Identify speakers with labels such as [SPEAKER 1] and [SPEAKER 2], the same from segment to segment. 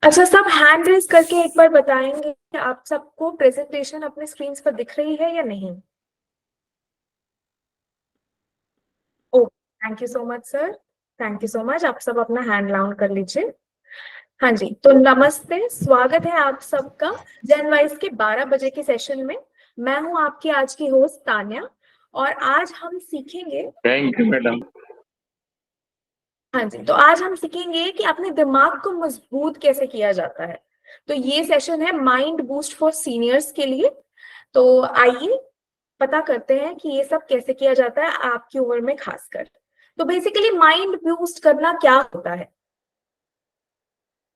[SPEAKER 1] अच्छा, सब hand raise करके एक बार बताएंगे कि आप सबको प्रेजेंटेशन अपने स्क्रीन पर दिख रही है या नहीं? Oh, thank you so much sir. Thank you so much. आप सब अपना हैंड डाउन कर लीजिए। हाँ जी, तो नमस्ते, स्वागत है आप सबका जेन वाइज के 12 बजे के सेशन में। मैं हूँ आपकी आज की होस्ट तान्या, और आज हम सीखेंगे।
[SPEAKER 2] Thank you madam.
[SPEAKER 1] हाँ जी, तो आज हम सीखेंगे कि अपने दिमाग को मजबूत कैसे किया जाता है। तो ये सेशन है माइंड बूस्ट फॉर सीनियर्स के लिए। तो आइए पता करते हैं कि ये सब कैसे किया जाता है आपकी उम्र में खासकर। तो बेसिकली माइंड बूस्ट करना क्या होता है?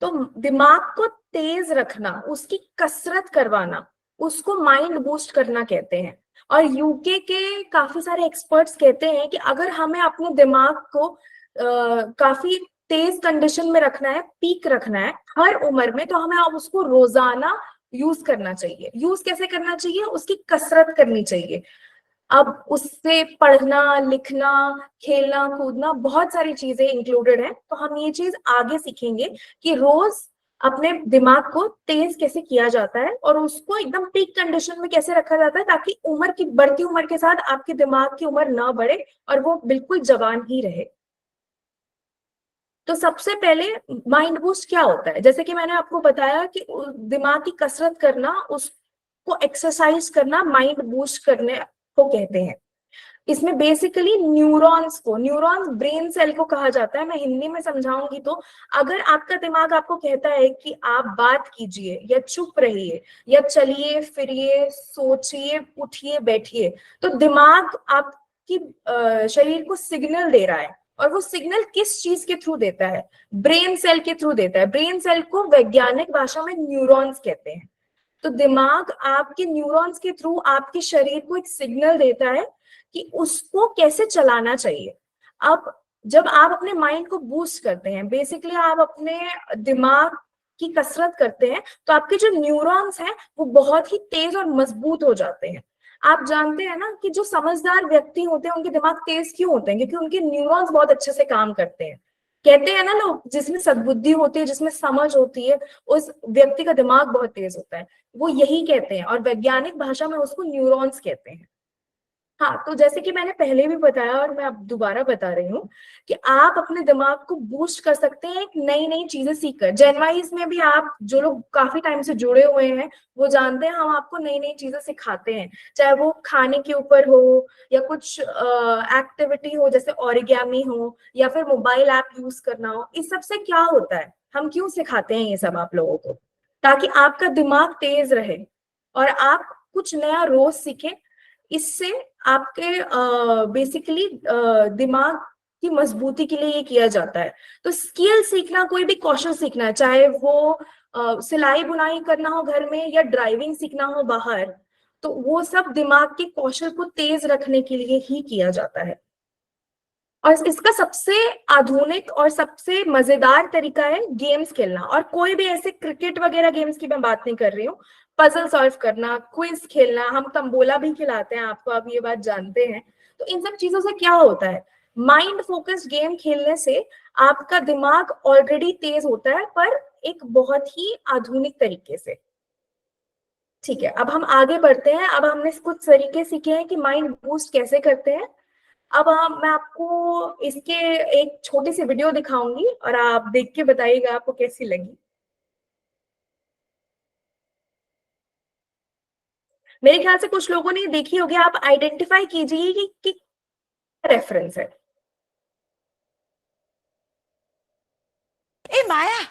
[SPEAKER 1] तो दिमाग को तेज रखना, उसकी कसरत करवाना, उसको माइंड बूस्ट करना कहते हैं। और यूके के काफी सारे एक्सपर्ट्स कहते हैं कि अगर हमें अपने दिमाग को काफी तेज कंडीशन में रखना है, पीक रखना है हर उम्र में, तो हमें अब उसको रोजाना यूज करना चाहिए। यूज कैसे करना चाहिए? उसकी कसरत करनी चाहिए। अब उससे पढ़ना, लिखना, खेलना, कूदना, बहुत सारी चीजें इंक्लूडेड है। तो हम ये चीज आगे सीखेंगे कि रोज अपने दिमाग को तेज कैसे किया जाता है और उसको एकदम पीक कंडीशन में कैसे रखा जाता है, ताकि उम्र की बढ़ती उम्र के साथ आपके दिमाग की उम्र ना बढ़े और वो बिल्कुल जवान ही रहे। तो सबसे पहले माइंड बूस्ट क्या होता है? जैसे कि मैंने आपको बताया कि दिमाग की कसरत करना, उसको एक्सरसाइज करना माइंड बूस्ट करने को कहते हैं। इसमें बेसिकली न्यूरॉन्स ब्रेन सेल को कहा जाता है। मैं हिंदी में समझाऊंगी तो, अगर आपका दिमाग आपको कहता है कि आप बात कीजिए या चुप रहिए या चलिए फिरिए, सोचिए, उठिए, बैठिए, तो दिमाग आपकी शरीर को सिग्नल दे रहा है। और वो सिग्नल किस चीज के थ्रू देता है? ब्रेन सेल के थ्रू देता है। ब्रेन सेल को वैज्ञानिक भाषा में न्यूरॉन्स कहते हैं। तो दिमाग आपके न्यूरॉन्स के थ्रू आपके शरीर को एक सिग्नल देता है कि उसको कैसे चलाना चाहिए। अब जब आप अपने माइंड को बूस्ट करते हैं, बेसिकली आप अपने दिमाग की कसरत करते हैं, तो आपके जो न्यूरॉन्स हैं वो बहुत ही तेज और मजबूत हो जाते हैं। आप जानते हैं ना कि जो समझदार व्यक्ति होते हैं उनके दिमाग तेज क्यों होते हैं? क्योंकि उनके न्यूरॉन्स बहुत अच्छे से काम करते हैं। कहते हैं ना लोग, जिसमें सद्बुद्धि होती है, जिसमें समझ होती है, उस व्यक्ति का दिमाग बहुत तेज होता है। वो यही कहते हैं, और वैज्ञानिक भाषा में उसको न्यूरॉन्स कहते हैं। हाँ, तो जैसे कि मैंने पहले भी बताया और मैं अब दोबारा बता रही हूँ कि आप अपने दिमाग को बूस्ट कर सकते हैं एक नई नई चीजें सीखकर। जेनवाइज में भी आप जो लोग काफी टाइम से जुड़े हुए हैं वो जानते हैं, हम आपको नई नई चीजें सिखाते हैं। चाहे वो खाने के ऊपर हो या कुछ एक्टिविटी हो, जैसे ओरिगेमी हो या फिर मोबाइल ऐप यूज करना हो। इस सब से क्या होता है, हम क्यों सिखाते हैं ये सब आप लोगों को? ताकि आपका दिमाग तेज रहे और आप कुछ नया रोज सीखें। इससे आपके बेसिकली दिमाग की मजबूती के लिए ये किया जाता है। तो स्किल सीखना, कोई भी कौशल सीखना है, चाहे वो सिलाई बुनाई करना हो घर में या ड्राइविंग सीखना हो बाहर, तो वो सब दिमाग के कौशल को तेज रखने के लिए ही किया जाता है। और इसका सबसे आधुनिक और सबसे मजेदार तरीका है गेम्स खेलना। और कोई भी ऐसे क्रिकेट वगैरह गेम्स की मैं बात नहीं कर रही हूँ। पजल सॉल्व करना, क्विज खेलना, हम तंबोला भी खिलाते हैं आपको, आप ये बात जानते हैं। तो इन सब चीजों से क्या होता है? माइंड फोकस्ड गेम खेलने से आपका दिमाग ऑलरेडी तेज होता है, पर एक बहुत ही आधुनिक तरीके से। ठीक है, अब हम आगे बढ़ते हैं। अब हमने कुछ तरीके सीखे हैं कि माइंड बूस्ट कैसे करते हैं। अब मैं आपको इसके एक छोटी सी वीडियो दिखाऊंगी और आप देख के बताइएगा आपको कैसी लगी। मेरे ख्याल से कुछ लोगों ने देखी होगी। आप आइडेंटिफाई कीजिए कि रेफरेंस है।
[SPEAKER 3] ए माया,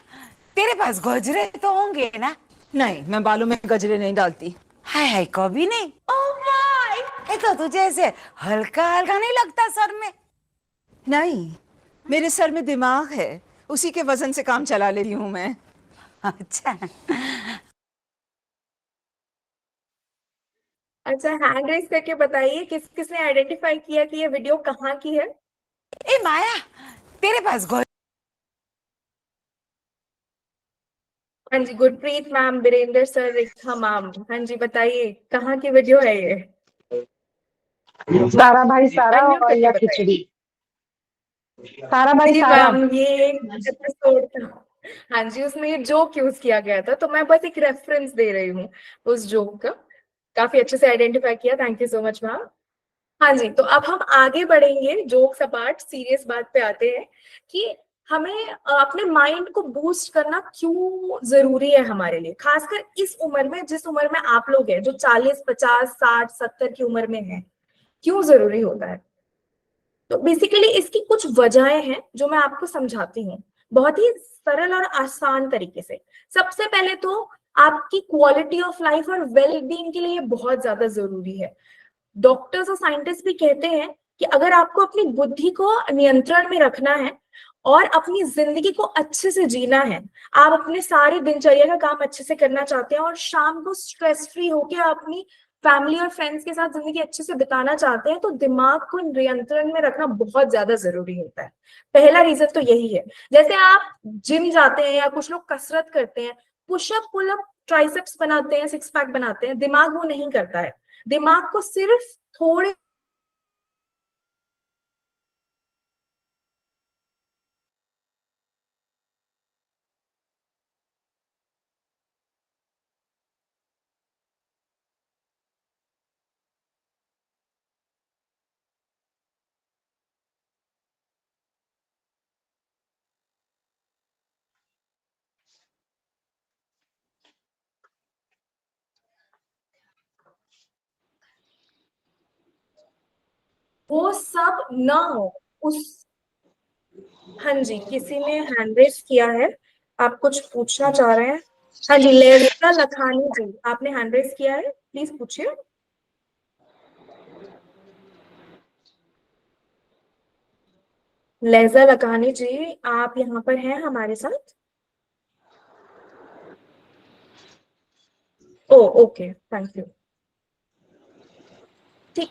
[SPEAKER 3] तेरे पास गजरे तो होंगे ना?
[SPEAKER 4] नहीं, मैं बालों में गजरे नहीं डालती।
[SPEAKER 3] हाय हाय, कभी नहीं? ओह माय, ये तो तुझे ऐसे हल्का हल्का नहीं लगता सर में?
[SPEAKER 4] नहीं, मेरे सर में दिमाग है, उसी के वजन से काम चला लेती हूँ मैं।
[SPEAKER 3] अच्छा।
[SPEAKER 1] अच्छा, हैंड रेस करके बताइए किस किसने आइडेंटिफाई किया कि ये वीडियो कहाँ की है।
[SPEAKER 3] ए माया, तेरे पास
[SPEAKER 1] हाँ जी, गुरप्रीत मैम, वीरेंद्र सर, रेखा मैम, हाँ जी बताइए कहाँ की वीडियो है ये?
[SPEAKER 5] सारा भाई सारा
[SPEAKER 1] अनम्यूट
[SPEAKER 5] और
[SPEAKER 1] करके
[SPEAKER 5] या
[SPEAKER 1] बताइए।
[SPEAKER 5] खिचड़ी। सारा भाई
[SPEAKER 1] जी
[SPEAKER 5] सारा।
[SPEAKER 1] मैम, ये एक एपिसोड था। हाँ जी, उसमें ये जोक यूज किया गया था, तो मैं बस एक रेफरेंस दे रही हूँ उस जोक का। काफी अच्छे से आइडेंटिफाई किया, thank you so much ma'am. हाँ जी, तो अब हम आगे बढ़ेंगे, जोक्स अपार्ट सीरियस बात पे आते हैं कि हमें अपने माइंड को बूस्ट करना क्यों जरूरी है हमारे लिए, खासकर इस उम्र में, जिस उम्र में आप लोग हैं, जो 40, 50, 60, 70 की उम्र में है, क्यों जरूरी होता है। तो बेसिकली इसकी कुछ वजहें हैं जो मैं आपको समझाती हूँ बहुत ही सरल और आसान तरीके से। सबसे पहले तो आपकी क्वालिटी ऑफ लाइफ और वेल बीइंग के लिए ये बहुत ज्यादा जरूरी है। डॉक्टर्स और साइंटिस्ट भी कहते हैं कि अगर आपको अपनी बुद्धि को नियंत्रण में रखना है और अपनी जिंदगी को अच्छे से जीना है, आप अपने सारे दिनचर्या का काम अच्छे से करना चाहते हैं और शाम को स्ट्रेस फ्री होकर अपनी फैमिली और फ्रेंड्स के साथ जिंदगी अच्छे से बिताना चाहते हैं, तो दिमाग को नियंत्रण में रखना बहुत ज्यादा जरूरी होता है। पहला रीजन तो यही है। जैसे आप जिम जाते हैं या कुछ लोग कसरत करते हैं, पुशअप पुलअप ट्राइसेप्स बनाते हैं, सिक्स पैक बनाते हैं, दिमाग वो नहीं करता है। दिमाग को सिर्फ थोड़े वो सब ना हो उस। हाँ जी, किसी ने हैंड रेस किया है, आप कुछ पूछना चाह रहे हैं? हाँ जी, लेज़ा लखानी जी, आपने हैंड रेस किया है, प्लीज पूछिए। लेज़ा लखानी जी, आप यहाँ पर हैं हमारे साथ? ओ ओके, थैंक यू। ठीक,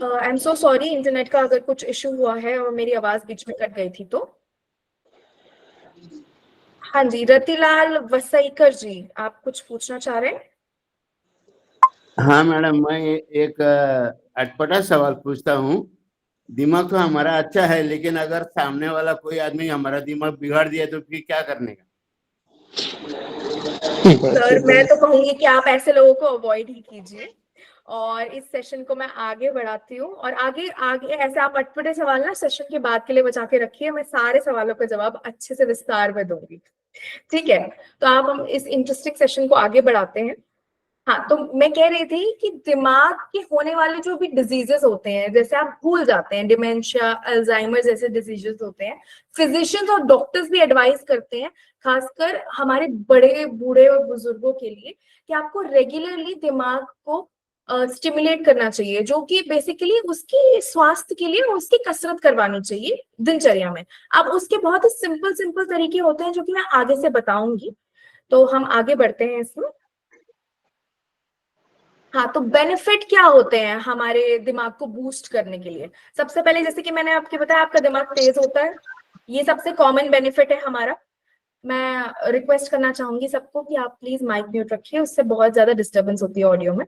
[SPEAKER 1] आई एम सो सॉरी, इंटरनेट का अगर कुछ इशू हुआ है और मेरी आवाज बीच में कट गई थी तो। हाँ जी, रतिलाल वसईकर जी, आप कुछ पूछना चाह रहे हैं?
[SPEAKER 2] हाँ मैडम, मैं एक अटपटा सवाल पूछता हूँ। दिमाग तो हमारा अच्छा है, लेकिन अगर सामने वाला कोई आदमी हमारा दिमाग बिगाड़ दिया तो फिर क्या करने का?
[SPEAKER 1] सर, मैं तो कहूंगी कि आप ऐसे लोगों को अवॉइड ही कीजिए, और इस सेशन को मैं आगे बढ़ाती हूँ। और आगे आगे ऐसे आप अटपटे सवाल ना सेशन के बाद के लिए बचा के रखिए, मैं सारे सवालों का जवाब अच्छे से विस्तार में दूंगी। ठीक है, तो आप हम इस इंटरेस्टिंग सेशन को आगे बढ़ाते हैं। हाँ, तो मैं कह रही थी कि दिमाग के होने वाले जो भी डिजीजेस होते हैं, जैसे आप भूल जाते हैं, डिमेंशिया, अल्जाइमर जैसे डिजीजेस होते हैं, फिजिशियंस और डॉक्टर्स भी एडवाइस करते हैं, खासकर हमारे बड़े बूढ़े और बुजुर्गों के लिए, कि आपको रेगुलरली दिमाग को स्टिमुलेट करना चाहिए, जो कि बेसिकली उसकी स्वास्थ्य के लिए उसकी कसरत करवानी चाहिए दिनचर्या में। अब उसके बहुत ही सिंपल सिंपल तरीके होते हैं जो कि मैं आगे से बताऊंगी। तो हम आगे बढ़ते हैं इसमें। हाँ, तो बेनिफिट क्या होते हैं हमारे दिमाग को बूस्ट करने के लिए? सबसे पहले, जैसे कि मैंने आपके बताया, आपका दिमाग तेज होता है, ये सबसे कॉमन बेनिफिट है हमारा। मैं रिक्वेस्ट करना चाहूंगी सबको कि आप प्लीज माइक म्यूट रखिए, उससे बहुत ज्यादा डिस्टरबेंस होती है ऑडियो में।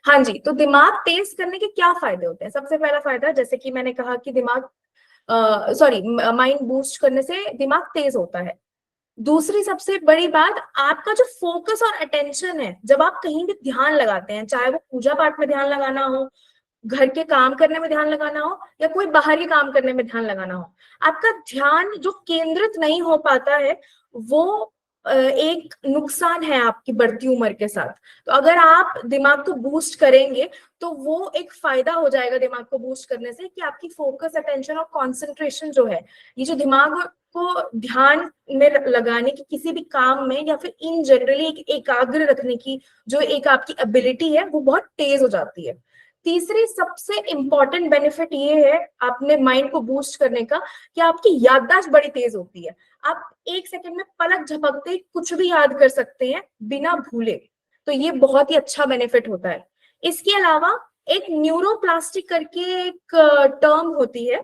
[SPEAKER 1] हाँ जी, तो दिमाग तेज करने के क्या फायदे होते हैं? सबसे पहला फायदा, जैसे कि मैंने कहा कि दिमाग सॉरी माइंड बूस्ट करने से दिमाग तेज होता है। दूसरी सबसे बड़ी बात, आपका जो फोकस और अटेंशन है, जब आप कहीं भी ध्यान लगाते हैं, चाहे वो पूजा पाठ में ध्यान लगाना हो, घर के काम करने में ध्यान लगाना हो, या कोई बाहरी काम करने में ध्यान लगाना हो, आपका ध्यान जो केंद्रित नहीं हो पाता है, वो एक नुकसान है आपकी बढ़ती उम्र के साथ। तो अगर आप दिमाग को बूस्ट करेंगे, तो वो एक फायदा हो जाएगा दिमाग को बूस्ट करने से, कि आपकी फोकस, अटेंशन और कंसंट्रेशन जो है, ये जो दिमाग को ध्यान में लगाने की किसी भी काम में, या फिर इन जनरली एक एकाग्र रखने की जो एक आपकी एबिलिटी है, वो बहुत तेज हो जाती है। तीसरी सबसे इंपॉर्टेंट बेनिफिट ये है अपने माइंड को बूस्ट करने का, कि आपकी याददाश्त बड़ी तेज होती है। आप एक सेकंड में पलक झपकते कुछ भी याद कर सकते हैं बिना भूले। तो ये बहुत ही अच्छा बेनिफिट होता है। इसके अलावा एक न्यूरोप्लास्टिक करके एक टर्म होती है,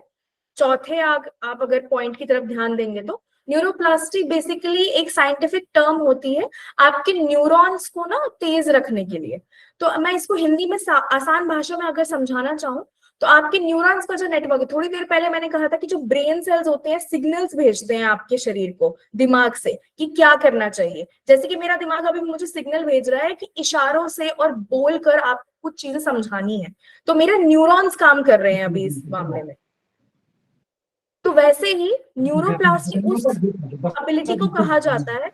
[SPEAKER 1] चौथे आप अगर पॉइंट की तरफ ध्यान देंगे तो न्यूरोप्लास्टी बेसिकली एक साइंटिफिक टर्म होती है आपके न्यूरॉन्स को ना तेज रखने के लिए। तो मैं इसको हिंदी में आसान भाषा में अगर समझाना चाहूँ तो आपके न्यूरॉन्स का जो नेटवर्क है, थोड़ी देर पहले मैंने कहा था कि जो ब्रेन सेल्स होते हैं सिग्नल्स भेजते हैं आपके शरीर को दिमाग से कि क्या करना चाहिए। जैसे कि मेरा दिमाग अभी मुझे सिग्नल भेज रहा है कि इशारों से और बोलकर आप कुछ चीजें समझानी है, तो मेरे न्यूरॉन्स काम कर रहे हैं अभी इस मामले में। तो वैसे ही न्यूरोप्लास्टी उस एबिलिटी को कहा जाता है।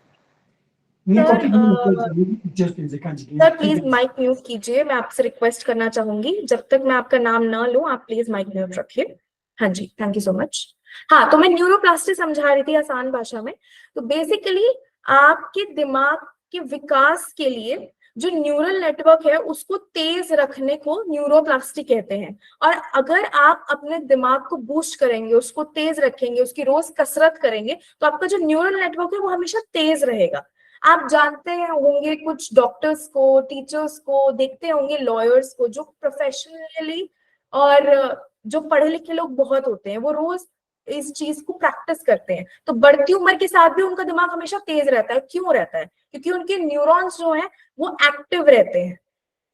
[SPEAKER 1] सर प्लीज माइक म्यूट कीजिए, मैं आपसे रिक्वेस्ट करना चाहूंगी, जब तक मैं आपका नाम ना लूं आप प्लीज माइक म्यूट रखिए। हाँ जी, थैंक यू सो मच। हाँ, तो मैं न्यूरोप्लास्टी समझा रही थी आसान भाषा में। तो बेसिकली आपके दिमाग के विकास के लिए जो न्यूरल नेटवर्क है उसको तेज रखने को न्यूरोप्लास्टी कहते हैं। और अगर आप अपने दिमाग को बूस्ट करेंगे, उसको तेज रखेंगे, उसकी रोज कसरत करेंगे, तो आपका जो न्यूरल नेटवर्क है वो हमेशा तेज रहेगा। आप जानते होंगे कुछ डॉक्टर्स को, टीचर्स को, देखते होंगे लॉयर्स को, जो प्रोफेशनली और जो पढ़े लिखे लोग बहुत होते हैं, वो रोज इस चीज को प्रैक्टिस करते हैं। तो बढ़ती उम्र के साथ भी उनका दिमाग हमेशा तेज रहता है। क्यों रहता है? क्योंकि उनके न्यूरॉन्स जो है वो एक्टिव रहते हैं।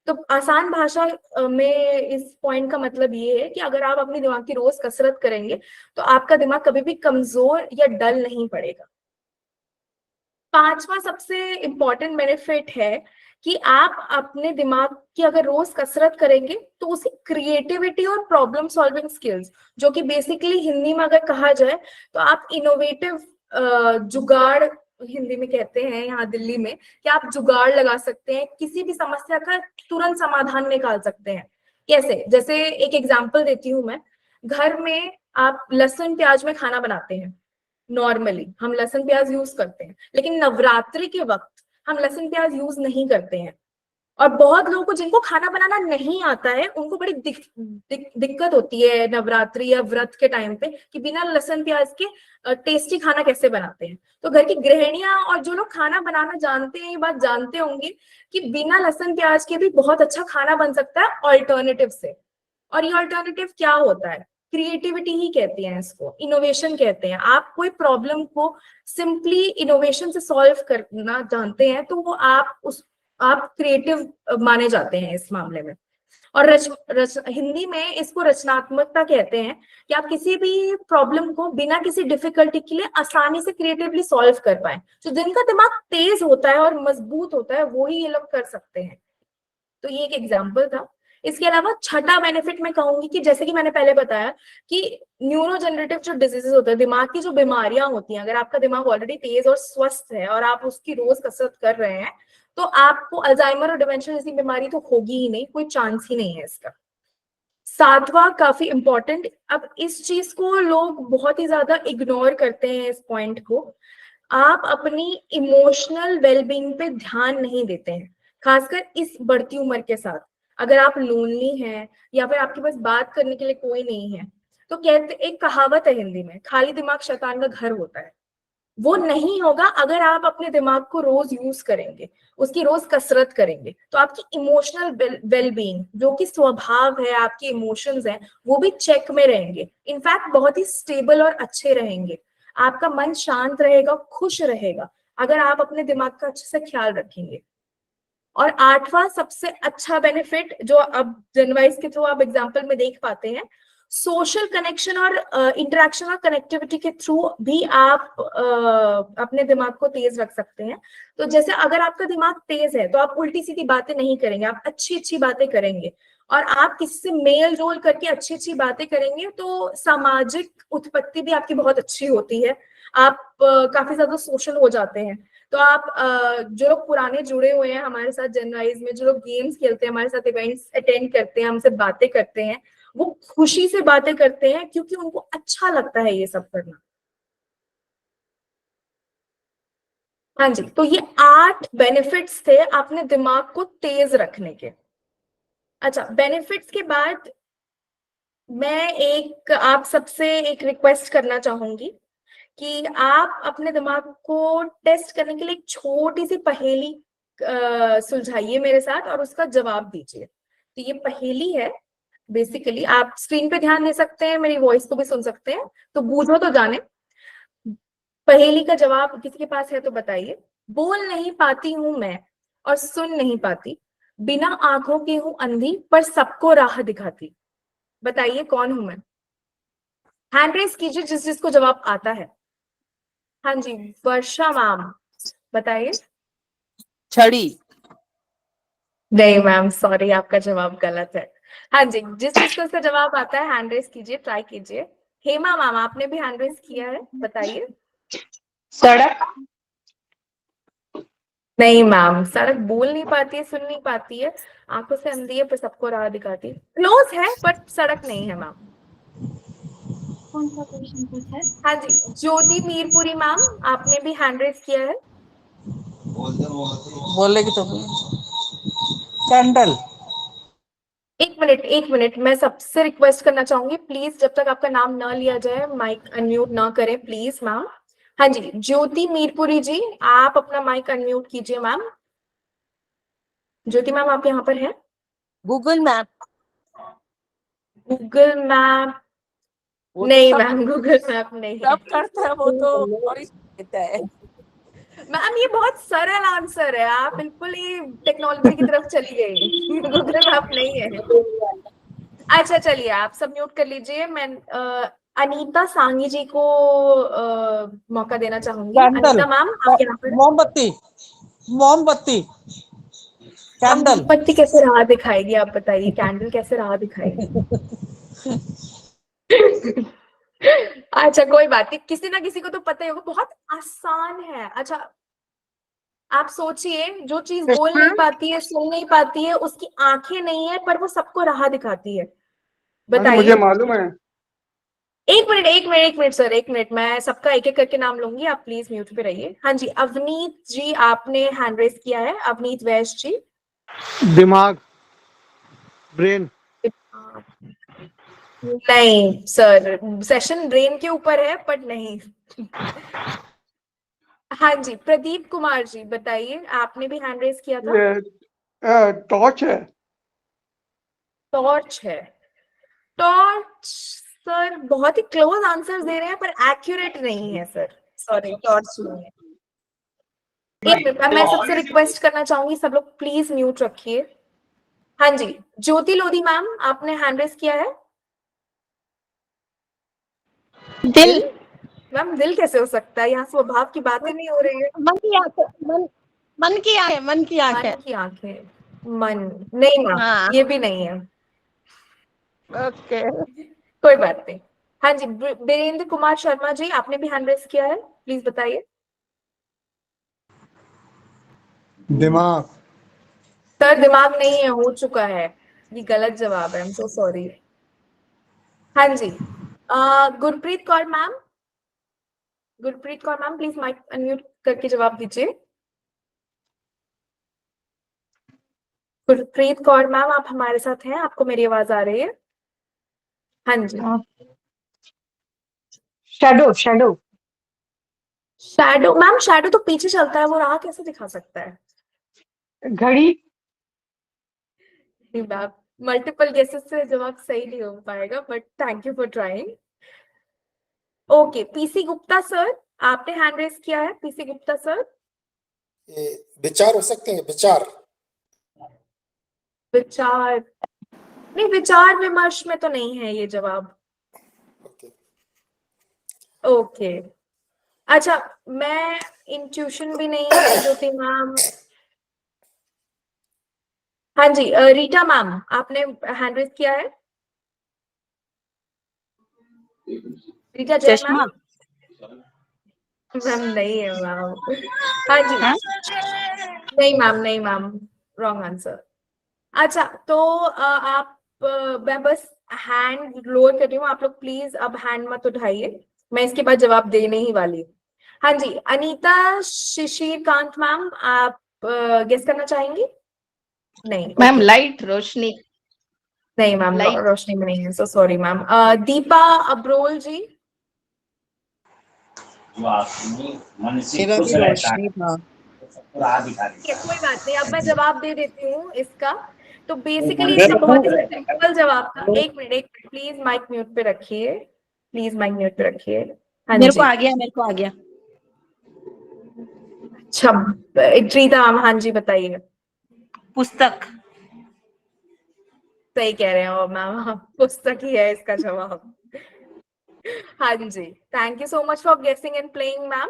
[SPEAKER 1] तो आसान भाषा में इस पॉइंट का मतलब ये है कि अगर आप अपने दिमाग की रोज कसरत करेंगे तो आपका दिमाग कभी भी कमजोर या डल नहीं पड़ेगा। पांचवा सबसे इंपॉर्टेंट बेनिफिट है कि आप अपने दिमाग की अगर रोज कसरत करेंगे तो उसी क्रिएटिविटी और प्रॉब्लम सॉल्विंग स्किल्स, जो कि बेसिकली हिंदी में अगर कहा जाए तो आप इनोवेटिव जुगाड़ हिंदी में कहते हैं यहाँ दिल्ली में, कि आप जुगाड़ लगा सकते हैं, किसी भी समस्या का तुरंत समाधान निकाल सकते हैं। कैसे? जैसे एक एग्जांपल देती हूँ मैं। घर में आप लहसुन प्याज में खाना बनाते हैं, नॉर्मली हम लहसुन प्याज यूज करते हैं, लेकिन नवरात्रि के वक्त हम लहसुन प्याज यूज नहीं करते हैं। और बहुत लोगों को जिनको खाना बनाना नहीं आता है उनको बड़ी दिक्कत होती है नवरात्रि या व्रत के टाइम पे कि बिना लहसुन प्याज के टेस्टी खाना कैसे बनाते हैं। तो घर की गृहिणियां और जो लोग खाना बनाना जानते हैं ये बात जानते होंगे कि बिना लहसुन प्याज के भी बहुत अच्छा खाना बन सकता है ऑल्टरनेटिव से। और ये ऑल्टरनेटिव क्या होता है? क्रिएटिविटी ही कहते हैं इसको, इनोवेशन कहते हैं। आप कोई प्रॉब्लम को सिंपली इनोवेशन से सॉल्व करना जानते हैं तो वो आप क्रिएटिव माने जाते हैं इस मामले में। और हिंदी में इसको रचनात्मकता कहते हैं कि आप किसी भी प्रॉब्लम को बिना किसी डिफिकल्टी के लिए आसानी से क्रिएटिवली सॉल्व कर पाए। तो जिनका दिमाग तेज होता है और मजबूत होता है वो ही ये लोग कर सकते हैं। तो ये एक एग्जाम्पल था। इसके अलावा छठा बेनिफिट मैं कहूंगी कि जैसे कि मैंने पहले बताया कि न्यूरोजेनरेटिव जो डिजीजेस होते हैं, दिमाग की जो बीमारियां होती हैं, अगर आपका दिमाग ऑलरेडी तेज और स्वस्थ है और आप उसकी रोज कसरत कर रहे हैं तो आपको अल्जाइमर और डिमेंशिया जैसी बीमारी तो होगी ही नहीं, कोई चांस ही नहीं है इसका। सातवां काफी इंपॉर्टेंट, अब इस चीज को लोग बहुत ही ज्यादा इग्नोर करते हैं इस पॉइंट को, आप अपनी इमोशनल वेलबींग पे ध्यान नहीं देते हैं, खासकर इस बढ़ती उम्र के साथ। अगर आप लोनली हैं या फिर आपके पास बात करने के लिए कोई नहीं है तो कहते, एक कहावत है हिंदी में, खाली दिमाग शैतान का घर होता है। वो नहीं होगा अगर आप अपने दिमाग को रोज यूज करेंगे, उसकी रोज कसरत करेंगे, तो आपकी इमोशनल वेलबींग, जो कि स्वभाव है, आपके इमोशंस हैं, वो भी चेक में रहेंगे। इनफैक्ट बहुत ही स्टेबल और अच्छे रहेंगे। आपका मन शांत रहेगा, खुश रहेगा अगर आप अपने दिमाग का अच्छे से ख्याल रखेंगे। और आठवां सबसे अच्छा बेनिफिट जो अब जनवाइज के थ्रू आप एग्जाम्पल में देख पाते हैं, सोशल कनेक्शन और इंटरेक्शन और कनेक्टिविटी के थ्रू भी आप अपने दिमाग को तेज रख सकते हैं। तो जैसे अगर आपका दिमाग तेज है तो आप उल्टी सीधी बातें नहीं करेंगे, आप अच्छी अच्छी बातें करेंगे। और आप किसी से मेल जोल करके अच्छी अच्छी बातें करेंगे तो सामाजिक उत्पत्ति भी आपकी बहुत अच्छी होती है, आप काफी ज्यादा सोशल हो जाते हैं। तो आप जो लोग पुराने जुड़े हुए हैं हमारे साथ जनराइज में, जो लोग गेम्स खेलते हैं, हमारे साथ इवेंट्स अटेंड करते हैं, हमसे बातें करते हैं, वो खुशी से बातें करते हैं क्योंकि उनको अच्छा लगता है ये सब करना। हाँ जी, तो ये 8 बेनिफिट्स थे अपने दिमाग को तेज रखने के। अच्छा, बेनिफिट्स के बाद मैं एक आप सबसे एक रिक्वेस्ट करना चाहूंगी कि आप अपने दिमाग को टेस्ट करने के लिए एक छोटी सी पहेली सुलझाइए मेरे साथ और उसका जवाब दीजिए। तो ये पहेली है, बेसिकली आप स्क्रीन पे ध्यान दे सकते हैं, मेरी वॉइस को भी सुन सकते हैं, तो बूझो तो जाने। पहेली का जवाब किसी के पास है तो बताइए। बोल नहीं पाती हूं मैं और सुन नहीं पाती, बिना आंखों की हूं अंधी पर सबको राह दिखाती। बताइए कौन हूं मैं। हैंड रेस कीजिए जिस जिसको जवाब आता है। हाँ जी, वर्षा मैम बताइए।
[SPEAKER 5] छड़ी।
[SPEAKER 1] नहीं मैम, सॉरी, आपका जवाब गलत है। हाँ जी, जिस जिसको इसका जवाब आता है हैंड रेस कीजिए, ट्राई कीजिए। हेमा मैम, आपने भी हैंड रेस किया है, बताइए।
[SPEAKER 5] सड़क।
[SPEAKER 1] नहीं मैम, सड़क बोल नहीं पाती है, सुन नहीं पाती है, आंखों से अंधी है पर सबको राह दिखाती है। क्लोज है बट सड़क नहीं है मैम।
[SPEAKER 6] कौन सा क्वेश्चन पूछा है?
[SPEAKER 1] हाँ जी, ज्योति मीरपुरी मैम, आपने भी हैंड रेस किया है।
[SPEAKER 5] बोलेगी तो कैंडल।
[SPEAKER 1] एक मिनट, मैं सबसे रिक्वेस्ट करना चाहूंगी, प्लीज जब तक आपका नाम ना लिया जाए माइक अनम्यूट ना करें प्लीज मैम। हाँ जी, ज्योति मीरपुरी जी, आप अपना माइक अनम्यूट कीजिए मैम। ज्योति मैम, आप यहाँ पर हैं?
[SPEAKER 5] Google map.
[SPEAKER 1] गूगल मैप
[SPEAKER 5] वो तो
[SPEAKER 1] नहीं
[SPEAKER 5] सब
[SPEAKER 1] मैम, गूगल मैप नहीं।
[SPEAKER 5] सब करता है वो तो, और देता है।
[SPEAKER 1] मैम ये बहुत सरल आंसर है, आप बिल्कुल ही टेक्नोलॉजी की तरफ चली गई। गूगल मैप नहीं है। अच्छा चलिए, आप सब म्यूट कर लीजिए। मैं अनीता सांगी जी को मौका देना चाहूंगी।
[SPEAKER 5] कैंडल।
[SPEAKER 1] अनीता मैम, आप यहाँ पर हैं?
[SPEAKER 5] मोमबत्ती। मोमबत्ती। कैंडल।
[SPEAKER 1] मोमबत्ती कैसे राह दिखाएगी, आप बताइए। कैंडल कैसे राह दिखाएगी? अच्छा कोई बात नहीं, किसी ना किसी को तो पता ही होगा, बहुत आसान है। अच्छा आप सोचिए, जो चीज बोल नहीं पाती है, सुन नहीं पाती है, उसकी आंखें नहीं है पर वो सबको राह दिखाती है। बताइए।
[SPEAKER 7] मुझे मालूम है।
[SPEAKER 1] एक मिनट सर, एक मिनट, मैं सबका एक एक करके नाम लूंगी, आप प्लीज म्यूट पे रहिए। हाँ जी, अवनीत जी, आपने हैंड रेस किया है। अवनीत वैश जी।
[SPEAKER 7] दिमाग, ब्रेन।
[SPEAKER 1] नहीं सर, सेशन ब्रेन के ऊपर है बट नहीं। हाँ जी, प्रदीप कुमार जी बताइए, आपने भी हैंड रेस किया था।
[SPEAKER 7] ये टॉर्च है।
[SPEAKER 1] टॉर्च है। टॉर्च सर बहुत ही क्लोज आंसर दे रहे हैं पर एक्यूरेट नहीं है सर, सॉरी, टॉर्च नहीं है। एक मिनट, मैं सबसे रिक्वेस्ट करना चाहूंगी, सब लोग प्लीज म्यूट रखिए। हाँ जी, ज्योति लोधी मैम, आपने हैंड रेस किया है।
[SPEAKER 6] दिल।
[SPEAKER 1] मैम दिल कैसे हो सकता है, यहाँ स्वभाव की बातें नहीं हो रही है।
[SPEAKER 6] मन की आंखें। मन की आंखें। मन की आंखें।
[SPEAKER 1] मन की आंखें। मन नहीं मैम,
[SPEAKER 6] हाँ।
[SPEAKER 1] ये भी नहीं है।
[SPEAKER 6] ओके।
[SPEAKER 1] कोई बात नहीं। हाँ जी, वीरेंद्र कुमार शर्मा जी, आपने भी हैंड रेस किया है, प्लीज बताइए।
[SPEAKER 7] दिमाग।
[SPEAKER 1] सर दिमाग नहीं है, हो चुका है, ये गलत जवाब है, आई एम सो सॉरी। हाँ जी, Gurpreet Kaur ma'am, Gurpreet Kaur ma'am please mic unmute करके जवाब दीजिए। गुरप्रीत कौर मैम, आप हमारे साथ हैं, आपको मेरी आवाज आ रही है? हाँ जी।
[SPEAKER 6] Shadow. Shadow.
[SPEAKER 1] Shadow ma'am, shadow तो पीछे चलता है, वो राह कैसे दिखा सकता है?
[SPEAKER 6] घड़ी।
[SPEAKER 1] मैम मल्टीपल गेसेस से जवाब सही नहीं हो पाएगा but thank you for trying. Okay, PC Gupta sir, आपने हैंड रेस किया है। PC Gupta sir.
[SPEAKER 8] विचार हो सकते हैं, विचार।
[SPEAKER 1] विचार नहीं, विचार विमर्श में तो नहीं है ये जवाब।
[SPEAKER 8] ओके।
[SPEAKER 1] ओके अच्छा, मैं इंट्यूशन भी नहीं है ज्योति मैम। हाँ जी, रीटा मैम, आपने हैंड रेस किया है। रीटा जैन
[SPEAKER 5] चश्मा।
[SPEAKER 1] मैम नहीं है मैम। हाँ जी, नहीं मैम, नहीं मैम, रॉन्ग आंसर। अच्छा तो आप मैं बस हैंड लोअर कर रही हूँ, आप लोग प्लीज अब हैंड मत उठाइए, मैं इसके बाद जवाब देने ही वाली हूँ। हाँ जी, अनीता शिशिर कांत मैम, आप गेस करना चाहेंगी? नहीं
[SPEAKER 6] मैम
[SPEAKER 1] okay.
[SPEAKER 6] लाइट, रोशनी।
[SPEAKER 1] नहीं मैम,
[SPEAKER 6] Light.
[SPEAKER 1] रोशनी में नहीं है, so sorry ma'am. Deepa Abrol ji.
[SPEAKER 5] मेरा भी रोशनी था।
[SPEAKER 1] कोई बात नहीं, अब मैं जवाब दे देती हूँ इसका। तो बेसिकली इसका बहुत ही सिंपल जवाब था। एक मिनट प्लीज माइक म्यूट पे रखिए, प्लीज माइक म्यूट पे रखिए। हाँ
[SPEAKER 6] मेरे
[SPEAKER 1] जी,
[SPEAKER 6] को आ गया, मेरे को आ गया।
[SPEAKER 1] प्रीता मैम, हाँ जी बताइए।
[SPEAKER 3] पुस्तक।
[SPEAKER 1] सही कह रहे हो मैम, हाँ, पुस्तक ही है इसका जवाब। हाँ जी, thank you so much for guessing and playing ma'am.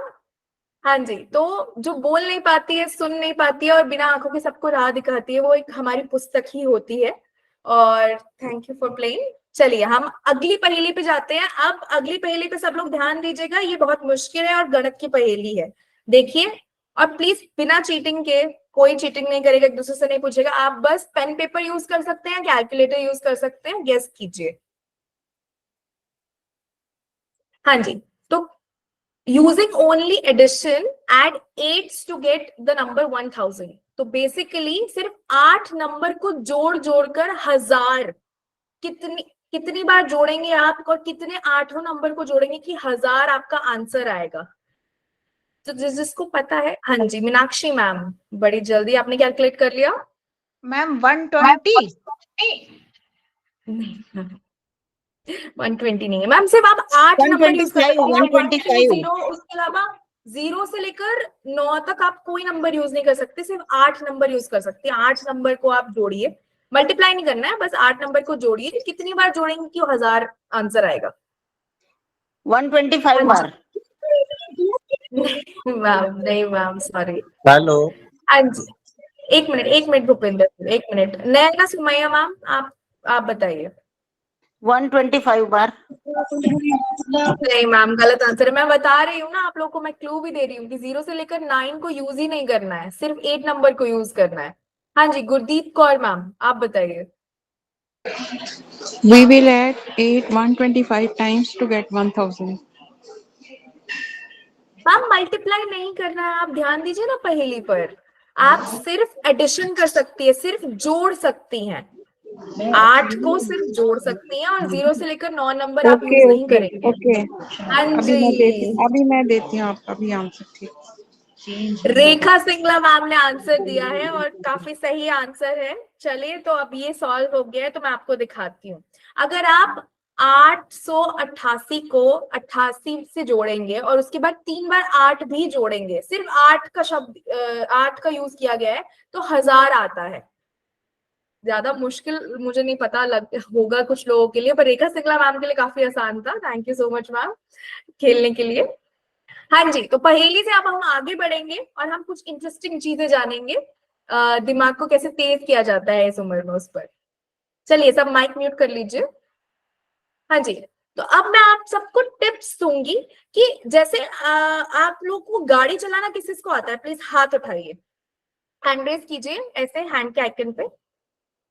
[SPEAKER 1] हाँ जी, तो जो बोल नहीं पाती है, सुन नहीं पाती है और बिना आंखों के सबको राह दिखाती है, वो एक हमारी पुस्तक ही होती है। और थैंक यू फॉर प्लेइंग। चलिए हम अगली पहेली पे जाते हैं। अब अगली पहेली पे सब लोग ध्यान दीजिएगा, ये बहुत मुश्किल है और गणित की पहेली है। देखिए, और प्लीज बिना चीटिंग के, कोई चीटिंग नहीं करेगा, एक दूसरे से नहीं पूछेगा। आप बस पेन पेपर यूज कर सकते हैं, कैलकुलेटर यूज कर सकते हैं, गेस कीजिए। हाँ जी, तो using only addition add 8 to get the number 1000। तो बेसिकली सिर्फ 8 नंबर को जोड़ जोड़कर 1000, कितनी बार जोड़ेंगे आप और कितने 8 नंबर को जोड़ेंगे कि 1000 आपका आंसर आएगा। तो जिसको पता है, हाँ जी मीनाक्षी मैम, बड़ी जल्दी आपने कैलकुलेट कर लिया।
[SPEAKER 3] मैम 120।
[SPEAKER 1] 120 नहीं है मैम, सिर्फ आप 8 नंबर यूज कर सकते हैं।
[SPEAKER 3] 125।
[SPEAKER 1] 0, उसके अलावा 0 से लेकर 9 तक आप कोई नंबर यूज नहीं कर सकते, सिर्फ 8 नंबर यूज कर सकते हैं। 8 नंबर को आप जोड़िए, मल्टीप्लाई नहीं करना है, बस 8 नंबर को जोड़िए। कितनी बार जोड़ेंगे कि 1000 आंसर आएगा?
[SPEAKER 3] 125 बार।
[SPEAKER 1] मैम नहीं मैम, सॉरी।
[SPEAKER 5] हेलो।
[SPEAKER 1] हाँ जी, एक मिनट भूपेंद्र, एक मिनट। नैना सुमैया मैम, आप बताइए।
[SPEAKER 3] 125 बार।
[SPEAKER 1] नहीं मैम, गलत आंसर है। मैं बता रही हूँ ना आप लोग को, मैं क्लू भी दे रही हूँ कि 0 से लेकर 9 को यूज ही नहीं करना है, सिर्फ 8 नंबर को यूज करना है। हाँ जी, गुरदीप कौर मैम, आप बताइए।
[SPEAKER 9] We will add 125 times to get 1000.
[SPEAKER 1] Ma'am multiply नहीं करना है, आप ध्यान दीजिए ना पहेली पर। आप सिर्फ एडिशन कर सकती है, सिर्फ जोड़ सकती हैं। 8 को सिर्फ जोड़ सकती हैं और 0 से लेकर 9 नंबर आप यूज नहीं करेंगे।
[SPEAKER 9] Okay.
[SPEAKER 1] हाँ जी,
[SPEAKER 9] अभी मैं देती हूँ आपका भी आंसर। ठीक।
[SPEAKER 1] रेखा सिंगला मैम ने आंसर दिया है और काफी सही आंसर है। चलिए, तो अब ये सॉल्व हो गया है, तो मैं आपको दिखाती हूँ। अगर आप 888 को 88 से जोड़ेंगे और उसके बाद 3 बार 8 भी जोड़ेंगे, सिर्फ 8 का शब्द 8 का यूज किया गया है, तो 1000 आता है। ज्यादा मुश्किल मुझे नहीं पता होगा कुछ लोगों के लिए, पर रेखा सिंगला मैम के लिए काफी आसान था। Thank you so much ma'am खेलने के लिए। हाँ जी, तो पहेली से अब हम आगे बढ़ेंगे और हम कुछ इंटरेस्टिंग चीजें जानेंगे, दिमाग को कैसे तेज किया जाता है इस उम्र में, उस पर। चलिए, सब माइक म्यूट कर लीजिए। हाँ जी, तो अब मैं आप सबको टिप्स दूंगी कि जैसे आप लोग को गाड़ी चलाना किसको आता है, प्लीज हाथ उठाइए, हैंड रेज कीजिए ऐसे हैंड के आइकन पे।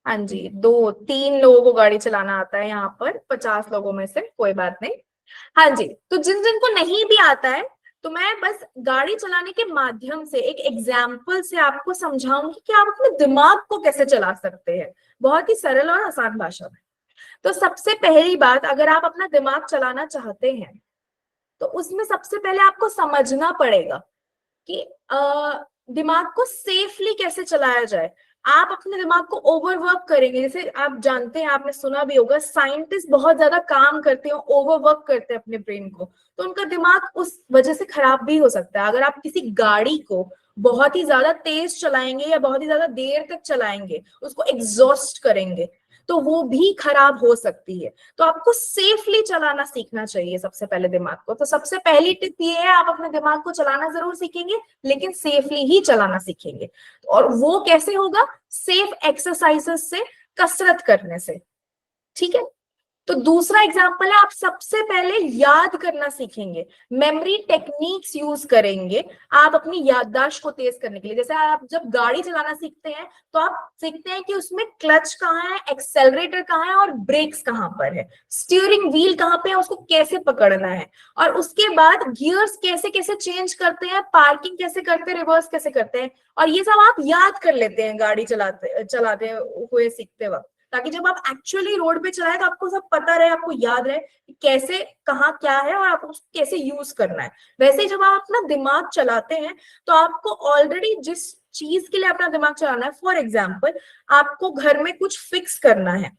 [SPEAKER 1] हाँ जी, 2-3 लोगों को गाड़ी चलाना आता है यहाँ पर 50 लोगों में से, कोई बात नहीं। हाँ जी, तो जिन जिनको नहीं भी आता है, तो मैं बस गाड़ी चलाने के माध्यम से एक एग्जाम्पल से आपको समझाऊंगी कि आप अपने दिमाग को कैसे चला सकते हैं, बहुत ही सरल और आसान भाषा में। तो सबसे पहली बात, अगर आप अपना दिमाग चलाना चाहते हैं, तो उसमें सबसे पहले आपको समझना पड़ेगा कि दिमाग को सेफली कैसे चलाया जाए। आप अपने दिमाग को ओवरवर्क करेंगे, जैसे आप जानते हैं, आपने सुना भी होगा, साइंटिस्ट बहुत ज्यादा काम करते हैं, ओवरवर्क करते हैं अपने ब्रेन को, तो उनका दिमाग उस वजह से खराब भी हो सकता है। अगर आप किसी गाड़ी को बहुत ही ज्यादा तेज चलाएंगे या बहुत ही ज्यादा देर तक चलाएंगे, उसको एग्जॉस्ट करेंगे, तो वो भी खराब हो सकती है। तो आपको सेफली चलाना सीखना चाहिए सबसे पहले दिमाग को। तो सबसे पहली टिप ये है, आप अपने दिमाग को चलाना जरूर सीखेंगे, लेकिन सेफली ही चलाना सीखेंगे। और वो कैसे होगा? सेफ एक्सरसाइजेस से, कसरत करने से। ठीक है, तो दूसरा एग्जाम्पल है, आप सबसे पहले याद करना सीखेंगे, मेमोरी टेक्निक्स यूज करेंगे आप अपनी याददाश्त को तेज करने के लिए। जैसे आप जब गाड़ी चलाना सीखते हैं, तो आप सीखते हैं कि उसमें क्लच कहाँ है, एक्सेलरेटर कहाँ है और ब्रेक्स कहाँ पर है, स्टीयरिंग व्हील कहाँ पे है, उसको कैसे पकड़ना है, और उसके बाद गियर्स कैसे कैसे चेंज करते हैं, पार्किंग कैसे करते हैं, रिवर्स कैसे करते हैं, और ये सब आप याद कर लेते हैं गाड़ी चलाते हुए सीखते वक्त, ताकि जब आप एक्चुअली रोड पे चलाए तो आपको सब पता रहे, आपको याद रहे कि कैसे कहाँ क्या है और आपको उसको कैसे यूज करना है। वैसे ही जब आप अपना दिमाग चलाते हैं, तो आपको ऑलरेडी जिस चीज के लिए अपना दिमाग चलाना है, फॉर एग्जाम्पल आपको घर में कुछ फिक्स करना है,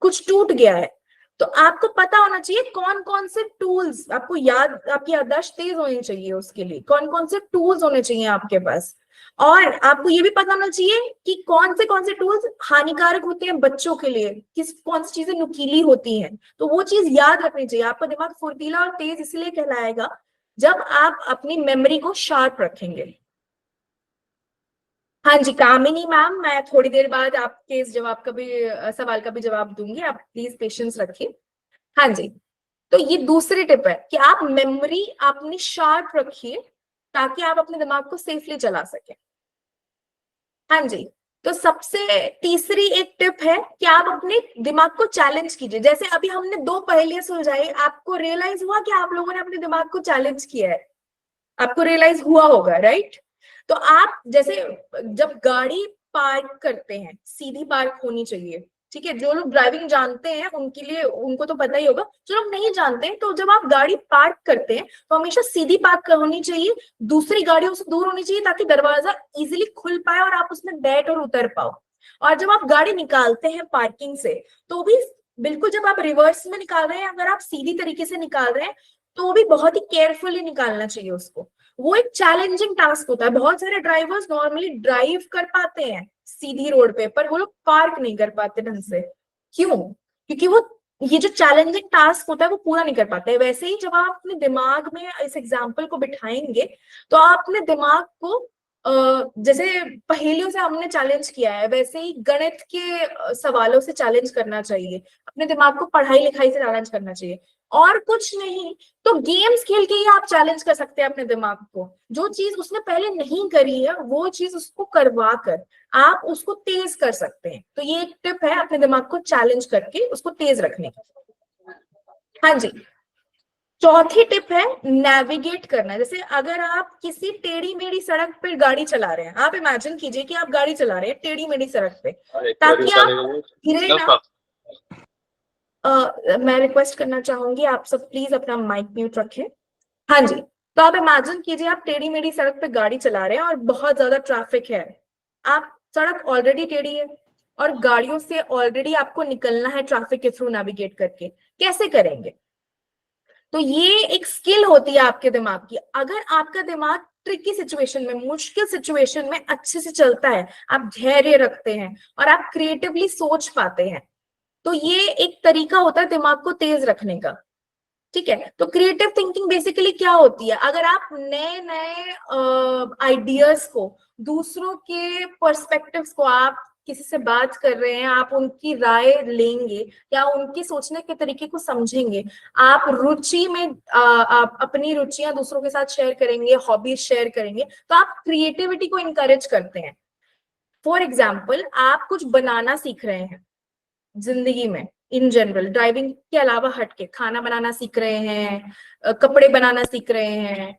[SPEAKER 1] कुछ टूट गया है, तो आपको पता होना चाहिए कौन कौन से टूल्स, आपको याद, आपकी याददाश्त तेज होनी चाहिए उसके लिए, कौन कौन से टूल्स होने चाहिए आपके पास। और आपको ये भी पता होना चाहिए कि कौन से टूल्स हानिकारक होते हैं बच्चों के लिए, कौन सी चीजें नुकीली होती हैं, तो वो चीज याद रखनी चाहिए। आपका दिमाग फुर्तीला और तेज इसलिए कहलाएगा जब आप अपनी मेमोरी को शार्प रखेंगे। हाँ जी कामिनी मैम, मैं थोड़ी देर बाद आपके इस जवाब का भी सवाल का भी जवाब दूंगी, आप प्लीज पेशेंस रखिए। हाँ जी, तो ये दूसरी टिप है कि आप मेमोरी अपनी शार्प रखिए ताकि आप अपने दिमाग को सेफली चला सकें। हाँ जी, तो सबसे तीसरी एक टिप है कि आप अपने दिमाग को चैलेंज कीजिए। जैसे अभी हमने 2 पहेलियां सुलझाई, आपको रियलाइज हुआ कि आप लोगों ने अपने दिमाग को चैलेंज किया है, आपको रियलाइज हुआ होगा, राइट? तो आप जैसे जब गाड़ी पार्क करते हैं, सीधी पार्क होनी चाहिए, ठीक है? जो लोग ड्राइविंग जानते हैं उनके लिए, उनको तो पता ही होगा। जो लोग नहीं जानते हैं, तो जब आप गाड़ी पार्क करते हैं तो हमेशा सीधी पार्क होनी चाहिए, दूसरी गाड़ियों से दूर होनी चाहिए ताकि दरवाजा इजिली खुल पाए और आप उसमें बैठ और उतर पाओ। और जब आप गाड़ी निकालते हैं पार्किंग से, तो भी बिल्कुल जब आप रिवर्स में निकाल रहे हैं, अगर आप सीधी तरीके से निकाल रहे हैं तो भी बहुत ही केयरफुली निकालना चाहिए उसको। वो एक चैलेंजिंग टास्क होता है। बहुत सारे ड्राइवर्स नॉर्मली ड्राइव कर पाते हैं सीधी रोड पे, पर वो लोग पार्क नहीं कर पाते ढंग से। क्यों? क्योंकि वो ये जो चैलेंजिंग टास्क होता है वो पूरा नहीं कर पाते। वैसे ही जब आप अपने दिमाग में इस एग्जाम्पल को बिठाएंगे तो आप अपने दिमाग को जैसे पहेलियों से हमने चैलेंज किया है, वैसे ही गणित के सवालों से चैलेंज करना चाहिए, अपने दिमाग को पढ़ाई लिखाई से चैलेंज करना चाहिए। और कुछ नहीं तो गेम्स खेल के ही आप चैलेंज कर सकते हैं अपने दिमाग को। जो चीज उसने पहले नहीं करी है वो चीज उसको करवा कर आप उसको तेज कर सकते हैं। तो ये एक टिप है अपने दिमाग को चैलेंज करके उसको तेज रखने की। हाँ जी, चौथी टिप है नेविगेट करना। जैसे अगर आप किसी टेढ़ी मेढ़ी सड़क पर गाड़ी चला रहे हैं, आप इमेजिन कीजिए कि आप गाड़ी चला रहे हैं टेढ़ी मेढ़ी सड़क पे, ताकि आप गिरे ना। मैं रिक्वेस्ट करना चाहूंगी आप सब प्लीज अपना माइक म्यूट रखें। हाँ जी, तो आप इमेजिन कीजिए आप टेढ़ी मेढ़ी सड़क पे गाड़ी चला रहे हैं और बहुत ज्यादा ट्रैफिक है, आप सड़क ऑलरेडी टेढ़ी है और गाड़ियों से ऑलरेडी आपको निकलना है ट्रैफिक के थ्रू नेविगेट करके। कैसे करेंगे? तो ये एक स्किल होती है आपके दिमाग की। अगर आपका दिमाग ट्रिकी सिचुएशन में, मुश्किल सिचुएशन में अच्छे से चलता है, आप धैर्य रखते हैं और आप क्रिएटिवली सोच पाते हैं, तो ये एक तरीका होता है दिमाग को तेज रखने का। ठीक है, तो क्रिएटिव थिंकिंग बेसिकली क्या होती है? अगर आप नए नए आइडियाज को, दूसरों के पर्सपेक्टिव्स को, आप किसी से बात कर रहे हैं, आप उनकी राय लेंगे या उनके सोचने के तरीके को समझेंगे, आप रुचि में आप अपनी रुचियां दूसरों के साथ शेयर करेंगे, हॉबीज शेयर करेंगे, तो आप क्रिएटिविटी को इनकरेज करते हैं। फॉर एग्जाम्पल, आप कुछ बनाना सीख रहे हैं जिंदगी में, इन जनरल ड्राइविंग के अलावा हटके खाना बनाना सीख रहे हैं, कपड़े बनाना सीख रहे हैं,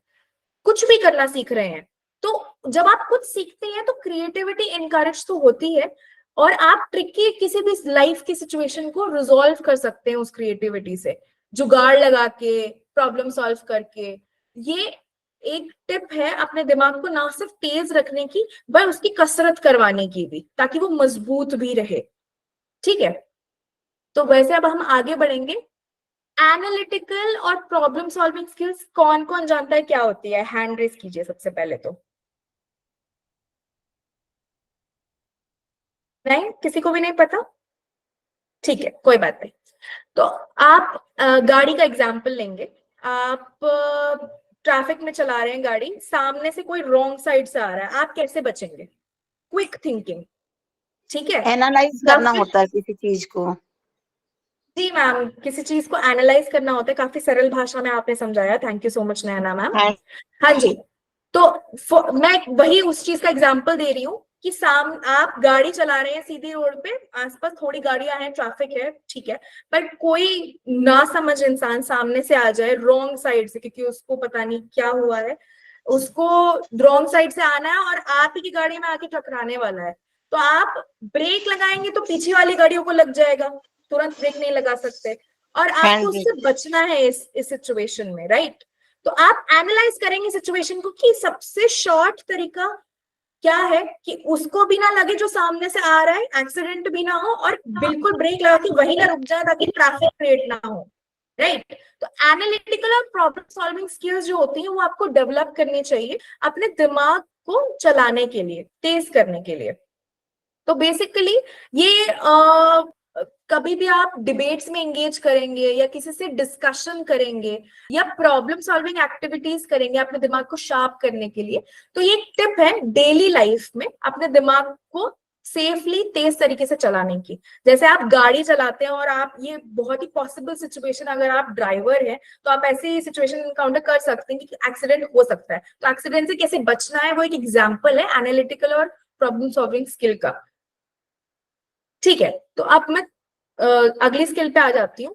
[SPEAKER 1] कुछ भी करना सीख रहे हैं, तो जब आप कुछ सीखते हैं तो क्रिएटिविटी इनकरेज तो होती है और आप ट्रिकी किसी भी लाइफ की सिचुएशन को रिजॉल्व कर सकते हैं उस क्रिएटिविटी से, जुगाड़ लगा के, प्रॉब्लम सॉल्व करके। ये एक टिप है अपने दिमाग को ना सिर्फ तेज रखने की, बल्कि उसकी कसरत करवाने की भी, ताकि वो मजबूत भी रहे। ठीक है, तो वैसे अब हम आगे बढ़ेंगे। एनालिटिकल और प्रॉब्लम सॉल्विंग स्किल्स कौन कौन जानता है क्या होती है? हैंड रेज कीजिए सबसे पहले। तो नहीं, किसी को भी नहीं पता? ठीक है, कोई बात नहीं। तो आप गाड़ी का एग्जांपल लेंगे। आप ट्रैफिक में चला रहे हैं गाड़ी, सामने से कोई रॉन्ग साइड से आ रहा है, आप कैसे बचेंगे? क्विक थिंकिंग, ठीक है,
[SPEAKER 3] एनालाइज करना होता है किसी चीज को।
[SPEAKER 1] जी मैम, किसी चीज को एनालाइज करना होता है, काफी सरल भाषा में आपने समझाया, thank you so much Naina ma'am. हाँ जी, तो मैं वही उस चीज का एग्जांपल दे रही हूँ कि आप गाड़ी चला रहे हैं सीधी रोड पे, आसपास थोड़ी गाड़ियां हैं, ट्रैफिक है, ठीक है, पर कोई ना समझ इंसान सामने से आ जाए रॉन्ग साइड से, क्योंकि उसको पता नहीं क्या हुआ है, उसको रॉन्ग साइड से आना है और आप ही की गाड़ी में आके टकराने वाला है, तो आप ब्रेक लगाएंगे तो पीछे वाली गाड़ियों को लग जाएगा, तुरंत ब्रेक नहीं लगा सकते, और आपको उससे बचना है इस सिचुएशन में, राइट? तो आप एनालाइज करेंगे सिचुएशन को कि सबसे शॉर्ट तरीका क्या है कि उसको भी ना लगे जो सामने से आ रहा है, एक्सीडेंट भी ना हो, और बिल्कुल ब्रेक लगा के वहीं ना रुक जाए ताकि ट्रैफिक क्रिएट ना हो, राइट। तो एनालिटिकल और प्रॉब्लम सॉल्विंग स्किल्स जो होती हैं वो आपको डेवलप करनी चाहिए अपने दिमाग को चलाने के लिए, तेज करने के लिए। तो बेसिकली ये कभी भी आप डिबेट्स में एंगेज करेंगे या किसी से डिस्कशन करेंगे या प्रॉब्लम सॉल्विंग एक्टिविटीज करेंगे अपने दिमाग को शार्प करने के लिए, तो ये एक टिप है डेली लाइफ में अपने दिमाग को सेफली तेज तरीके से चलाने की। जैसे आप गाड़ी चलाते हैं और आप, ये बहुत ही पॉसिबल सिचुएशन, अगर आप ड्राइवर हैं तो आप ऐसी सिचुएशन एनकाउंटर कर सकते हैं कि एक्सीडेंट हो सकता है। तो एक्सीडेंट से कैसे बचना है वो एक एग्जाम्पल है एनालिटिकल और प्रॉब्लम सॉल्विंग स्किल का। ठीक है, तो अब मैं अगली स्किल पे आ जाती हूँ।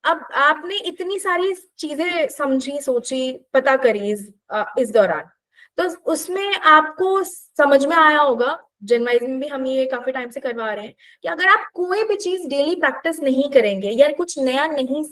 [SPEAKER 1] अब आपने इतनी सारी चीजें समझी, सोची, पता करी इस दौरान, तो उसमें आपको समझ में आया होगा, जनवाइज में भी हम ये काफी टाइम से करवा रहे हैं, कि अगर आप कोई भी चीज डेली प्रैक्टिस नहीं करेंगे या कुछ नया नहीं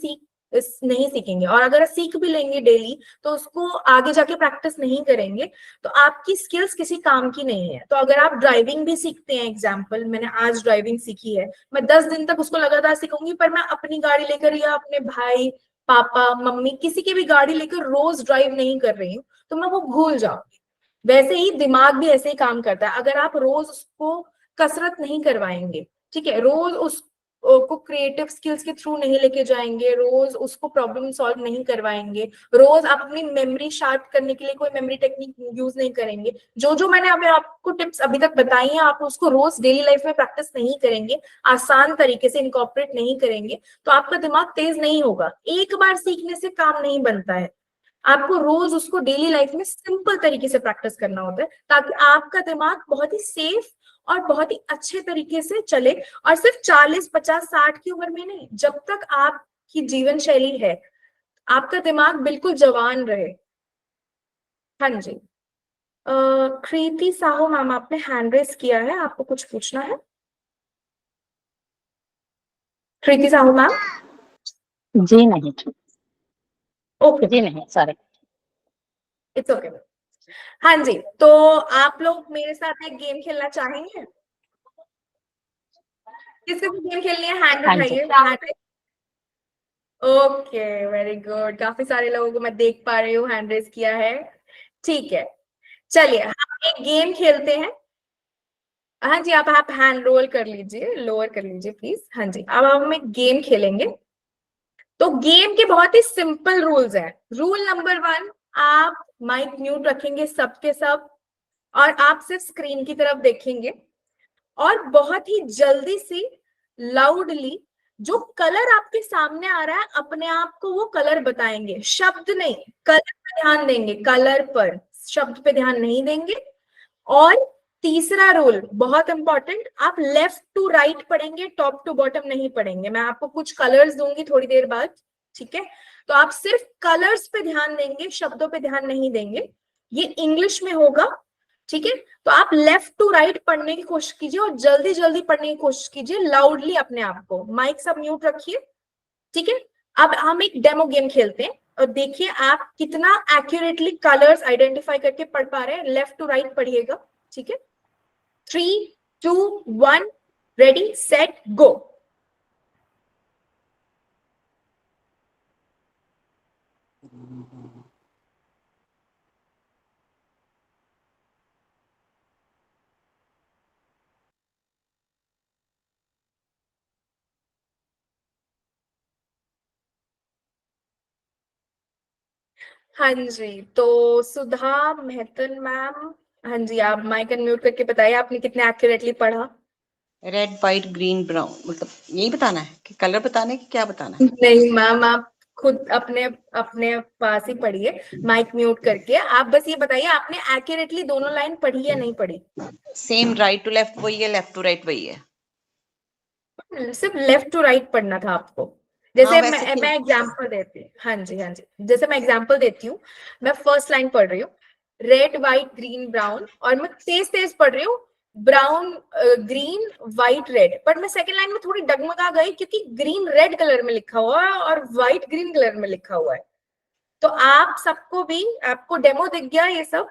[SPEAKER 1] सीखेंगे, और अगर सीख भी लेंगे डेली तो उसको आगे जाके प्रैक्टिस नहीं करेंगे, तो आपकी स्किल्स किसी काम की नहीं है। तो अगर आप ड्राइविंग भी सीखते हैं, एग्जाम्पल मैंने आज ड्राइविंग सीखी है, मैं 10 दिन तक उसको लगातार सीखूंगी, पर मैं अपनी गाड़ी लेकर या अपने भाई, पापा, मम्मी, किसी की भी गाड़ी लेकर रोज ड्राइव नहीं कर रही हूँ, तो मैं वो भूल जाऊंगी। वैसे ही दिमाग भी ऐसे ही काम करता है। अगर आप रोज उसको कसरत नहीं करवाएंगे, ठीक है, रोज उसको क्रिएटिव स्किल्स के थ्रू नहीं लेके जाएंगे, रोज उसको प्रॉब्लम सॉल्व नहीं करवाएंगे, रोज आप अपनी मेमोरी शार्प करने के लिए कोई मेमोरी टेक्निक यूज नहीं करेंगे, जो मैंने अभी आपको टिप्स अभी तक बताई हैं, आप उसको रोज डेली लाइफ में प्रैक्टिस नहीं करेंगे, आसान तरीके से इनकॉर्पोरेट नहीं करेंगे, तो आपका दिमाग तेज नहीं होगा। एक बार सीखने से काम नहीं बनता है, आपको रोज उसको डेली लाइफ में सिंपल तरीके से प्रैक्टिस करना होता है, ताकि आपका दिमाग बहुत ही सेफ और बहुत ही अच्छे तरीके से चले। और सिर्फ 40, 50, 60 की उम्र में नहीं, जब तक आपकी जीवन शैली है, आपका दिमाग बिल्कुल जवान रहे। हाँ जी, कृति साहू मैम, आपने हैंड रेस किया है, आपको कुछ पूछना है? कृति साहू मैम?
[SPEAKER 6] जी नहीं,
[SPEAKER 1] ओके,
[SPEAKER 6] जी नहीं, सॉरी।
[SPEAKER 1] It's okay. हाँ जी, तो आप लोग मेरे साथ एक गेम खेलना चाहेंगे? किसको गेम खेलनी है? हैंड
[SPEAKER 6] हाँ जी।
[SPEAKER 1] उठाइए। ओके, वेरी गुड, काफी सारे लोगों को मैं देख पा रही हूँ हैंड रेस किया है। ठीक है, चलिए हम एक गेम खेलते हैं। हाँ जी, आप हैंड रोल कर लीजिए, लोअर कर लीजिए प्लीज। हाँ जी, अब हम एक गेम खेलेंगे। तो गेम के बहुत ही सिंपल रूल्स हैं। रूल नंबर 1, आप माइक म्यूट रखेंगे सबके सब, और आप सिर्फ स्क्रीन की तरफ देखेंगे, और बहुत ही जल्दी से लाउडली जो कलर आपके सामने आ रहा है अपने आप को वो कलर बताएंगे, शब्द नहीं, कलर पे ध्यान देंगे, कलर पर, शब्द पे ध्यान नहीं देंगे। और तीसरा रूल बहुत इंपॉर्टेंट, आप लेफ्ट टू राइट पढ़ेंगे, टॉप टू बॉटम नहीं पढ़ेंगे। मैं आपको कुछ कलर्स दूंगी थोड़ी देर बाद, ठीक है, तो आप सिर्फ कलर्स पे ध्यान देंगे, शब्दों पे ध्यान नहीं देंगे। ये इंग्लिश में होगा, ठीक है। तो आप लेफ्ट टू राइट पढ़ने की कोशिश कीजिए और जल्दी जल्दी पढ़ने की कोशिश कीजिए, लाउडली अपने आप को। माइक सब म्यूट रखिए, ठीक है। अब हम एक डेमो गेम खेलते हैं और देखिए आप कितना एक्यूरेटली कलर्स आइडेंटिफाई करके पढ़ पा रहे हैं। लेफ्ट टू राइट पढ़िएगा, ठीक है। 3, 2, 1, रेडी सेट गो। हाँ जी, तो सुधा मेहतन मैम, हाँ जी, आप माइक अनम्यूट करके बताइए आपने कितने एक्यूरेटली पढ़ा।
[SPEAKER 3] रेड, व्हाइट, ग्रीन, ब्राउन, मतलब यही बताना है कि कलर बताना है कि क्या बताना है?
[SPEAKER 1] नहीं मैम, आप खुद अपने अपने पास ही पढ़िए माइक म्यूट करके। आप बस ये बताइए आपने एक्यूरेटली दोनों लाइन पढ़ी या नहीं पढ़ी?
[SPEAKER 3] सेम, राइट टू लेफ्ट वही है, लेफ्ट टू राइट वही है।
[SPEAKER 1] सिर्फ लेफ्ट टू राइट पढ़ना था आपको। जैसे
[SPEAKER 3] हाँ, वैसे
[SPEAKER 1] मैं एग्जांपल देती हूँ, हाँ जी हाँ जी, जैसे मैं एग्जांपल देती हूँ, मैं फर्स्ट लाइन पढ़ रही हूँ, रेड व्हाइट ग्रीन ब्राउन, और मैं तेज तेज पढ़ रही हूँ, brown green white red, but मैं सेकंड लाइन में थोड़ी डगमगा गई क्योंकि ग्रीन रेड कलर में लिखा हुआ है और व्हाइट ग्रीन कलर में लिखा हुआ है। तो आप सबको भी, आपको डेमो दिख गया ये सब,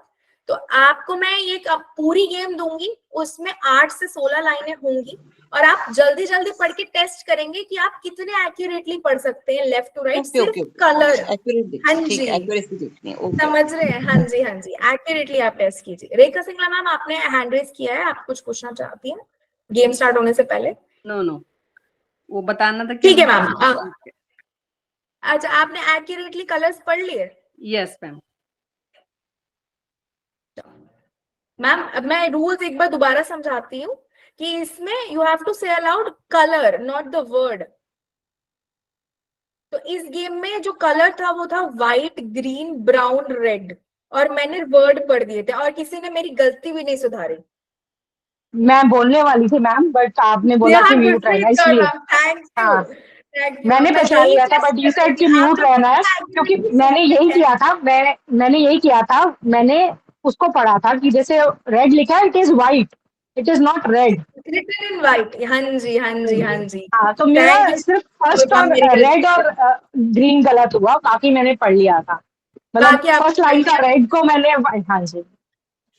[SPEAKER 1] तो आपको मैं ये अब पूरी गेम दूंगी, उसमें 8 से 16 लाइनें होंगी और आप जल्दी जल्दी पढ़ के टेस्ट करेंगे कि आप कितने एक्यूरेटली पढ़ सकते हैं लेफ्ट टू राइट,
[SPEAKER 3] ओके
[SPEAKER 1] सिर्फ
[SPEAKER 3] ओके
[SPEAKER 1] कलर।
[SPEAKER 3] एक्यूरेट
[SPEAKER 1] हाँ
[SPEAKER 3] ठीक
[SPEAKER 1] जी,
[SPEAKER 3] है, एक्यूरेसी देखनी है। ओके
[SPEAKER 1] समझ रहे हैं? हाँ जी, हाँ जी, एक्यूरेटली आप टेस्ट कीजिए। रेखा सिंगला मैम, आपने हैंड रेज किया है, आप कुछ पूछना चाहती हैं गेम स्टार्ट होने से पहले?
[SPEAKER 10] नो नो, वो बताना था कि
[SPEAKER 1] ठीक है मैम। अच्छा, आपने एक्यूरेटली कलर्स पढ़ लिए?
[SPEAKER 10] Yes ma'am.
[SPEAKER 1] मैम अब मैं रूल्स एक बार दोबारा समझाती हूँ कि इसमें यू हैव टू से allowed colour, not the word. तो इस गेम में जो कलर था वो था व्हाइट, ग्रीन, ब्राउन, रेड, और मैंने वर्ड पढ़ दिए थे और किसी ने मेरी गलती भी नहीं सुधारी।
[SPEAKER 11] मैं बोलने वाली थी मैम, बट आपने बोला कि म्यूट रहना, इसलिए
[SPEAKER 1] थैंक यू,
[SPEAKER 11] हाँ
[SPEAKER 1] थैंक यू।
[SPEAKER 11] मैंने
[SPEAKER 1] मैं
[SPEAKER 11] पहचान
[SPEAKER 1] यही
[SPEAKER 11] लिया था,
[SPEAKER 1] टेस्ट
[SPEAKER 11] बट यू
[SPEAKER 1] कर रही
[SPEAKER 11] सेड
[SPEAKER 1] थी,
[SPEAKER 11] कि
[SPEAKER 1] आप
[SPEAKER 11] म्यूट
[SPEAKER 1] लोग
[SPEAKER 11] रहना है,
[SPEAKER 1] कितना
[SPEAKER 11] क्योंकि
[SPEAKER 1] accuracy
[SPEAKER 11] मैंने
[SPEAKER 1] से
[SPEAKER 11] यही
[SPEAKER 1] पढ़ते
[SPEAKER 11] किया
[SPEAKER 1] हैं।
[SPEAKER 11] था। मैंने यही किया था, मैंने उसको पढ़ा था कि जैसे रेड लिखा है, it is white, it is not red.
[SPEAKER 1] Written in white, हाँ जी, हाँ जी, हाँ जी।
[SPEAKER 11] हाँ, तो
[SPEAKER 1] थैंक
[SPEAKER 11] मेरा
[SPEAKER 1] यू
[SPEAKER 11] सिर्फ फर्स्ट
[SPEAKER 1] मैम,
[SPEAKER 11] और
[SPEAKER 1] मेरी
[SPEAKER 11] रेड
[SPEAKER 1] गलती।
[SPEAKER 11] और ग्रीन गलत हुआ, बाकी मैंने पढ़ लिया था। मतलब
[SPEAKER 1] बाकी आप
[SPEAKER 11] फर्स्ट लाइन का रेड को मैंने, हाँ जी,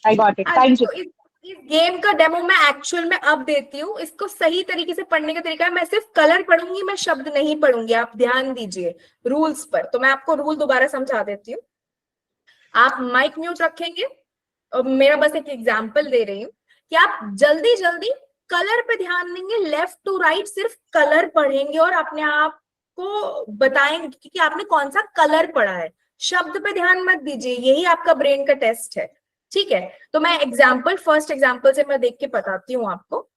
[SPEAKER 11] आई गॉट इट,
[SPEAKER 1] हाँ जी,
[SPEAKER 11] थैंक यू।
[SPEAKER 1] तो इस गेम का डेमो मैं एक्चुअल में अब देती हूँ। इसको सही तरीके से पढ़ने का तरीका है, मैं सिर्फ कलर पढ़ूंगी, मैं शब्द नहीं पढ़ूंगी, आप ध्यान दीजिए रूल्स पर। तो मैं आपको रूल दोबारा समझा देती हूँ। आप माइक म्यूट रखेंगे और मेरा बस एक एग्जांपल दे रही हूँ कि आप जल्दी जल्दी कलर पे ध्यान देंगे, लेफ्ट टू राइट सिर्फ कलर पढ़ेंगे और अपने आप को बताएंगे कि आपने कौन सा कलर पढ़ा है। शब्द पे ध्यान मत दीजिए, यही आपका ब्रेन का टेस्ट है, ठीक है? तो मैं फर्स्ट एग्जांपल से मैं देख के बताती हूँ आपको।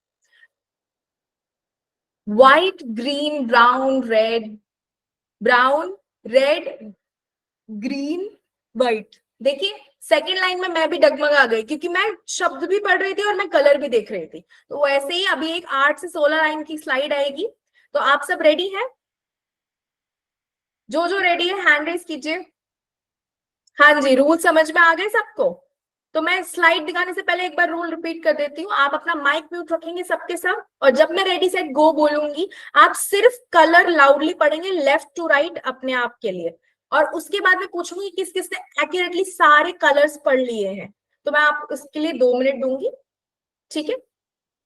[SPEAKER 1] White, green, brown, red, green, white. देखिए सेकेंड लाइन में मैं भी डगमगा गई क्योंकि मैं शब्द भी पढ़ रही थी और मैं कलर भी देख रही थी। तो वैसे ही अभी एक 8 से 16 लाइन की स्लाइड आएगी। तो आप सब रेडी हैं? जो रेडी है हैंड रेज कीजिए। हाँ जी, रूल समझ में आ गए सबको? तो मैं स्लाइड दिखाने से पहले एक बार रूल रिपीट कर देती हूँ। आप अपना माइक म्यूट रखेंगे सबके सब, और जब मैं रेडी सेट गो बोलूंगी आप सिर्फ कलर लाउडली पढ़ेंगे लेफ्ट टू राइट अपने आप के लिए। और उसके बाद मैं पूछूंगी किस किस ने एक्यूरेटली सारे कलर्स पढ़ लिए हैं। तो मैं आप उसके लिए 2 मिनट दूंगी, ठीक है?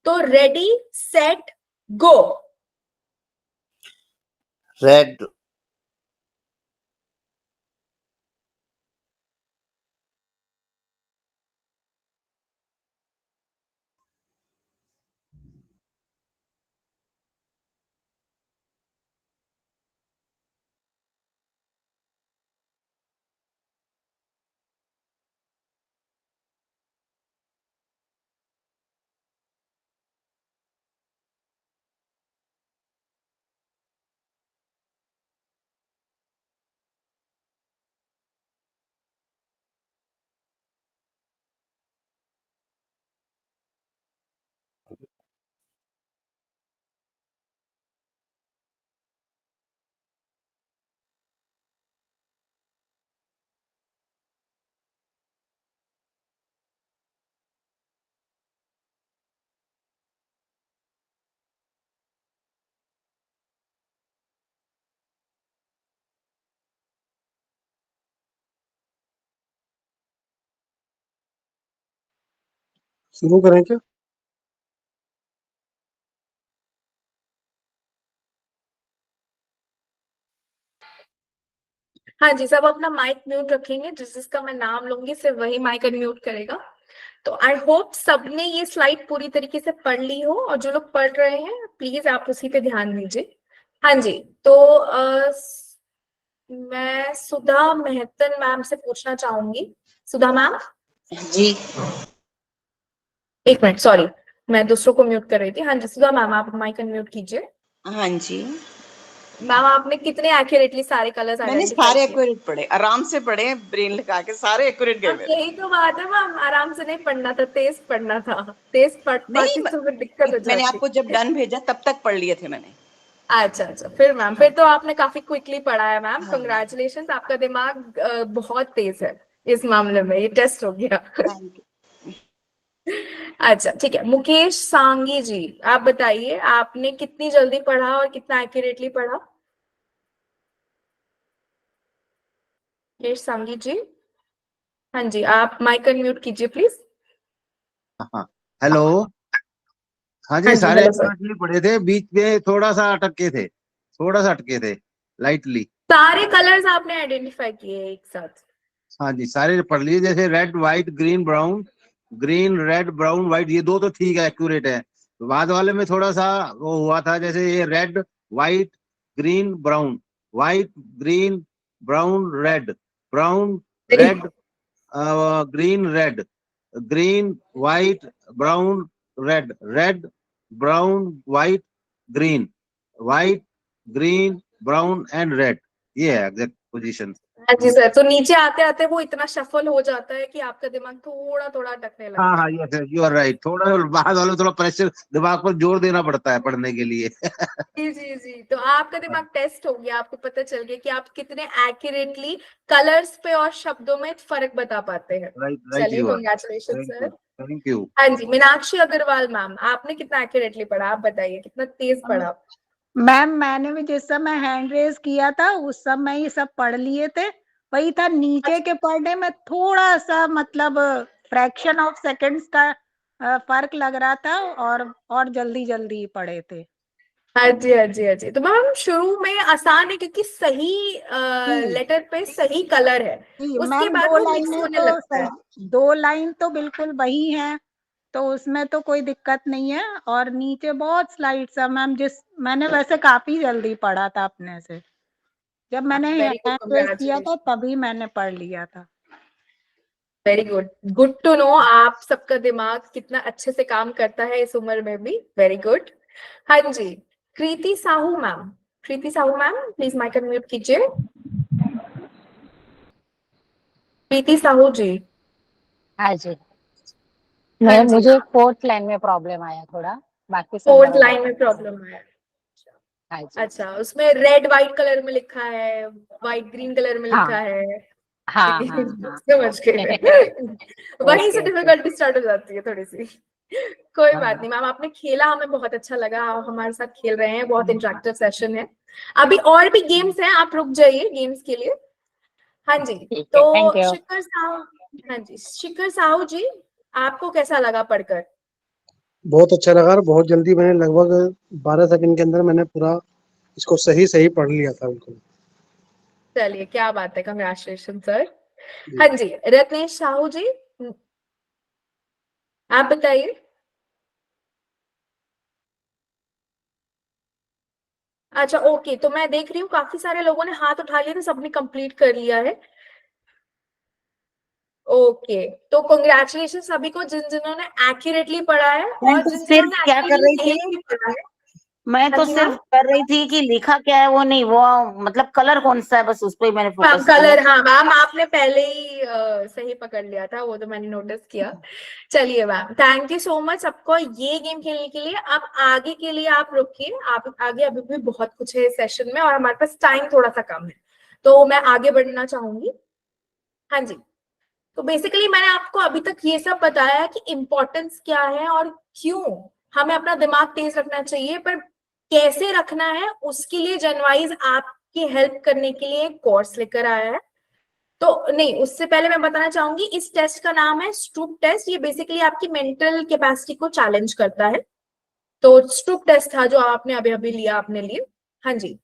[SPEAKER 1] तो रेडी सेट गो।
[SPEAKER 2] रेड,
[SPEAKER 7] शुरू करें क्या?
[SPEAKER 1] हाँ जी, सब अपना माइक म्यूट रखेंगे, जिसका मैं नाम लूंगी सिर्फ वही माइक अनम्यूट करेगा। तो आई होप सबने ये स्लाइड पूरी तरीके से पढ़ ली हो, और जो लोग पढ़ रहे हैं प्लीज आप उसी पे ध्यान दीजिए। हाँ जी, तो मैं सुधा मेहतन मैम से पूछना चाहूंगी। सुधा मैम,
[SPEAKER 3] जी।
[SPEAKER 1] एक मिनट, सॉरी मैं दूसरों को म्यूट कर रही थी। हाँ जी सुधा मैम, आप माइक अनम्यूट कीजिए।
[SPEAKER 3] हाँ जी,
[SPEAKER 1] मैम आपने कितने एक्यूरेटली सारे कलर्स
[SPEAKER 3] मैंने
[SPEAKER 1] आइडेंटिफाई
[SPEAKER 3] सारे
[SPEAKER 1] किए?
[SPEAKER 3] एक्यूरेट पढ़े, आराम से पढ़े, ब्रेन लगा के सारे एक्यूरेट गए
[SPEAKER 1] बस
[SPEAKER 3] मेरे।
[SPEAKER 1] यही तो बात है मैम, आराम से नहीं पढ़ना था, तेज पढ़ना था। तेज पढ़
[SPEAKER 3] नहीं,
[SPEAKER 1] पाती तो फिर दिक्कत हो
[SPEAKER 3] मैंने
[SPEAKER 1] जाती।
[SPEAKER 3] आपको जब डन भेजा तब तक पढ़ लिए थे मैंने।
[SPEAKER 1] अच्छा अच्छा, फिर मैम फिर तो आपने काफी क्विकली पढ़ा है मैम,
[SPEAKER 3] हाँ,
[SPEAKER 1] कंग्रेचुलेशंस, आपका दिमाग बहुत तेज है इस मामले में, ये टेस्ट हो गया।
[SPEAKER 3] Thank you.
[SPEAKER 1] अच्छा ठीक है, मुकेश सांगी जी आप बताइए, आपने कितनी जल्दी पढ़ा और कितना एक्यूरेटली पढ़ा? मुकेश सांगी जी, हाँ जी, आप माइक अनम्यूट कीजिए प्लीज।
[SPEAKER 12] हाँ हेलो। हाँ जी,
[SPEAKER 1] हाँ जी,
[SPEAKER 12] सारे
[SPEAKER 1] हेलो सर।
[SPEAKER 12] एक्यूरेटली पढ़े थे, बीच में थोड़ा सा अटके थे लाइटली।
[SPEAKER 1] सारे कलर्स आपने आइडेंटिफाई किए एक साथ?
[SPEAKER 12] हाँ जी, सारे पढ़ लिए, जैसे red white green brown, green red brown white, ये दो तो ठीक है, एक्यूरेट है। बाद वाले में थोड़ा सा वो हुआ था, जैसे ये red white green brown, white green brown red, brown red green red, green white brown red, red brown white green, white green brown and red, ये है एग्जैक्ट पोजीशन।
[SPEAKER 1] हाँ जी सर, तो नीचे आते आते वो इतना शफल हो जाता है कि आपका दिमाग थोड़ा थोड़ा अटकने
[SPEAKER 12] हाँ
[SPEAKER 1] लगता
[SPEAKER 12] हाँ,
[SPEAKER 1] है।
[SPEAKER 12] यस यू आर राइट, थोड़ा बाद वाले थोड़ा प्रेशर दिमाग पर जोर देना पड़ता है पढ़ने के लिए।
[SPEAKER 1] जी जी जी, तो आपका दिमाग टेस्ट हो गया, आपको पता चल गया कि आप कितने एक्यूरेटली कलर्स पे और शब्दों में फर्क बता पाते हैं।
[SPEAKER 12] राइट
[SPEAKER 1] चलिए,
[SPEAKER 12] you are.
[SPEAKER 1] Congratulation
[SPEAKER 12] thank
[SPEAKER 1] sir.
[SPEAKER 12] You, thank you.
[SPEAKER 1] हाँ जी, मीनाक्षी अग्रवाल मैम, आपने कितना एक्यूरेटली पढ़ा, आप बताइए कितना तेज पढ़ा?
[SPEAKER 6] मैम मैंने भी जिस समय हैंड रेज किया था उस समय ये सब पढ़ लिए थे। वही था, नीचे के पढ़ने में थोड़ा सा मतलब फ्रैक्शन ऑफ सेकंड्स का फर्क लग रहा था, और जल्दी जल्दी पढ़े थे।
[SPEAKER 1] हाँ जी हाँ जी हाँ जी, तो मैम शुरू में आसान है क्योंकि सही
[SPEAKER 6] जी
[SPEAKER 1] लेटर पे सही कलर है,
[SPEAKER 6] जी
[SPEAKER 1] उसके
[SPEAKER 6] मैम,
[SPEAKER 1] बाद
[SPEAKER 6] दो
[SPEAKER 1] वो मिक्स
[SPEAKER 6] लाइनें
[SPEAKER 1] होने
[SPEAKER 6] तो
[SPEAKER 1] लगता है।
[SPEAKER 6] सही, 2 लाइन तो बिल्कुल वही है, तो उसमें तो कोई दिक्कत नहीं है। और नीचे बहुत स्लाइड सा मैम, मैंने वैसे काफी जल्दी पढ़ा था अपने से। जब मैंने
[SPEAKER 1] वेरी गुड,
[SPEAKER 6] हैंड रेज किया था
[SPEAKER 1] कंग्रेचुलेशन।
[SPEAKER 6] तभी मैंने पढ़ लिया था।
[SPEAKER 1] Very good, good to know आप सबका दिमाग कितना अच्छे से काम करता है इस उम्र में भी। Very good. हाँ जी, Kriti Sahu ma'am, Kriti Sahu ma'am please mic unmute कीजिए। कृति साहू जी।
[SPEAKER 11] हाँ जी,
[SPEAKER 1] हाँ
[SPEAKER 11] मैं
[SPEAKER 1] जी,
[SPEAKER 11] मुझे 4th लाइन में प्रॉब्लम आया थोड़ा, बाकी सब
[SPEAKER 1] 4th
[SPEAKER 11] बराबर
[SPEAKER 1] लाइन में
[SPEAKER 11] था।
[SPEAKER 1] प्रॉब्लम है?
[SPEAKER 11] हाँ जी।
[SPEAKER 1] अच्छा, उसमें रेड व्हाइट कलर में लिखा है, व्हाइट ग्रीन कलर में लिखा
[SPEAKER 11] हाँ
[SPEAKER 1] है।
[SPEAKER 11] हाँ हाँ हाँ।
[SPEAKER 1] समझ गए। वहीं से
[SPEAKER 11] ओके ओके।
[SPEAKER 1] डिफिकल्टी स्टार्ट हो जाती है थोड़ी सी। कोई
[SPEAKER 11] हाँ
[SPEAKER 1] बात नहीं मैम, आपने खेला, हमें बहुत अच्छा लगा, आप हमारे साथ खेल रहे हैं, बहुत इंटरेक्टिव सेशन है। अभी और भी गेम्स हैं, आप रुक जाइए गेम्स के लिए। हाँ जी,
[SPEAKER 11] ठीक है, थैंक
[SPEAKER 1] तो
[SPEAKER 11] यू।
[SPEAKER 1] शिखर साहू, हाँ जी शिखर साहू जी, आपको कैसा लगा पढ़कर?
[SPEAKER 7] बहुत अच्छा लगा और बहुत जल्दी मैंने लगभग 12 सेकंड के अंदर मैंने पूरा इसको सही सही पढ़ लिया था बिल्कुल।
[SPEAKER 1] चलिए, क्या बात है, कंग्रेचुलेशन सर। हाँ जी, रत्नेश साहू जी, आप बताइए। अच्छा ओके, तो मैं देख रही हूँ काफी सारे लोगों ने हाथ उठा लिया, तो सबने कंप्लीट कर लिया है। ओके, तो कंग्रेचुलेशन सभी को जिन जिन्होंने एक्यूरेटली पढ़ा है
[SPEAKER 3] मैं
[SPEAKER 1] और
[SPEAKER 3] तो
[SPEAKER 1] जिन
[SPEAKER 3] सिर्फ
[SPEAKER 1] जिन्होंने
[SPEAKER 3] क्या कर
[SPEAKER 1] एक्चुअली
[SPEAKER 3] रही
[SPEAKER 1] देख
[SPEAKER 3] थी,
[SPEAKER 1] भी पढ़ा है।
[SPEAKER 3] मैं
[SPEAKER 1] हाँ
[SPEAKER 3] तो
[SPEAKER 1] जी
[SPEAKER 3] सिर्फ
[SPEAKER 1] मैम।
[SPEAKER 3] कर रही थी कि लिखा क्या है वो नहीं, वो मतलब कलर कौन सा है, बस उस पर ही मैंने
[SPEAKER 1] हाँ
[SPEAKER 3] फोकस किया।
[SPEAKER 1] कलर, हाँ मैम आपने पहले ही सही पकड़ लिया था, वो तो मैंने नोटिस किया। चलिए ma'am, thank you so much सबको ये गेम खेलने के लिए। अब आगे के लिए आप रुकिए, आप आगे अभी भी बहुत कुछ है सेशन में और हमारे पास टाइम थोड़ा सा कम है, तो मैं आगे बढ़ना चाहूंगी। हाँ जी, तो बेसिकली मैंने आपको अभी तक ये सब बताया कि इम्पोर्टेंस क्या है और क्यों हमें अपना दिमाग तेज रखना चाहिए, पर कैसे रखना है उसके लिए जनवाइज आपकी हेल्प करने के लिए एक कोर्स लेकर आया है। तो नहीं, उससे पहले मैं बताना चाहूंगी, इस टेस्ट का नाम है स्टूप टेस्ट। ये बेसिकली आपकी मेंटल कैपेसिटी को चैलेंज करता है। तो स्टूप टेस्ट था जो आपने अभी अभी लिया अपने लिए। हाँ जी,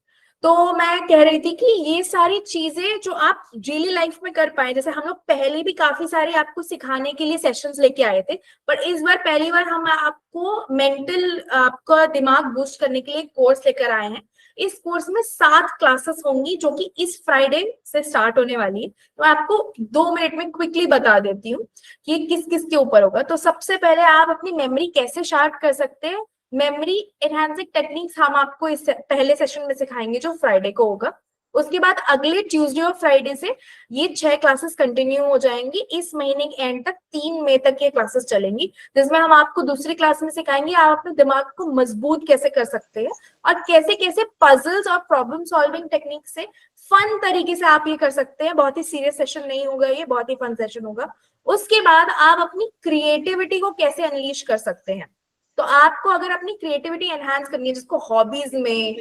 [SPEAKER 1] तो मैं कह रही थी कि ये सारी चीजें जो आप डेली लाइफ में कर पाए, जैसे हम लोग पहले भी काफी सारे आपको सिखाने के लिए सेशंस लेके आए थे, पर इस बार पहली बार हम आपको मेंटल, आपका दिमाग बूस्ट करने के लिए कोर्स लेकर आए हैं। इस कोर्स में 7 क्लासेस होंगी जो कि इस फ्राइडे से स्टार्ट होने वाली है। तो आपको 2 मिनट में क्विकली बता देती हूँ कि ये किस किस के ऊपर होगा। तो सबसे पहले आप अपनी मेमोरी कैसे शार्प कर सकते हैं, मेमोरी एनहांसिंग टेक्निक्स हम आपको इस पहले सेशन में सिखाएंगे जो फ्राइडे को होगा। उसके बाद अगले ट्यूसडे और फ्राइडे से ये 6 क्लासेस कंटिन्यू हो जाएंगी। इस महीने के एंड तक 3 मई तक ये क्लासेस चलेंगी, जिसमें हम आपको दूसरी क्लास में सिखाएंगे आप अपने दिमाग को मजबूत कैसे कर सकते हैं और कैसे कैसे पजल्स और प्रॉब्लम सॉल्विंग टेक्निक से फन तरीके से आप ये कर सकते हैं। बहुत ही सीरियस सेशन नहीं होगा, ये बहुत ही फन सेशन होगा। उसके बाद आप अपनी क्रिएटिविटी को कैसे अनलीश कर सकते हैं। तो आपको अगर अपनी क्रिएटिविटी एनहांस करनी है, जिसको हॉबीज में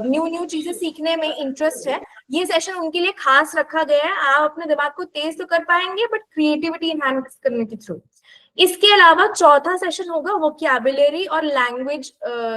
[SPEAKER 1] न्यू न्यू चीजें सीखने में इंटरेस्ट है, ये सेशन उनके लिए खास रखा गया है। आप अपने दिमाग को तेज तो कर पाएंगे बट क्रिएटिविटी एनहांस करने के थ्रू। इसके अलावा चौथा सेशन होगा वोकैबुलरी और लैंग्वेज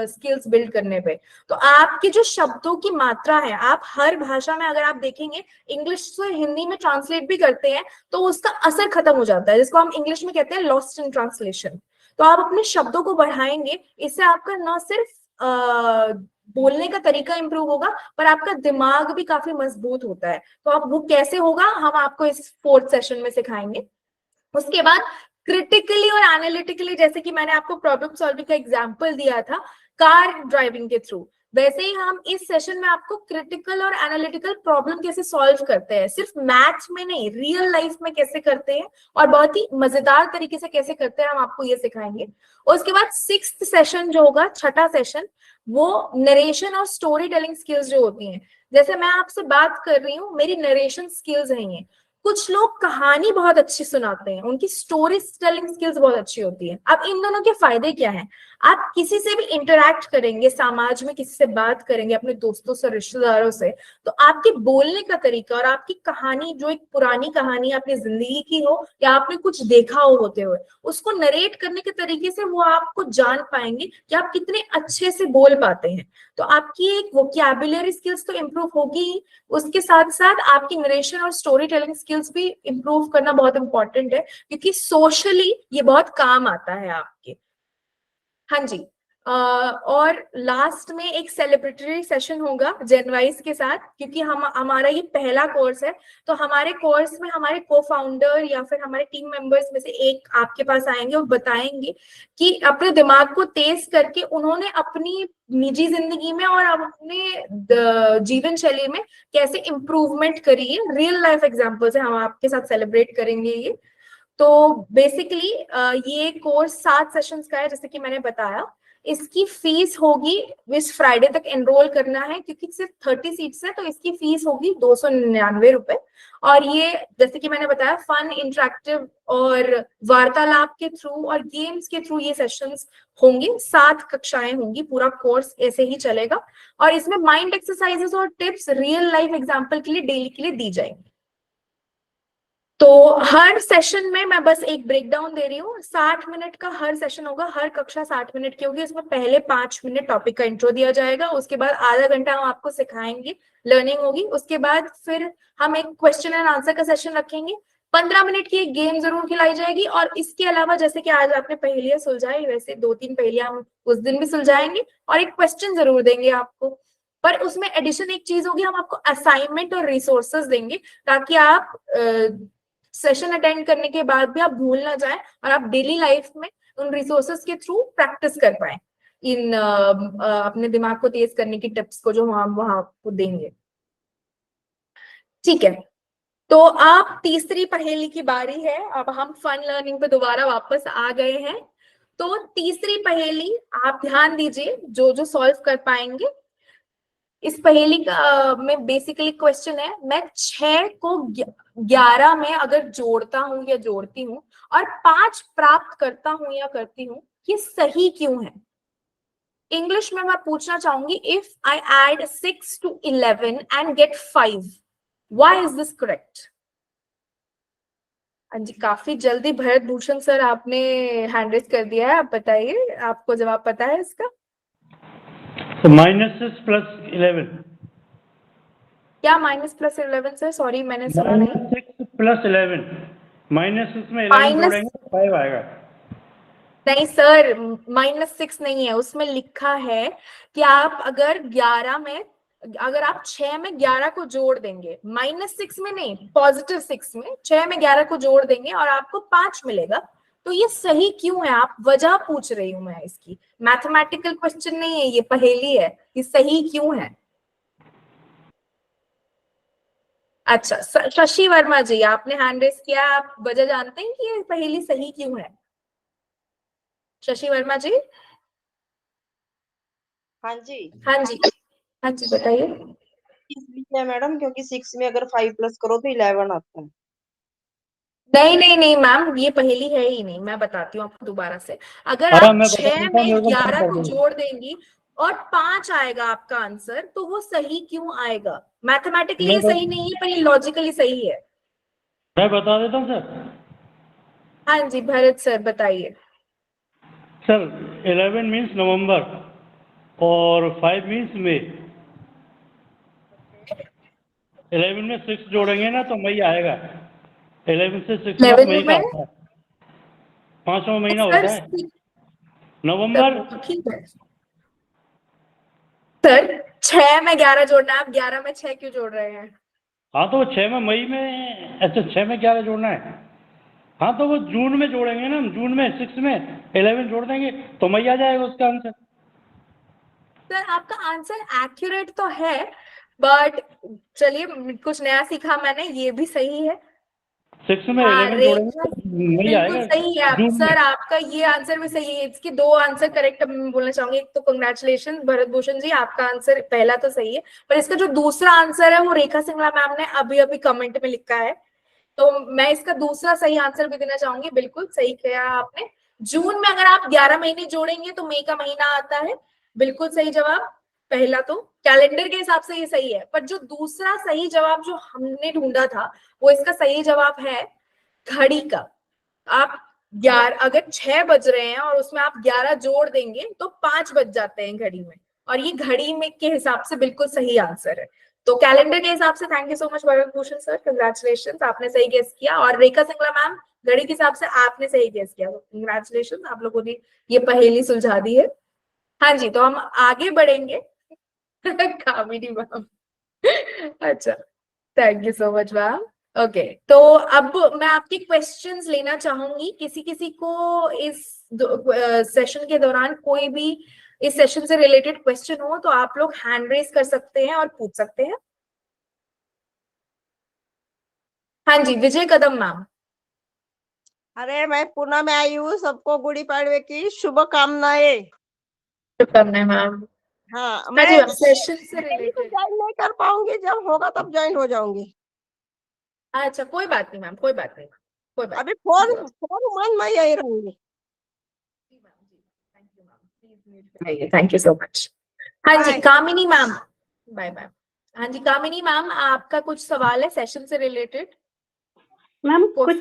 [SPEAKER 1] स्किल्स बिल्ड करने पे। तो आपके जो शब्दों की मात्रा है, आप हर भाषा में अगर आप देखेंगे, इंग्लिश से हिंदी में ट्रांसलेट भी करते हैं तो उसका असर खत्म हो जाता है, जिसको हम इंग्लिश में कहते हैं लॉस्ट इन ट्रांसलेशन। तो आप अपने शब्दों को बढ़ाएंगे, इससे आपका न सिर्फ बोलने का तरीका इंप्रूव होगा पर आपका दिमाग भी काफी मजबूत होता है। तो आप वो कैसे होगा हम आपको इस 4th सेशन में सिखाएंगे। उसके बाद क्रिटिकली और एनालिटिकली, जैसे कि मैंने आपको प्रॉब्लम सॉल्विंग का एग्जांपल दिया था कार ड्राइविंग के थ्रू, वैसे ही हम इस सेशन में आपको क्रिटिकल और एनालिटिकल प्रॉब्लम कैसे सॉल्व करते हैं, सिर्फ मैथ्स में नहीं, रियल लाइफ में कैसे करते हैं और बहुत ही मजेदार तरीके से कैसे करते हैं, हम आपको ये सिखाएंगे। उसके बाद 6th सेशन जो होगा, छठा सेशन, वो नरेशन और स्टोरी टेलिंग स्किल्स जो होती हैं। जैसे मैं आपसे बात कर रही हूँ, मेरी नरेशन स्किल्स हैं ये। कुछ लोग कहानी बहुत अच्छी सुनाते हैं, उनकी स्टोरी टेलिंग स्किल्स बहुत अच्छी होती है। अब इन दोनों के फायदे क्या हैं? आप किसी से भी इंटरेक्ट करेंगे, समाज में किसी से बात करेंगे, अपने दोस्तों से, रिश्तेदारों से, तो आपके बोलने का तरीका और आपकी कहानी, जो एक पुरानी कहानी आपने जिंदगी की हो या आपने कुछ देखा हो होते हुए, उसको नरेट करने के तरीके से वो आपको जान पाएंगे कि आप कितने अच्छे से बोल पाते हैं। तो आपकी एक वोकैबुलरी स्किल्स तो इम्प्रूव होगी ही, उसके साथ साथ आपकी नरेशन और स्टोरी टेलिंग स्किल्स भी इम्प्रूव करना बहुत इंपॉर्टेंट है, क्योंकि सोशली ये बहुत काम आता है आपके। हाँ जी। और लास्ट में एक सेलिब्रेटरी सेशन होगा जेनवाइज के साथ, क्योंकि हमारा ये पहला कोर्स है। तो हमारे कोर्स में हमारे को-फाउंडर या फिर हमारे टीम मेंबर्स में से एक आपके पास आएंगे और बताएंगे कि अपने दिमाग को तेज करके उन्होंने अपनी निजी जिंदगी में और अपने जीवन शैली में कैसे इम्प्रूवमेंट करी है। रियल लाइफ एग्जाम्पल्स है, हम आपके साथ सेलिब्रेट करेंगे ये। तो बेसिकली ये कोर्स 7 सेशंस का है, जैसे कि मैंने बताया। इसकी फीस होगी, इस फ्राइडे तक एनरोल करना है क्योंकि सिर्फ 30 सीट्स है, तो इसकी फीस होगी 299 रुपए। और ये जैसे कि मैंने बताया, फन, इंटरेक्टिव और वार्तालाप के थ्रू और गेम्स के थ्रू ये सेशंस होंगे। 7 कक्षाएं होंगी, पूरा कोर्स ऐसे ही चलेगा। और इसमें माइंड एक्सरसाइजेस और टिप्स रियल लाइफ एग्जाम्पल के लिए डेली के लिए दी जाएंगी। तो हर सेशन में मैं बस एक ब्रेकडाउन दे रही हूँ। 60 मिनट का हर सेशन होगा, हर कक्षा 60 मिनट की होगी। उसमें पहले 5 मिनट टॉपिक का इंट्रो दिया जाएगा, उसके बाद आधा घंटा हम आपको सिखाएंगे, लर्निंग होगी। उसके बाद फिर हम एक क्वेश्चन एंड आंसर का सेशन रखेंगे। 15 मिनट की एक गेम जरूर खिलाई जाएगी। और इसके अलावा जैसे कि आज आपने पहेलियां सुलझाई, वैसे 2-3 पहेलियां हम उस दिन भी सुलझाएंगे और एक क्वेश्चन जरूर देंगे आपको। पर उसमें एडिशन एक चीज होगी, हम आपको असाइनमेंट और रिसोर्सेज देंगे ताकि आप सेशन अटेंड करने के बाद भी आप भूल ना जाए और आप डेली लाइफ में उन रिसोर्सेज के थ्रू प्रैक्टिस कर पाए इन अपने दिमाग को तेज करने की टिप्स को जो हम वहां आपको देंगे। ठीक है, तो आप तीसरी पहेली की बारी है। अब हम फन लर्निंग पे दोबारा वापस आ गए हैं। तो तीसरी पहेली आप ध्यान दीजिए, जो जो सॉल्व कर पाएंगे। इस पहेली का में बेसिकली क्वेश्चन है, मैं 6 को 11 में अगर जोड़ता हूं या जोड़ती हूँ और 5 प्राप्त करता हूं या करती हूँ, ये सही क्यों है? इंग्लिश में मैं पूछना चाहूंगी, if I add 6 to 11 and get 5, why is this correct? हाँ जी, काफी जल्दी भरत भूषण सर आपने हैंड रेज कर दिया है। आप बताइए, आपको जवाब पता है इसका?
[SPEAKER 13] तो -6 + 11।
[SPEAKER 1] क्या -+11 सर? सॉरी मैंने सुना नहीं।
[SPEAKER 13] -6 + 11, -6 में 11 जोड़ेंगे तो 5 आएगा।
[SPEAKER 1] नहीं सर, -6 नहीं है, उसमें लिखा है कि आप अगर 11 में, अगर आप 6 में 11 को जोड़ देंगे, -6 में नहीं, +6 में 6 में 11 को जोड़ देंगे और आपको 5 मिलेगा। तो ये सही क्यों है? आप वजह पूछ रही हूं मैं इसकी, मैथमेटिकल क्वेश्चन नहीं है, ये पहेली है। ये सही क्यों है? अच्छा, शशि वर्मा जी आपने हैंड रेस किया, आप वजह जानते हैं कि ये पहेली सही क्यों है? शशि वर्मा जी।
[SPEAKER 14] हाँ जी।
[SPEAKER 1] हाँ जी, हाँ जी बताइए।
[SPEAKER 14] इसलिए मैडम क्योंकि 6 में अगर 5 प्लस करो तो 11 आता है।
[SPEAKER 1] नहीं नहीं नहीं मैम, ये पहेली है ही नहीं। मैं बताती हूँ आपको दोबारा से। अगर आप 6 में 11 को जोड़ देंगी और 5 आएगा आपका आंसर, तो वो सही क्यों आएगा? मैथमेटिकली ये सही नहीं है पर ये लॉजिकली सही है।
[SPEAKER 13] मैं बता देता हूँ सर।
[SPEAKER 1] हाँ जी भरत सर बताइए।
[SPEAKER 13] सर 11 मीन्स नवंबर और 5 मीन्स मई। 11 में 6 जोड़ेंगे ना तो मई आएगा। 11 से 6 बाद मई का आता है, 5वां महीना होता है नवंबर।
[SPEAKER 1] ठीक है सर, 6 में 11 जोड़ना है, आप 11 में 6 क्यों जोड़ रहे हैं?
[SPEAKER 13] हाँ तो वो 6 में मई में, अच्छा 6 में 11 जोड़ना है। हाँ तो वो जून में जोड़ेंगे ना, जून में 6 में 11 जोड़ देंगे तो मई आ जाएगा उसका आंसर।
[SPEAKER 1] सर आपका आंसर एक्यूरेट तो है, बट चलिए कुछ नया सीखा मैंने, ये भी सही है।
[SPEAKER 13] 6 में
[SPEAKER 1] हाँ
[SPEAKER 13] 11 जोड़ेंगे तो मई
[SPEAKER 1] बिल्कुल
[SPEAKER 13] आएगा
[SPEAKER 1] सही है
[SPEAKER 13] जून में।
[SPEAKER 1] सर, आपका ये आंसर भी सही है। इसके 2 आंसर करेक्ट मैं बोलना चाहूंगी। एक तो कंग्रेचुलेशन भरत भूषण जी, आपका आंसर पहला तो सही है, पर इसका जो दूसरा आंसर है वो रेखा सिंगला मैम ने अभी अभी कमेंट में लिखा है, तो मैं इसका दूसरा सही आंसर भी देना चाहूंगी। बिल्कुल सही किया आपने। जून में अगर आप 11 महीने जोड़ेंगे तो मई का महीना आता है। बिल्कुल सही जवाब। पहला तो कैलेंडर के हिसाब से ये सही है, पर जो दूसरा सही जवाब जो हमने ढूंढा था वो इसका सही जवाब है घड़ी का। आप 11 अगर 6 बज रहे हैं और उसमें आप 11 जोड़ देंगे तो 5 बज जाते हैं घड़ी में, और ये घड़ी में के हिसाब से बिल्कुल सही आंसर है। तो कैलेंडर के हिसाब से thank you so much Bharat Bhushan sir, congratulation, आपने सही गेस किया। और रेखा सिंगला मैम घड़ी के हिसाब से आपने सही गेस किया, कंग्रेचुलेशन, आप लोगों ने ये पहेली सुलझा दी है। हाँ जी, तो हम आगे बढ़ेंगे। कामिनी मैम, अच्छा thank you so much ma'am. Okay, तो अब मैं आपके क्वेश्चंस लेना चाहूंगी। किसी किसी को इस सेशन के दौरान कोई भी इस सेशन से रिलेटेड क्वेश्चन हो तो आप लोग हैंड रेज कर सकते हैं और पूछ सकते हैं। हाँ जी विजय कदम मैम।
[SPEAKER 14] अरे मैं पुणे में आई हूँ, सबको गुड़ी पाड़वे की शुभकामनाएं।
[SPEAKER 1] शुभकामनाएं मैम।
[SPEAKER 14] हाँ
[SPEAKER 1] हाँ जी
[SPEAKER 14] मैं
[SPEAKER 1] मैम, सेशन से
[SPEAKER 14] ज्वाइन
[SPEAKER 1] रिलेटेड।
[SPEAKER 14] नहीं कर पाऊंगी, जब होगा तब ज्वाइन हो जाऊंगी।
[SPEAKER 1] अच्छा कोई बात नहीं मैम, कोई बात नहीं, कोई बात
[SPEAKER 14] अभी फोन मन मैं यही रहूंगी।
[SPEAKER 1] नहीं। Thank you so much. हाँ जी कामिनी मैम, बाय बाय। हाँ जी कामिनी मैम, आपका कुछ सवाल है सेशन से रिलेटेड?
[SPEAKER 15] मैम कुछ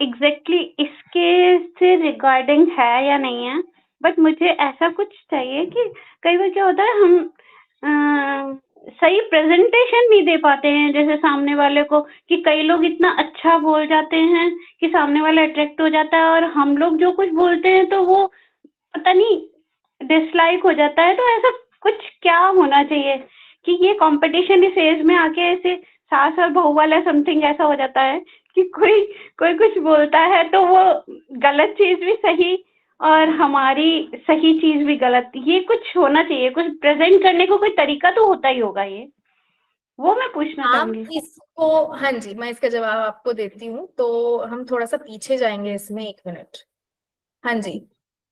[SPEAKER 15] एग्जैक्टली इसके से रिगार्डिंग है या नहीं है, बट मुझे ऐसा कुछ चाहिए कि कई बार क्या होता है हम सही प्रेजेंटेशन नहीं दे पाते हैं जैसे सामने वाले को, कि कई लोग इतना अच्छा बोल जाते हैं कि सामने वाला अट्रैक्ट हो जाता है, और हम लोग जो कुछ बोलते हैं तो वो पता नहीं डिसलाइक हो जाता है। तो ऐसा कुछ क्या होना चाहिए कि ये कंपटीशन इस एज में आके ऐसे सास और बहू वाला समथिंग ऐसा हो जाता है कि कोई कुछ बोलता है तो वो गलत चीज भी सही और हमारी सही चीज भी गलत, ये कुछ होना चाहिए, कुछ प्रेजेंट करने को कोई तरीका तो होता ही होगा, ये वो मैं पूछना चाहूंगी।
[SPEAKER 1] इसको हाँ जी मैं इसका जवाब आपको देती हूँ। तो हम थोड़ा सा पीछे जाएंगे इसमें, 1 मिनट। हाँ जी,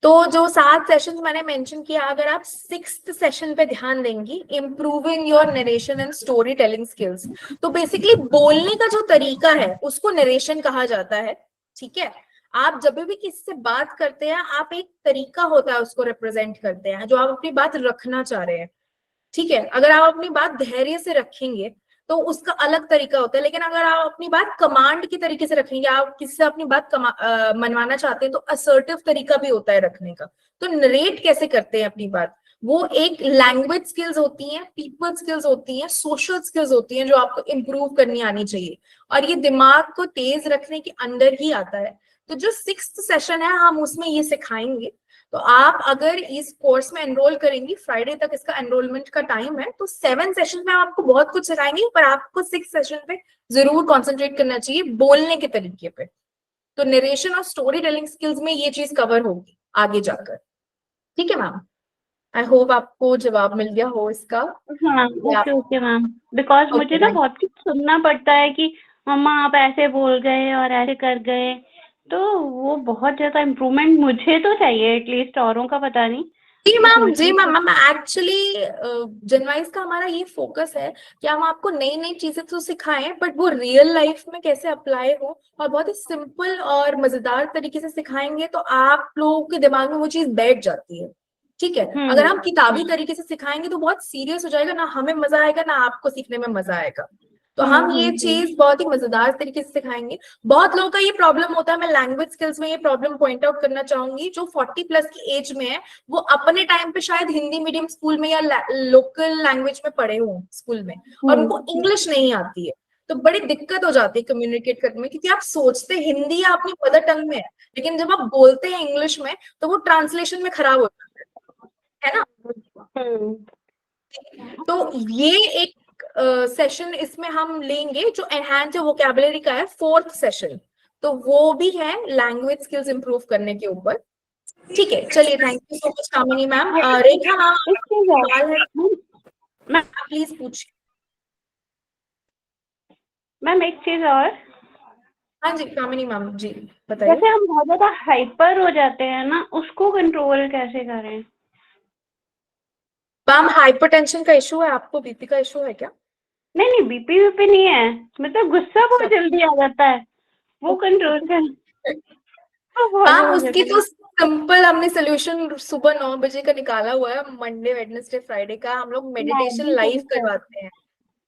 [SPEAKER 1] तो जो 7 सेशन मैंने मेंशन किया, अगर आप 6th सेशन पे ध्यान देंगी, improving your narration and story telling skills, तो बेसिकली बोलने का जो तरीका है उसको नरेशन कहा जाता है। ठीक है, आप जब भी किसी से बात करते हैं आप एक तरीका होता है उसको रिप्रेजेंट करते हैं जो आप अपनी बात रखना चाह रहे हैं। ठीक है, अगर आप अपनी बात धैर्य से रखेंगे तो उसका अलग तरीका होता है, लेकिन अगर आप अपनी बात कमांड की तरीके से रखेंगे, आप किसी से अपनी बात मनवाना चाहते हैं तो असर्टिव तरीका भी होता है रखने का। तो नरेट कैसे करते हैं अपनी बात, वो एक लैंग्वेज स्किल्स होती हैं, पीपल स्किल्स होती हैं, सोशल स्किल्स होती हैं जो आपको इम्प्रूव करनी आनी चाहिए, और ये दिमाग को तेज रखने के अंदर ही आता है। तो जो 6th सेशन है हम उसमें ये सिखाएंगे। तो आप अगर इस कोर्स में एनरोल करेंगी, फ्राइडे तक इसका एनरोलमेंट का टाइम है, तो 7 सेशन में आपको बहुत कुछ सिखाएंगे, पर आपको 6 सेशन पे जरूर कंसंट्रेट करना चाहिए बोलने के तरीके पे। तो नरेशन और स्टोरी टेलिंग स्किल्स में ये चीज कवर होगी आगे जाकर। ठीक है मैम, आई होप आपको जवाब मिल गया हो इसका।
[SPEAKER 15] हाँ ओके मैम, बिकॉज मुझे ना बहुत कुछ सुनना पड़ता है कि मम्मा आप ऐसे बोल गए और ऐसे कर गए, तो वो बहुत ज्यादा इम्प्रूवमेंट मुझे तो चाहिए एटलीस्ट, औरों का पता नहीं।
[SPEAKER 1] जी मैम एक्चुअली जनवाइज का हमारा ये फोकस है कि हम आपको नई नई चीजें तो सिखाएं, बट वो रियल लाइफ में कैसे अप्लाई हो और बहुत ही सिंपल और मजेदार तरीके से सिखाएंगे तो आप लोगों के दिमाग में वो चीज बैठ जाती है। ठीक है। अगर हम किताबी तरीके से सिखाएंगे तो बहुत सीरियस हो जाएगा, ना हमें मजा आएगा ना आपको सीखने में मजा आएगा। तो हम ये चीज बहुत ही मजेदार तरीके से सिखाएंगे। बहुत लोगों का ये प्रॉब्लम होता है, मैं लैंग्वेज स्किल्स में ये प्रॉब्लम पॉइंट आउट करना चाहूंगी, जो 40+ की एज में है वो अपने टाइम पे शायद हिंदी मीडियम स्कूल में या लोकल लैंग्वेज में पढ़े हो स्कूल में, और उनको इंग्लिश नहीं आती है, तो बड़ी दिक्कत हो जाती है कम्युनिकेट करने में, क्योंकि आप सोचते हिंदी या अपनी मदर टंग में है, लेकिन जब आप बोलते हैं इंग्लिश में तो वो ट्रांसलेशन में खराब हो जाता है ना। तो ये एक सेशन इसमें हम लेंगे जो एनहांस वोकैबुलरी का है, 4th सेशन, तो वो भी है लैंग्वेज स्किल्स इंप्रूव करने के ऊपर। ठीक है, चलिए, thank you so much Kamini ma'am. Rekha ma'am, please पूछिए।
[SPEAKER 15] मैम एक चीज और।
[SPEAKER 1] हाँ जी कामिनी मैम जी बताइए।
[SPEAKER 15] जैसे हम बहुत ज्यादा हाइपर हो जाते हैं ना, उसको कंट्रोल कैसे करें?
[SPEAKER 1] मैम हाइपरटेंशन का इशू है आपको, बीपी का इशू है क्या?
[SPEAKER 15] नहीं, बीपी नहीं है, मतलब गुस्सा बहुत जल्दी आ जाता है, वो कंट्रोल कर।
[SPEAKER 1] मैम उसकी तो सिंपल हमने सोल्यूशन सुबह 9 बजे का निकाला हुआ है, मंडे वेडनेसडे फ्राइडे का हम लोग मेडिटेशन लाइव करवाते हैं।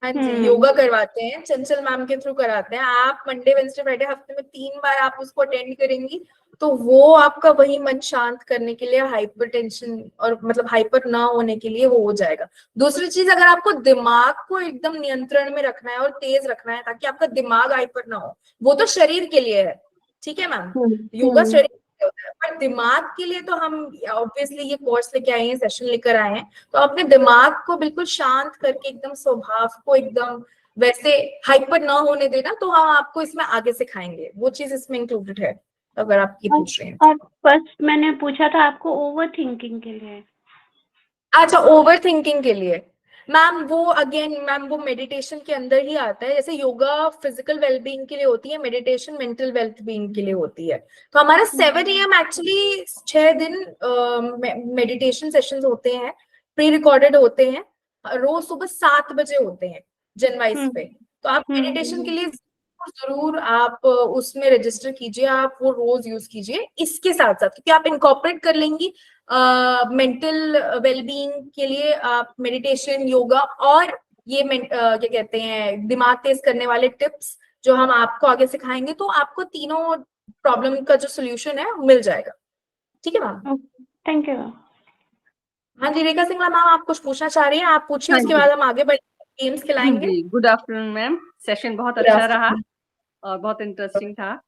[SPEAKER 1] हाँ जी, योगा करवाते हैं, चंचल मैम के थ्रू कराते हैं। आप मंडे वेडनेसडे फ्राइडे हफ्ते में 3 बार आप उसको अटेंड करेंगी, तो वो आपका वही मन शांत करने के लिए, हाइपरटेंशन और मतलब हाइपर ना होने के लिए वो हो जाएगा। दूसरी चीज, अगर आपको दिमाग को एकदम नियंत्रण में रखना है और तेज रखना है ताकि आपका दिमाग हाइपर ना हो, वो तो शरीर के लिए है, ठीक है मैम, योगा शरीर के लिए होता है, पर दिमाग के लिए तो हम ऑब्वियसली ये कोर्स लेके आए हैं, सेशन लेकर आए हैं, तो अपने दिमाग को बिल्कुल शांत करके एकदम स्वभाव को एकदम वैसे हाइपर ना होने देना, तो हम आपको इसमें आगे सिखाएंगे, वो चीज इसमें इंक्लूडेड है अगर आप ये पूछ रहे हैं।
[SPEAKER 15] और फर्स्ट मैंने पूछा था आपको ओवर थिंकिंग के लिए।
[SPEAKER 1] अच्छा, ओवर थिंकिंग के लिए मैम वो अगेन मैम वो मेडिटेशन के अंदर ही आता है। जैसे योगा फिजिकल वेलबींग के लिए होती है, मेडिटेशन मेंटल वेलबींग के लिए होती है। तो हमारा 7 AM एक्चुअली 6 दिन मेडिटेशन सेशंस होते हैं, प्री रिकॉर्डेड होते हैं, रोज सुबह 7 बजे होते हैं जनवाइस पे। तो आप मेडिटेशन के लिए जरूर आप उसमें रजिस्टर कीजिए, आप वो रोज यूज कीजिए। इसके साथ साथ क्योंकि आप इनकॉर्पोरेट कर लेंगी मेंटल वेलबींग के लिए आप मेडिटेशन, योगा और ये क्या कहते हैं दिमाग तेज करने वाले टिप्स जो हम आपको आगे सिखाएंगे, तो आपको तीनों प्रॉब्लम का जो सोल्यूशन है मिल जाएगा। ठीक है मैम,
[SPEAKER 15] थैंक यू।
[SPEAKER 1] हाँ जी, रेखा सिंगला मैम आप कुछ पूछना चाह रही हैं, आप पूछिए, उसके बाद हम आगे बढ़े गेम्स खिलाएंगे।
[SPEAKER 10] गुड आफ्टरनून मैम, सेशन बहुत अच्छा रहा और बहुत इंटरेस्टिंग था।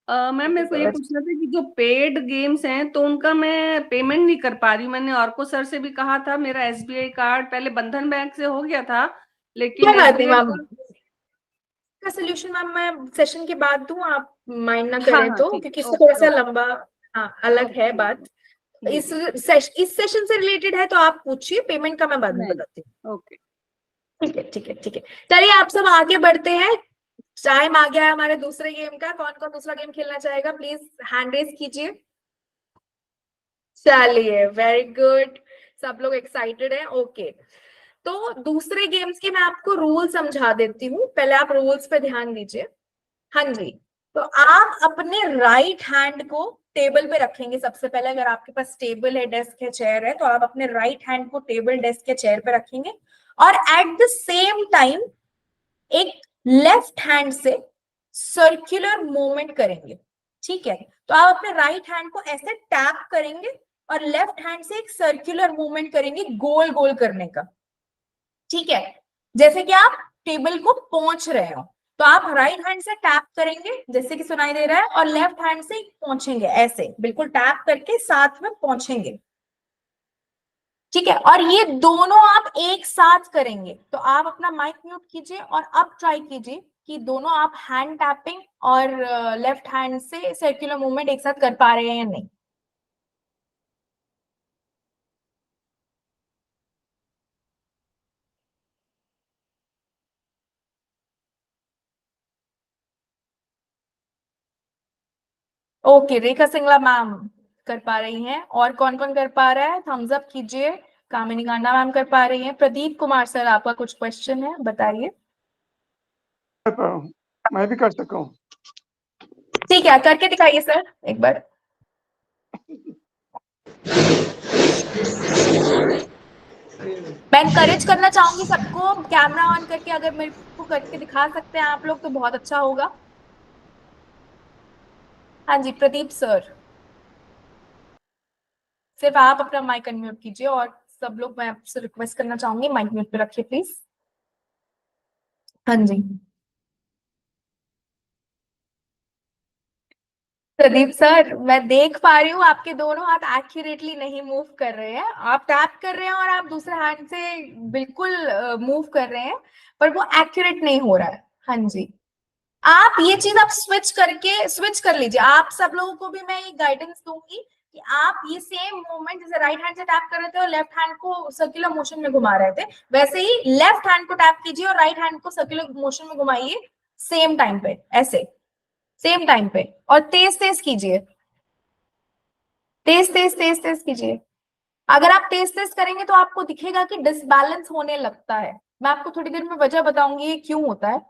[SPEAKER 10] मैम मेरे को ये पूछना था कि जो पेड गेम्स हैं तो उनका मैं पेमेंट नहीं कर पा रही हूँ। मैंने ऑर्को सर से भी कहा था, मेरा SBI कार्ड पहले बंधन बैंक से हो गया था, लेकिन
[SPEAKER 1] का सोल्यूशन मैम मैं सेशन के बाद दूं, आप माइंड ना करें तो, क्योंकि इससे थोड़ा सा लंबा अलग है बात। इस सेशन से रिलेटेड है तो आप पूछिए, पेमेंट का मैं बाद में बताती हूँ।
[SPEAKER 10] ओके,
[SPEAKER 1] ठीक है ठीक है ठीक है, चलिए आप सब आगे बढ़ते हैं, टाइम आ गया है हमारे दूसरे गेम का। कौन कौन दूसरा गेम खेलना चाहेगा, प्लीज हैंड रेज कीजिए। चलिए, वेरी गुड, सब लोग एक्साइटेड हैं। ओके, तो दूसरे गेम्स के मैं आपको रूल समझा देती हूँ, पहले आप रूल्स पे ध्यान दीजिए। हाँ जी, तो आप अपने राइट हैंड को टेबल पे रखेंगे सबसे पहले। अगर आपके पास टेबल है, डेस्क है, चेयर है, तो आप अपने राइट हैंड को टेबल, डेस्क या चेयर पे रखेंगे और एट द सेम टाइम एक लेफ्ट हैंड से सर्कुलर मूवमेंट करेंगे। ठीक है, तो आप अपने राइट हैंड को ऐसे टैप करेंगे और लेफ्ट हैंड से एक सर्कुलर मूवमेंट करेंगे गोल गोल करने का। ठीक है, जैसे कि आप टेबल को पहुंच रहे हो, तो आप राइट हैंड से टैप करेंगे जैसे कि सुनाई दे रहा है, और लेफ्ट हैंड से पहुंचेंगे ऐसे, बिल्कुल टैप करके साथ में पहुंचेंगे। ठीक है, और ये दोनों आप एक साथ करेंगे। तो आप अपना माइक म्यूट कीजिए और अब ट्राई कीजिए कि दोनों आप हैंड टैपिंग और लेफ्ट हैंड से सर्कुलर मूवमेंट एक साथ कर पा रहे हैं या नहीं। ओके, रेखा सिंगला मैम कर पा रही हैं, और कौन कौन कर पा रहा है थम्स अप कीजिए। कामिनी गांडा मैम कर पा रही हैं। प्रदीप कुमार सर, आपका कुछ क्वेश्चन है, बताइए।
[SPEAKER 7] मैं भी कर सकता हूँ।
[SPEAKER 1] ठीक है, करके दिखाइए सर एक बार। मैं encourage करना चाहूंगी सबको, कैमरा ऑन करके अगर मेरे को करके दिखा सकते हैं आप लोग तो बहुत अच्छा होगा। हाँ जी प्रदीप सर, सिर्फ आप अपना माइक अनम्यूट कीजिए और सब लोग, मैं आपसे रिक्वेस्ट करना चाहूंगी माइक म्यूट पे रखिए प्लीज। हाँ जी प्रदीप सर, मैं देख पा रही हूँ आपके दोनों हाथ एक्यूरेटली नहीं मूव कर रहे हैं। आप टैप कर रहे हैं और आप दूसरे हाथ से बिल्कुल मूव कर रहे हैं, पर वो एक्यूरेट नहीं हो रहा है। हाँ जी, आप ये चीज आप स्विच कर लीजिए। आप सब लोगों को भी मैं ये गाइडेंस दूंगी कि आप ये सेम मूवमेंट जैसे राइट हैंड से टैप कर रहे थे और लेफ्ट हैंड को सर्कुलर मोशन में घुमा रहे थे, वैसे ही लेफ्ट हैंड को टैप कीजिए और राइट हैंड को सर्कुलर मोशन में घुमाइए सेम टाइम पे, ऐसे सेम टाइम पे, और तेज तेज कीजिए, तेज तेज तेज तेज कीजिए। अगर आप तेज तेज करेंगे तो आपको दिखेगा कि डिसबैलेंस होने लगता है। मैं आपको थोड़ी देर में वजह बताऊंगी ये क्यों होता है।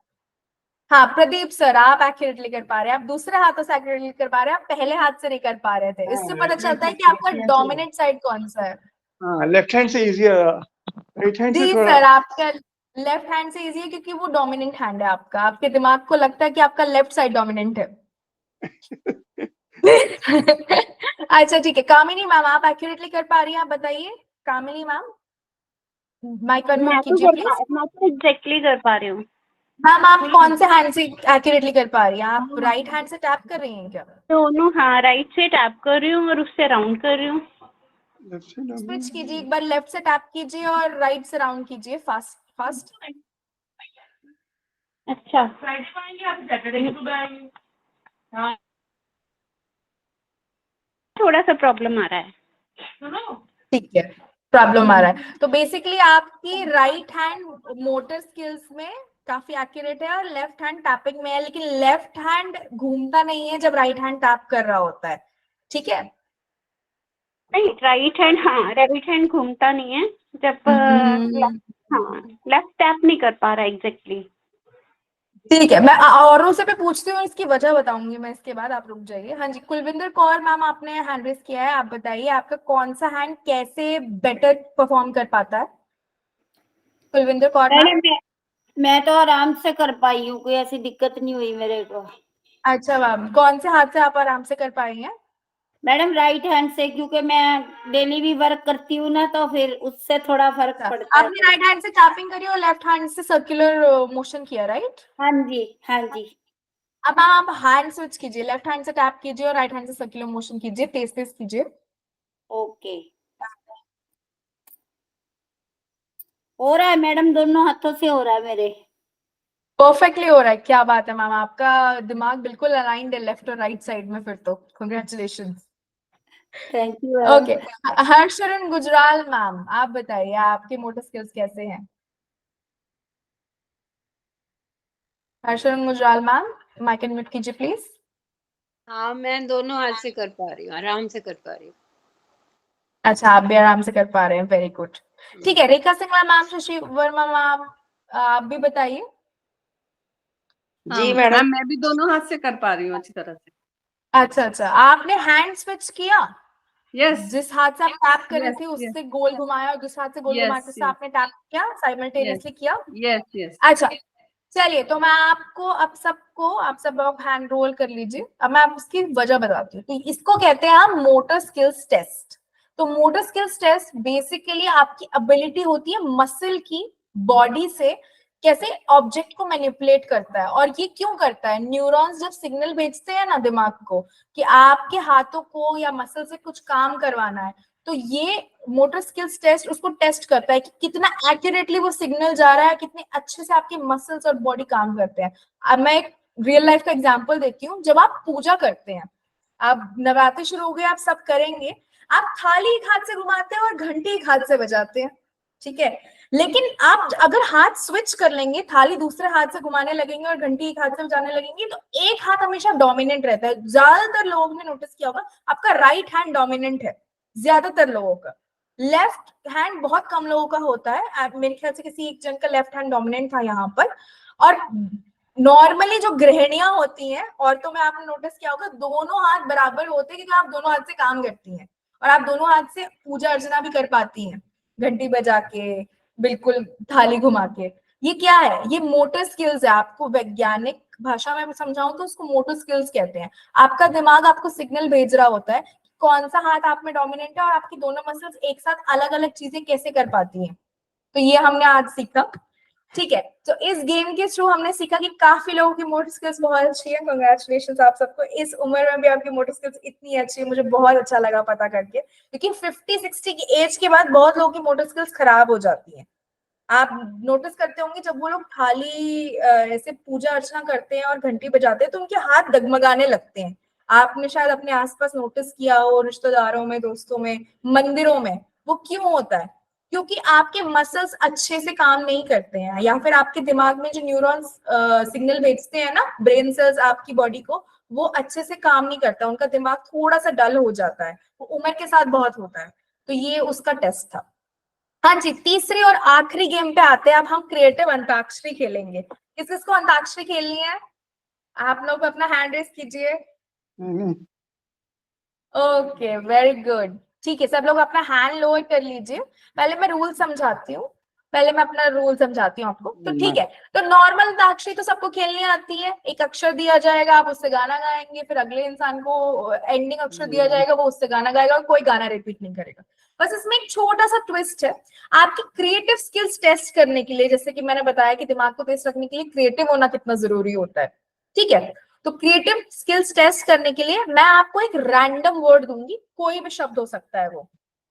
[SPEAKER 1] हाँ प्रदीप सर, आप एक्यूरेटली कर पा रहे हैं, आप दूसरे हाथों से एक्यूरेटली कर पा रहे हैं, आप पहले हाथ से नहीं कर पा रहे थे। इससे पता चलता है कि आपका डोमिनेंट साइड कौन सा है।
[SPEAKER 16] हाँ, लेफ्ट हैंड से इजी है, राइट हैंड से
[SPEAKER 1] जी
[SPEAKER 16] थोड़ा।
[SPEAKER 1] सर, आपका लेफ्ट हैंड से इजी है क्योंकि वो डोमिनेंट हैंड है आपका। आपके दिमाग को लगता है कि आपका लेफ्ट साइड डोमिनेंट है। अच्छा ठीक है, कामिनी मैम आप एक्यूरेटली कर पा रही हैं, आप बताइए। कामिनी मैम माइक अनम्यूट कीजिए प्लीज।
[SPEAKER 15] मैं तो एग्जैक्टली कर पा रही हूँ
[SPEAKER 1] मैम आप कौन से हैंड से एक्यूरेटली कर पा रही हैं? आप राइट हैंड से टैप कर रही हैं क्या?
[SPEAKER 15] दोनों, हाँ राइट से टैप कर रही हूँ और उससे राउंड कर रही हूँ।
[SPEAKER 1] स्विच कीजिए, एक बार लेफ्ट से टैप कीजिए और राइट से राउंड कीजिए, फास्ट फास्ट।
[SPEAKER 15] अच्छा थोड़ा सा प्रॉब्लम आ रहा है।
[SPEAKER 1] ठीक है, प्रॉब्लम आ रहा है तो बेसिकली आपकी राइट हैंड मोटर स्किल्स में काफी एक्यूरेट है और लेफ्ट हैंड टैपिंग में है, लेकिन लेफ्ट हैंड घूमता नहीं है जब राइट हैंड टैप कर रहा होता है। ठीक है,
[SPEAKER 15] नहीं राइट हैंड घूमता नहीं है जब लेफ्ट टैप नहीं कर पा रहा एग्जैक्टली।
[SPEAKER 1] ठीक है, मैं औरों से भी पूछती हूँ, इसकी वजह बताऊंगी मैं इसके बाद, आप रुक जाइए। हाँ जी कुलविंदर कौर मैम, आपने हैंड रेस किया है, आप बताइए आपका कौन सा हैंड कैसे बेटर परफॉर्म कर पाता है? कुलविंदर कौर मैम।
[SPEAKER 17] मैं तो आराम से कर पाई हूँ, कोई ऐसी दिक्कत नहीं हुई मेरे को।
[SPEAKER 1] अच्छा मैम, कौन से हाथ से आप आराम से कर पाई हैं?
[SPEAKER 17] मैडम राइट हैंड से, क्योंकि मैं डेली भी वर्क करती हूँ ना, तो फिर उससे थोड़ा फर्क पड़ता है।
[SPEAKER 1] आपने राइट हैंड से टैपिंग करी और लेफ्ट हैंड से सर्कुलर मोशन किया, राइट?
[SPEAKER 17] हाँ जी हाँ जी।
[SPEAKER 1] अब आप हैंड स्विच कीजिए, लेफ्ट हैंड से टैप कीजिए और राइट हैंड से सर्कुलर मोशन कीजिए, तेज तेज कीजिए।
[SPEAKER 17] ओके, हो रहा है मैडम, दोनों हाथों से हो रहा है मेरे।
[SPEAKER 1] परफेक्टली हो रहा है, क्या बात है मैम, आपका दिमाग बिल्कुल अलाइंड है लेफ्ट और राइट साइड में, फिर तो congratulations.
[SPEAKER 17] Thank you.
[SPEAKER 1] Okay, Harsharan Gujral ma'am आप बताइए आपके मोटर स्किल्स कैसे हैं? Harsharan Gujral ma'am mic unmute कीजिए प्लीज।
[SPEAKER 18] हाँ, मैं दोनों हाथ से कर पा रही हूँ, आराम से कर पा रही हूँ।
[SPEAKER 1] अच्छा, आप भी आराम से कर पा रहे हैं, वेरी गुड। ठीक है, रेखा सिंगला मैम, शशि वर्मा मैम आप भी बताइए।
[SPEAKER 10] जी मैडम, मैं भी दोनों हाथ से कर पा रही हूँ अच्छी तरह से।
[SPEAKER 1] अच्छा अच्छा, आपने हैंड स्विच किया?
[SPEAKER 10] यस,
[SPEAKER 1] जिस हाथ से आप टैप कर रहे थे उससे गोल घुमाया और जिस हाथ से गोल घुमाया से आपने टैप किया, साइमल्टेनियसली किया?
[SPEAKER 10] Yes yes.
[SPEAKER 1] अच्छा चलिए, तो मैं आपको आप सब लोग हैंड रोल कर लीजिए। अब मैं आपको उसकी वजह बताती हूँ। तो इसको कहते हैं हम मोटर स्किल्स टेस्ट। तो मोटर स्किल्स टेस्ट बेसिकली आपकी एबिलिटी होती है मसल की बॉडी से कैसे ऑब्जेक्ट को मैनिपुलेट करता है। और ये क्यों करता है? न्यूरॉन्स जब सिग्नल भेजते हैं ना दिमाग को कि आपके हाथों को या मसल से कुछ काम करवाना है, तो ये मोटर स्किल्स टेस्ट उसको टेस्ट करता है कि कितना एक्यूरेटली वो सिग्नल जा रहा है, कितने अच्छे से आपके मसल्स और बॉडी काम करते हैं। अब मैं एक रियल लाइफ का एग्जांपल देती हूँ। जब आप पूजा करते हैं, अब नवरात्रि शुरू हो गए, आप सब करेंगे, आप थाली एक हाथ से घुमाते हैं और घंटी एक हाथ से बजाते हैं, ठीक है। लेकिन आप अगर हाथ स्विच कर लेंगे, थाली दूसरे हाथ से घुमाने लगेंगे और घंटी एक हाथ से बजाने लगेंगे, तो एक हाथ हमेशा डोमिनेंट रहता है। ज्यादातर लोगों ने नोटिस किया होगा आपका राइट हैंड डोमिनेंट है, ज्यादातर लोगों का। लेफ्ट हैंड बहुत कम लोगों का होता है। मेरे ख्याल से किसी एक जन का लेफ्ट हैंड डोमिनेंट था यहाँ पर। और नॉर्मली जो गृहिणियां होती हैं औरतों में, आपने नोटिस किया होगा दोनों हाथ बराबर होते हैं क्योंकि आप दोनों हाथ से काम करती हैं। और आप दोनों हाथ से पूजा अर्चना भी कर पाती हैं, घंटी बजा के, बिल्कुल थाली घुमा के। ये क्या है? ये मोटर स्किल्स है। आपको वैज्ञानिक भाषा में समझाऊं तो उसको मोटर स्किल्स कहते हैं। आपका दिमाग आपको सिग्नल भेज रहा होता है कौन सा हाथ आप में डोमिनेंट है और आपकी दोनों मसल्स एक साथ अलग अलग चीजें कैसे कर पाती हैं। तो ये हमने आज सीखा। ठीक है, तो इस गेम के थ्रू हमने सीखा कि काफी लोगों की मोटर स्किल्स बहुत अच्छी है। कंग्रेचुलेशंस आप सबको, इस उम्र में भी आपकी मोटर स्किल्स इतनी अच्छी है, मुझे बहुत अच्छा लगा पता करके। क्योंकि 50-60 की एज के बाद बहुत लोगों की मोटर स्किल्स खराब हो जाती हैं। आप नोटिस करते होंगे जब वो लोग थाली ऐसे पूजा अर्चना करते हैं और घंटी बजाते हैं तो उनके हाथ डगमगाने लगते हैं। आपने शायद अपने आसपास नोटिस किया हो, रिश्तेदारों में, दोस्तों में, मंदिरों में। वो क्यों होता है? क्योंकि आपके मसल्स अच्छे से काम नहीं करते हैं, या फिर आपके दिमाग में जो न्यूरॉन्स सिग्नल भेजते हैं ना, ब्रेन सेल्स आपकी बॉडी को, वो अच्छे से काम नहीं करता, उनका दिमाग थोड़ा सा डल हो जाता है। वो उम्र के साथ बहुत होता है। तो ये उसका टेस्ट था। हाँ जी, तीसरी और आखिरी गेम पे आते हैं। अब हम क्रिएटिव अंताक्षरी खेलेंगे। किस किसको अंताक्षरी खेलनी है? आप लोग अपना हैंड रेस कीजिए। Okay, very good. ठीक है, सब लोग अपना हैंड लोअर कर लीजिए। पहले मैं रूल समझाती हूँ। पहले मैं अपना रूल समझाती हूँ आपको। तो ठीक है, तो नॉर्मल अंताक्षरी तो सबको खेलनी आती है। एक अक्षर दिया जाएगा, आप उससे गाना गाएंगे, फिर अगले इंसान को एंडिंग अक्षर दिया जाएगा, वो उससे गाना गाएगा और कोई गाना रिपीट नहीं करेगा। बस इसमें एक छोटा सा ट्विस्ट है। आपकी क्रिएटिव स्किल्स टेस्ट करने के लिए, जैसे कि मैंने बताया कि दिमाग को तेज रखने के लिए क्रिएटिव होना कितना जरूरी होता है। ठीक है, तो क्रिएटिव स्किल्स टेस्ट करने के लिए मैं आपको एक रैंडम वर्ड दूंगी, कोई भी शब्द हो सकता है वो।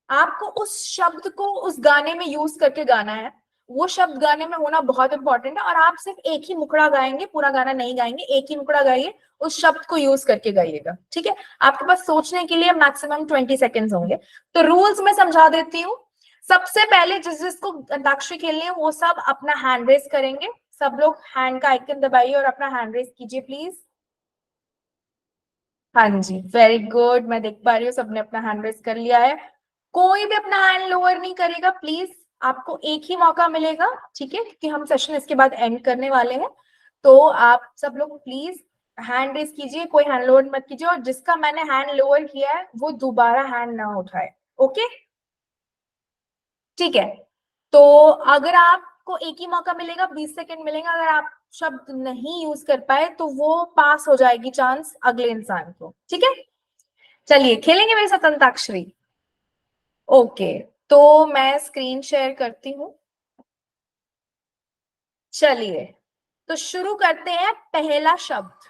[SPEAKER 1] आपको उस शब्द को उस गाने में यूज करके गाना है। वो शब्द गाने में होना बहुत इंपॉर्टेंट है। और आप सिर्फ एक ही मुखड़ा गाएंगे, पूरा गाना नहीं गाएंगे, एक ही मुखड़ा गाइए, उस शब्द को यूज करके गाइएगा। ठीक है, आपके पास सोचने के लिए मैक्सिमम 20 सेकेंड्स होंगे। तो रूल्स मैं समझा देती हूँ। सबसे पहले जिसको अंताक्षरी खेलनी है वो सब अपना हैंड रेस करेंगे। सब लोग हैंड का आइकन दबाइए और अपना हैंड रेस कीजिए प्लीज। हाँ जी, वेरी गुड। मैं देख पा रही हूँ सबने अपना हैंड रेस कर लिया है। कोई भी अपना हैंड लोअर नहीं करेगा प्लीज। आपको एक ही मौका मिलेगा, ठीक है, क्योंकि हम सेशन इसके बाद एंड करने वाले हैं। तो आप सब लोग प्लीज हैंड रेस कीजिए, कोई हैंड लोअर मत कीजिए। और जिसका मैंने हैंड लोअर किया है वो दोबारा हैंड ना उठाए। ओके, ठीक है। तो अगर आपको एक ही मौका मिलेगा, 20 सेकेंड मिलेगा, अगर आप शब्द नहीं यूज कर पाए तो वो पास हो जाएगी चांस अगले इंसान को। ठीक है, चलिए खेलेंगे मेरे साथ अंताक्षरी। ओके, तो मैं स्क्रीन शेयर करती हूँ। चलिए, तो शुरू करते हैं। पहला शब्द,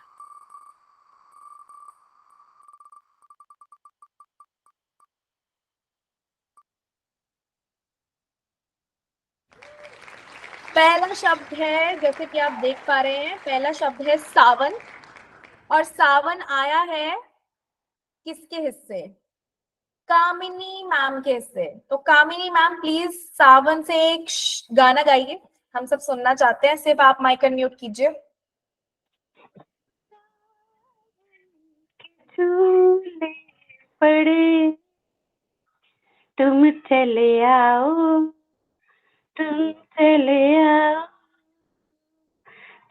[SPEAKER 1] पहला शब्द है, जैसे कि आप देख पा रहे हैं, पहला शब्द है सावन। और सावन आया है किसके हिस्से? कामिनी मैम के हिस्से। तो कामिनी मैम प्लीज सावन से एक गाना गाइए, हम सब सुनना चाहते हैं। सिर्फ आप माइक अनम्यूट कीजिए।
[SPEAKER 15] झूले पड़े तुम चले आओ, तुम चले आओ,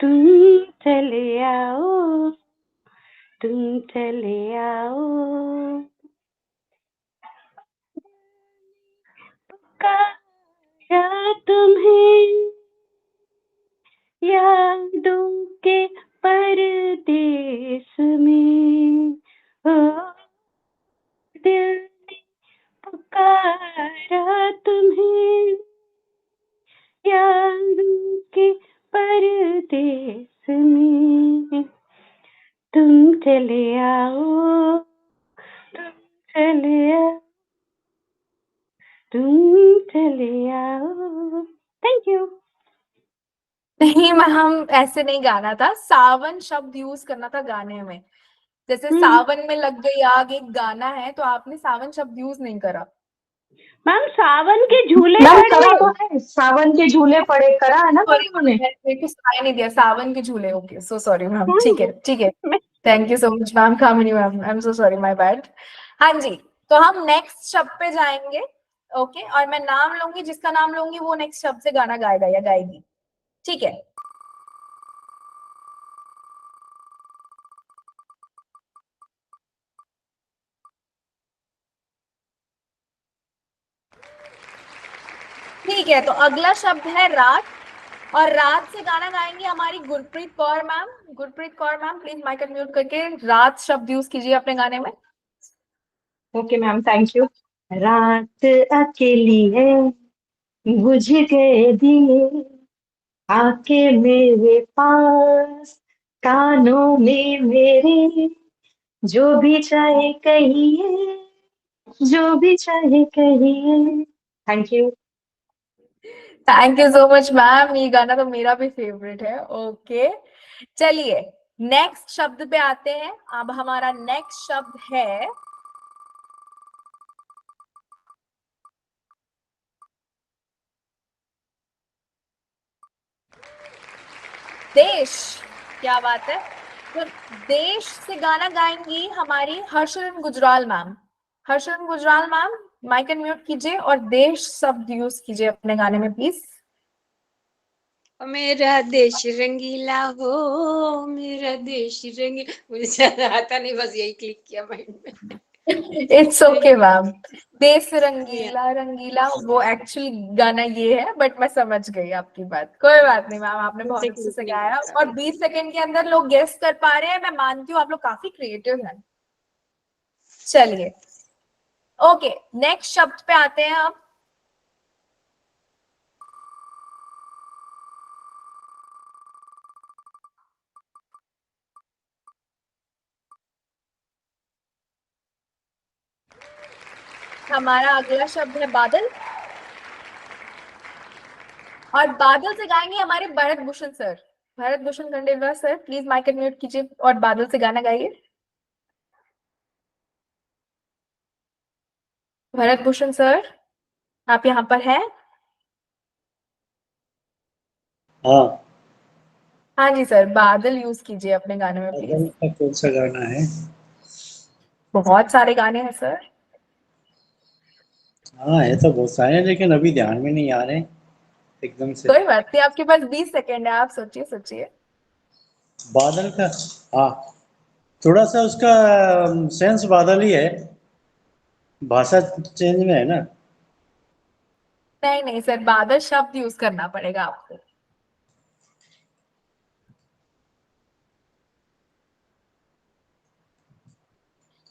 [SPEAKER 15] तुम चले आओ, तुम चले आओ। पुकारा तुम्हें यादों के परदेस में, ओ दिल ने पुकारा तुम्हें यादों के परदेस में। तुम चले आओ, तुम चले आओ, तुम चले आओ। Thank you.
[SPEAKER 1] नहीं मैम, ऐसे नहीं गाना था। सावन शब्द यूज करना था गाने में। जैसे सावन में लग गई आग एक गाना है, तो आपने सावन शब्द यूज नहीं करा।
[SPEAKER 15] मैम सावन के झूले
[SPEAKER 11] मैम
[SPEAKER 15] पड़े।
[SPEAKER 11] करा तो है, सावन के झूले पड़े, करा है ना मैम उन्होंने।
[SPEAKER 1] मेरे को सुनाई नहीं दिया सावन के झूले। ओके, सो सॉरी मैम। ठीक है, ठीक है, thank you so much ma'am, Kamini ma'am, I am so sorry, my bad. हाँ जी, तो हम नेक्स्ट शब्द पे जाएंगे। ओके, और मैं नाम लूंगी, जिसका नाम लूंगी वो नेक्स्ट शब्द से गाना गाएगा या गाएगी। ठीक है, ठीक है, तो अगला शब्द है रात, और रात से गाना गाएंगी हमारी Gurpreet Kaur ma'am. Gurpreet Kaur ma'am, please mic mute करके रात शब्द यूज कीजिए अपने गाने में।
[SPEAKER 11] Okay ma'am, thank you. रात अकेली है, बुझ गए दिए, आके मेरे पास, कानों में मेरे, जो भी चाहे कहिए, जो भी चाहे कहिए। Thank you.
[SPEAKER 1] Thank you so much ma'am, ये गाना तो मेरा भी फेवरेट है। ओके, चलिए नेक्स्ट शब्द पे आते हैं। अब हमारा नेक्स्ट शब्द है देश। क्या बात है, तो देश से गाना गाएंगी हमारी Harsharan Gujral ma'am. Harsharan Gujral ma'am, mic unmute कीजिए और देश शब्द यूज कीजिए अपने गाने में प्लीज।
[SPEAKER 18] मेरा देश रंगीला हो, मेरा देश रंगीला, मुझे ज्यादा आता नहीं, बस यही क्लिक किया माइंड में।
[SPEAKER 1] इट्स ओके मैम, देश रंगीला रंगीला वो एक्चुअली गाना ये है, बट मैं समझ गई आपकी बात। कोई बात नहीं मैम, आपने बहुत अच्छे से गाया और 20 सेकंड के अंदर लोग गेस कर पा रहे हैं। मैं मानती हूँ आप लोग काफी क्रिएटिव हैं। चलिए ओके, नेक्स्ट शब्द पे आते हैं अब। हमारा अगला शब्द है बादल, और बादल से गाएंगे हमारे Bharat Bhushan sir. Bharat Bhushan Khandelwal sir, please mic mute कीजिए और बादल से गाना गाइए। भरत भूषण सर, आप यहाँ पर हैं?
[SPEAKER 19] हाँ,
[SPEAKER 1] हाँ जी सर, बादल यूज कीजिए अपने गाने में प्लीज।
[SPEAKER 19] बादल का कौन सा गाना है?
[SPEAKER 1] बहुत सारे गाने हैं सर।
[SPEAKER 19] हाँ, है तो बहुत सारे, लेकिन अभी ध्यान में नहीं आ रहे एकदम से।
[SPEAKER 1] कोई बात नहीं, आपके पास 20 सेकंड है, आप सोचिए सोचिए।
[SPEAKER 19] बादल का, हाँ, थोड़ा सा उसका सेंस बादल ही है, भाषा चेंज में है ना।
[SPEAKER 1] नहीं नहीं सर, बादल शब्द यूज करना पड़ेगा आपको।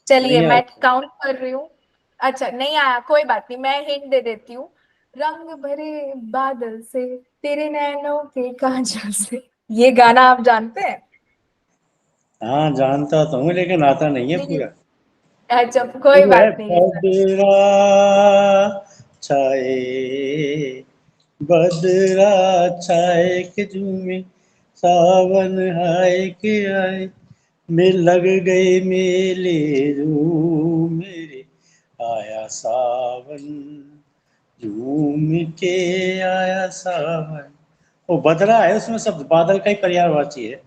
[SPEAKER 1] चलिए
[SPEAKER 19] नहीं
[SPEAKER 1] मैं
[SPEAKER 19] आया।
[SPEAKER 1] काउंट कर रही हूँ। अच्छा नहीं आया, कोई बात नहीं, मैं हिंट दे देती हूँ। रंग भरे बादल से, तेरे नैनों के काजल से, ये गाना आप जानते हैं?
[SPEAKER 19] हाँ, जानता तो हूँ, लेकिन आता नहीं है पूरा।
[SPEAKER 1] अच्छा कोई
[SPEAKER 19] वो है
[SPEAKER 1] बात नहीं सर।
[SPEAKER 19] बदरा छाए, बदरा छाए के झूमे, सावन हाय के आए, में लग गए मेले झूम मेरे, आया सावन झूम के, आया सावन। वो बदरा है, उसमें सब बादल का ही पर्यायवाची है।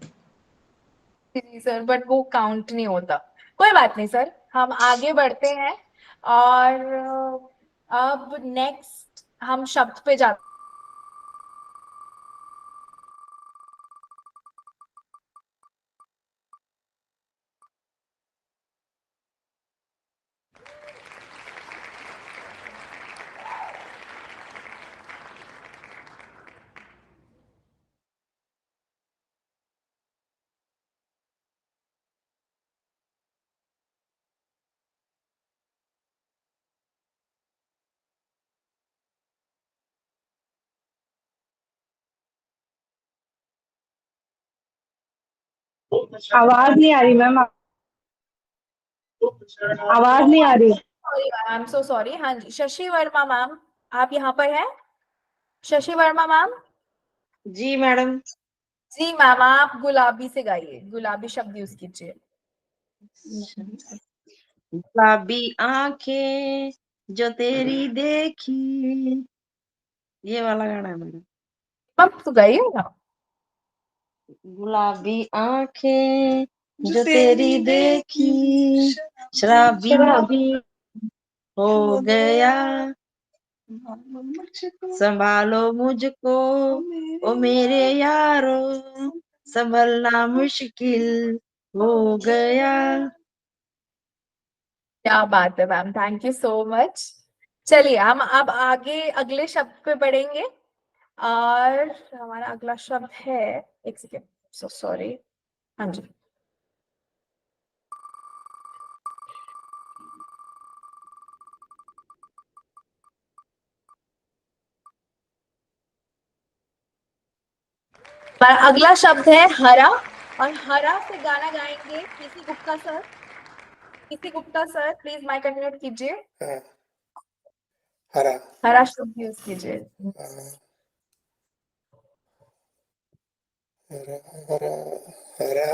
[SPEAKER 1] जी सर, बट वो काउंट नहीं होता। कोई बात नहीं सर, हम आगे बढ़ते हैं और अब नेक्स्ट हम शब्द पे जाते
[SPEAKER 11] आवाज नहीं आ रही मैम, आवाज नहीं आ रही।
[SPEAKER 1] आई एम सो सॉरी। हाँ जी, शशि वर्मा मैम, आप यहाँ पर हैं? शशि वर्मा मैम।
[SPEAKER 14] जी मैडम।
[SPEAKER 1] जी मैम, आप गुलाबी से गाइए, गुलाबी शब्द यूज कीजिए।
[SPEAKER 14] गुलाबी आंखें जो तेरी देखी, ये वाला गाना है मैडम।
[SPEAKER 1] मैम तो गाइए ना।
[SPEAKER 14] गुलाबी आंखें जो तेरी देखी, शराबी हो गया, संभालो मुझको ओ मेरे यारो, संभलना मुश्किल हो गया।
[SPEAKER 1] क्या बात है ma'am, thank you so much. चलिए हम अब आगे अगले शब्द पे बढ़ेंगे और हमारा अगला शब्द है, एक सेकेंड, सो सॉरी, हाँ जी, हमारा अगला शब्द है हरा, और हरा से गाना गाएंगे PC Gupta sir. PC Gupta sir please mic unmute कीजिए,
[SPEAKER 8] हाँ, हरा
[SPEAKER 1] हरा शब्द यूज कीजिए।
[SPEAKER 8] हरा हरा हरा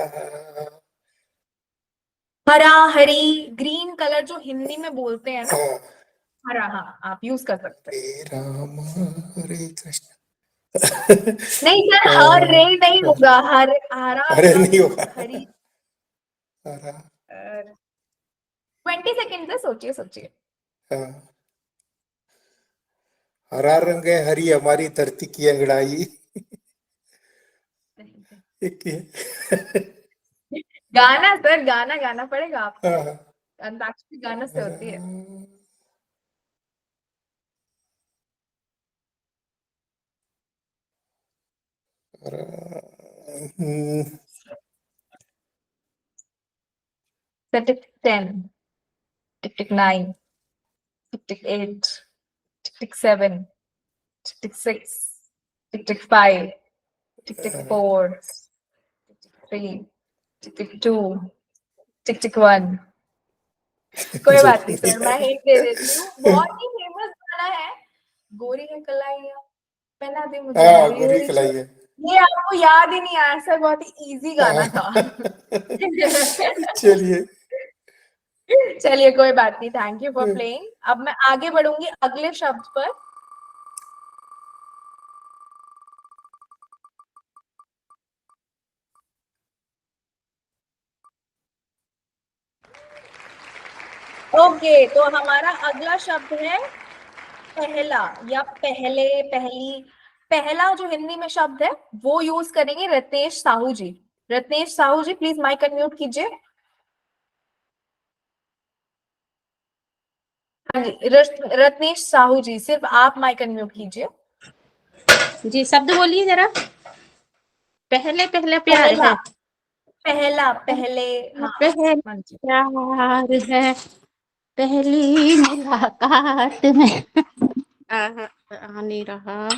[SPEAKER 1] हरा, हरी, ग्रीन कलर जो हिंदी में बोलते हैं ना,
[SPEAKER 8] हाँ,
[SPEAKER 1] हरा, हाँ आप यूज कर सकते हैं।
[SPEAKER 8] हरे राम हरे कृष्ण।
[SPEAKER 1] नहीं सर, हरे नहीं होगा, हर हरा
[SPEAKER 8] अरे नहीं होगा,
[SPEAKER 1] हरी।
[SPEAKER 8] हरा
[SPEAKER 1] 20 सेकेंड से सोचिए सोचिए।
[SPEAKER 8] हाँ, हरा रंग है हरी हमारी धरती की अंगड़ाई। एक ही है।
[SPEAKER 1] गाना सर, गाना गाना पड़ेगा आपको,
[SPEAKER 8] हाँ,
[SPEAKER 1] अंताक्षरी गाना से होती है। टिक टिक 10, टिक टिक 9, टिक टिक 8, टिक टिक 7, टिक टिक 6, टिक टिक 5, टिक टिक 4, टिक टिक 3, टिक टिक 2, टिक टिक 1। कोई बात नहीं सर, मैं हिंट दे देती हूँ, बहुत ही फेमस गाना है, गोरी है कलाइया पहना दे मुझे
[SPEAKER 8] हाँ,
[SPEAKER 1] गोरी
[SPEAKER 8] गोरी
[SPEAKER 1] गोरी
[SPEAKER 8] कलाई
[SPEAKER 1] चूड़ी।
[SPEAKER 8] है।
[SPEAKER 1] ये आपको याद ही नहीं आया सर, बहुत ही इजी गाना था।
[SPEAKER 8] चलिए
[SPEAKER 1] चलिए कोई बात नहीं, थैंक यू फॉर प्लेइंग। अब मैं आगे बढ़ूंगी अगले शब्द पर। ओके, तो हमारा अगला शब्द है पहला या पहले, पहली। पहला जो हिंदी में शब्द है वो यूज करेंगे रत्नेश साहू जी। रत्नेश साहू जी प्लीज माइक अनम्यूट कीजिए। हाँ जी, रत्नेश साहू जी सिर्फ आप माइक अनम्यूट कीजिए।
[SPEAKER 18] जी शब्द बोलिए जरा। पहले पहले प्यार
[SPEAKER 1] पहला,
[SPEAKER 18] है।
[SPEAKER 1] पहला पहले, हाँ
[SPEAKER 18] पहले
[SPEAKER 1] हाँ जी।
[SPEAKER 18] प्यार है, पहली मुलाकात में। आ नहीं रहा।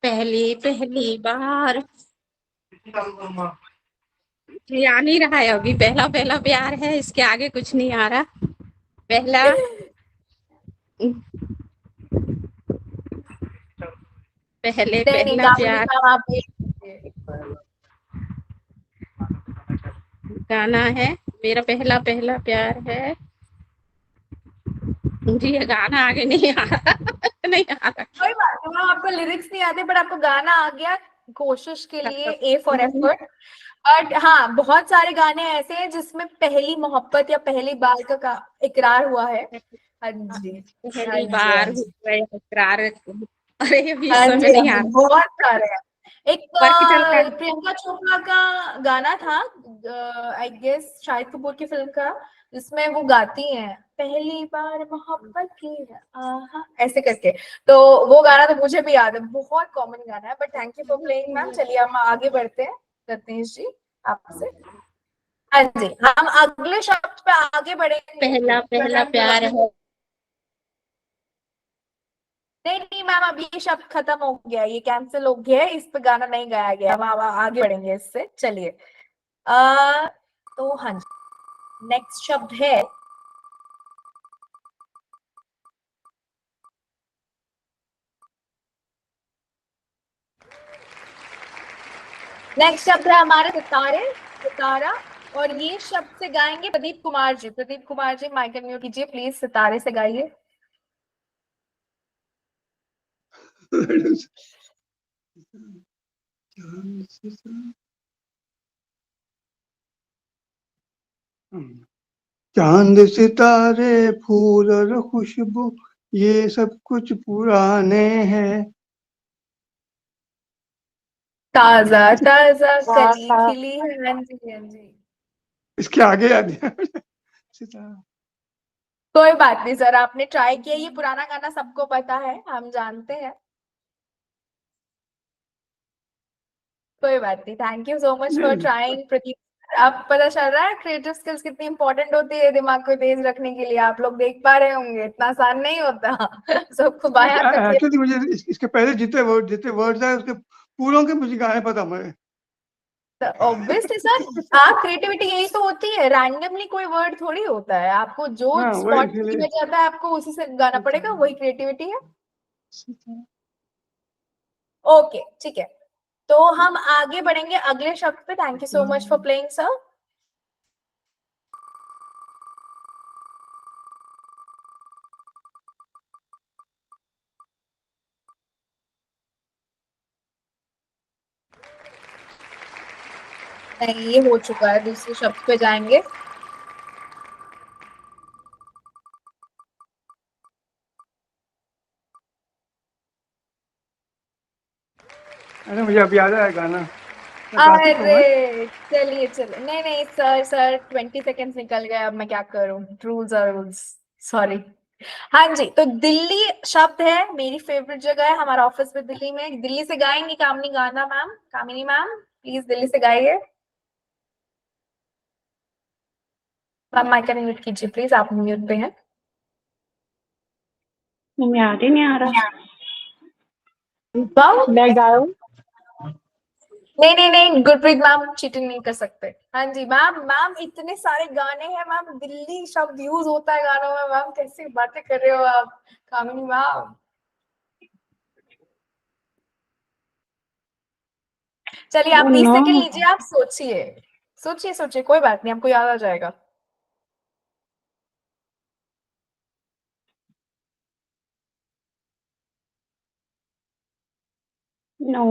[SPEAKER 18] पहली पहली बार जी आ नहीं रहा है अभी। पहला पहला प्यार है, इसके आगे कुछ नहीं आ रहा। पहला पहले
[SPEAKER 1] नहीं नहीं,
[SPEAKER 18] पहला
[SPEAKER 1] काबुली
[SPEAKER 18] प्यार
[SPEAKER 1] साहब आप ये
[SPEAKER 18] गाना है। मेरा पहला पहला प्यार है जी। ये गाना आगे नहीं आ रहा। नहीं आ रहा।
[SPEAKER 1] कोई बात नहीं मैम, आपको लिरिक्स नहीं आते बट आपको गाना आ गया, कोशिश के लिए ए फॉर एफर्ट। बट हाँ, बहुत सारे गाने ऐसे हैं जिसमें पहली मोहब्बत या पहली बार का इकरार हुआ है। हाँ जी, हाँ
[SPEAKER 18] पहली
[SPEAKER 1] जी, हाँ
[SPEAKER 18] बार
[SPEAKER 1] जी,
[SPEAKER 18] हुआ है इकरार। अरे अभी इस
[SPEAKER 1] हाँ
[SPEAKER 18] समय
[SPEAKER 1] जी, हाँ
[SPEAKER 18] नहीं आ
[SPEAKER 1] जी,
[SPEAKER 18] रहा।
[SPEAKER 1] बहुत सारे हैं। एक
[SPEAKER 18] वर्क चल रहा है।
[SPEAKER 1] प्रियंका चोपड़ा का गाना था, आई गेस शाहिद कपूर की फिल्म का, जिसमें वो गाती हैं पहली बार मोहब्बत की है आहा, ऐसे करके। तो वो गाना तो मुझे भी याद है, बहुत कॉमन गाना है। But thank you for playing ma'am. चलिए हम आगे बढ़ते हैं रत्नेश जी आपसे। हाँ जी, हम अगले शब्द पे आगे बढ़ेंगे।
[SPEAKER 18] पहला पहला प्यार है।
[SPEAKER 1] नहीं नहीं मैम, अब ये शब्द खत्म हो गया, ये कैंसिल हो गया है, इस पे गाना नहीं गाया गया। हम अब आगे बढ़ेंगे इससे। चलिए तो हाँ जी, नेक्स्ट शब्द है नेक्स्ट शब्द है हमारे सितारे, सितारा। और ये शब्द से गाएंगे प्रदीप कुमार जी। प्रदीप कुमार जी माइक अनम्यूट कीजिए प्लीज, सितारे से गाइए।
[SPEAKER 16] चांद सितारे फूल और खुशबू ये सब कुछ पुराने हैं।
[SPEAKER 1] ताजा ताजा कली खिली है। हाँ जी, हाँ जी।
[SPEAKER 16] इसके आगे याद नहीं
[SPEAKER 1] कोई बात नहीं सर, आपने ट्राई किया, ये पुराना गाना सबको पता है, हम जानते हैं। कोई बात नहीं, thank you so much for trying Pradeep. आप पता चल रहा है क्रिएटिव स्किल्स कितनी इंपॉर्टेंट होती है दिमाग को तेज रखने के लिए। आप लोग देख पा रहे होंगे, इतना आसान नहीं होता सबको बायां करके।
[SPEAKER 16] एक्चुअली मुझे इसके पहले जितने वर्ड्स है उसके पूरों के मुझे गाने पता मुझे।
[SPEAKER 1] ऑब्वियसली सर, हाँ क्रिएटिविटी यही तो होती है, रैंडमली कोई वर्ड थोड़ी होता है, आपको जो स्पॉट में जाता है आपको उसी से गाना पड़ेगा, वही क्रिएटिविटी है। ओके ठीक है, तो हम आगे बढ़ेंगे अगले शब्द पे। Thank you so much for playing sir. नहीं, ये हो चुका है, दूसरे शब्द पे जाएंगे।
[SPEAKER 16] अरे मुझे अब याद आया गाना।
[SPEAKER 1] अरे चलिए चलिए, नहीं नहीं सर 20 सेकेंड्स निकल गए, अब मैं क्या करूं, रूल्स और रूल्स, सॉरी। हाँ जी, तो दिल्ली शब्द है, मेरी फेवरेट जगह है, हमारा ऑफिस भी दिल्ली में। दिल्ली से गाएंगी कामिनी गाना ma'am, Kamini ma'am please Delhi से गाइए। मैम माइक म्यूट कीजिए प्लीज, आप म्यूट पे हैं।
[SPEAKER 15] याद ही नहीं आ रहा।
[SPEAKER 11] मैं गाऊं?
[SPEAKER 1] नहीं गुरप्रीत मैम चीटिंग नहीं कर सकते। हाँ जी मैम इतने सारे गाने हैं मैम, दिल्ली शब्द यूज होता है गानों में मैम, कैसी बातें कर रहे हो आप कामिनी मैम। चलिए आप 20 सेकंड लीजिए, आप सोचिए, कोई बात नहीं, आपको याद आ जाएगा।
[SPEAKER 15] नो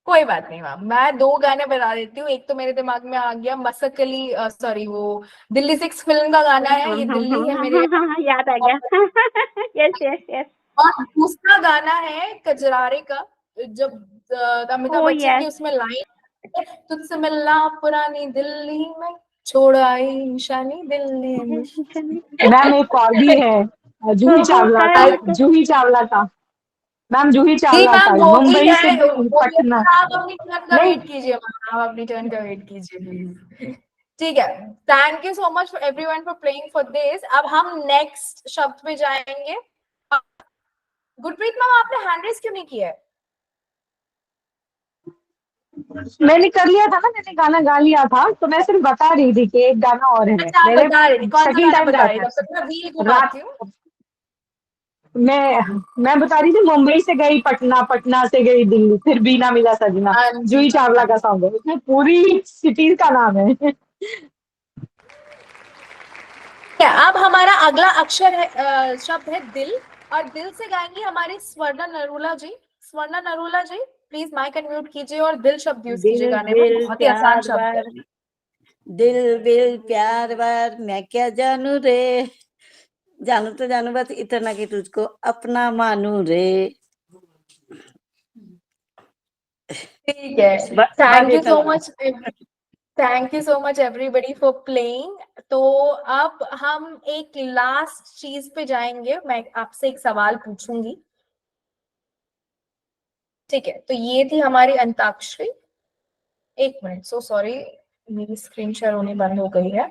[SPEAKER 1] कोई बात नहीं मैम, मैं 2 गाने बता देती हूँ। एक तो मेरे दिमाग में आ गया, मसकली सॉरी वो दिल्ली 6 फिल्म का गाना है, ये दिल्ली है मेरे।
[SPEAKER 15] याद आ गया यस।
[SPEAKER 1] और दूसरा गाना है कजरारे का, जब अमिताभ बच्चन की उसमें लाइन, तुझसे मिलना पुरानी दिल्ली में, छोड़ आई निशानी दिल्ली में।
[SPEAKER 11] मैम एक और भी है, जूही चावला का मैम, जूही चावला का, मुंबई से पटना।
[SPEAKER 1] आप अपनी टर्न का वेट कीजिए मैम, आप अपनी टर्न का वेट कीजिए प्लीज। ठीक है, thank you so much everyone for playing for this. अब हम नेक्स्ट शब्द पे जाएंगे। गुरप्रीत मैम आपने हैंड रेज क्यों नहीं किया है?
[SPEAKER 11] मैंने कर लिया था ना, मैंने गाना गा लिया था, तो मैं सिर्फ बता रही थी कि एक गाना और है।
[SPEAKER 1] अच्छा,
[SPEAKER 11] मैंने
[SPEAKER 1] बता रही थी, कौन सा
[SPEAKER 11] सेकंड
[SPEAKER 1] गाना
[SPEAKER 11] टाइम
[SPEAKER 1] बता रही
[SPEAKER 11] गाया
[SPEAKER 1] थी? मैं रील
[SPEAKER 11] था।
[SPEAKER 1] घुमाती हूँ।
[SPEAKER 11] मैं बता रही थी, मुंबई से गई पटना, पटना से गई दिल्ली, फिर भी ना मिला सजना, जूही चावला का सॉन्ग है, उसमें पूरी सिटी का नाम है।
[SPEAKER 1] अब हमारा अगला अक्षर है, शब्द है दिल, और दिल से गाएंगी हमारी स्वर्णा नरूला जी। स्वर्णा नरूला जी प्लीज माइक अनम्यूट कीजिए और दिल शब्द यूज कीजिए गाने में, बहुत ही आसान शब्द है।
[SPEAKER 3] दिल बिल प्यार वार मैं क्या जानू रे, जानू तो जानू बस इतना कि तुझको अपना मानू रे।
[SPEAKER 1] ठीक है, thank you so much everybody for playing. तो अब हम एक लास्ट चीज पे जाएंगे, मैं आपसे एक सवाल पूछूंगी। ठीक है, तो ये थी हमारी अंताक्षरी। एक मिनट, सो सॉरी मेरी स्क्रीन शेयर होनी बंद हो गई है।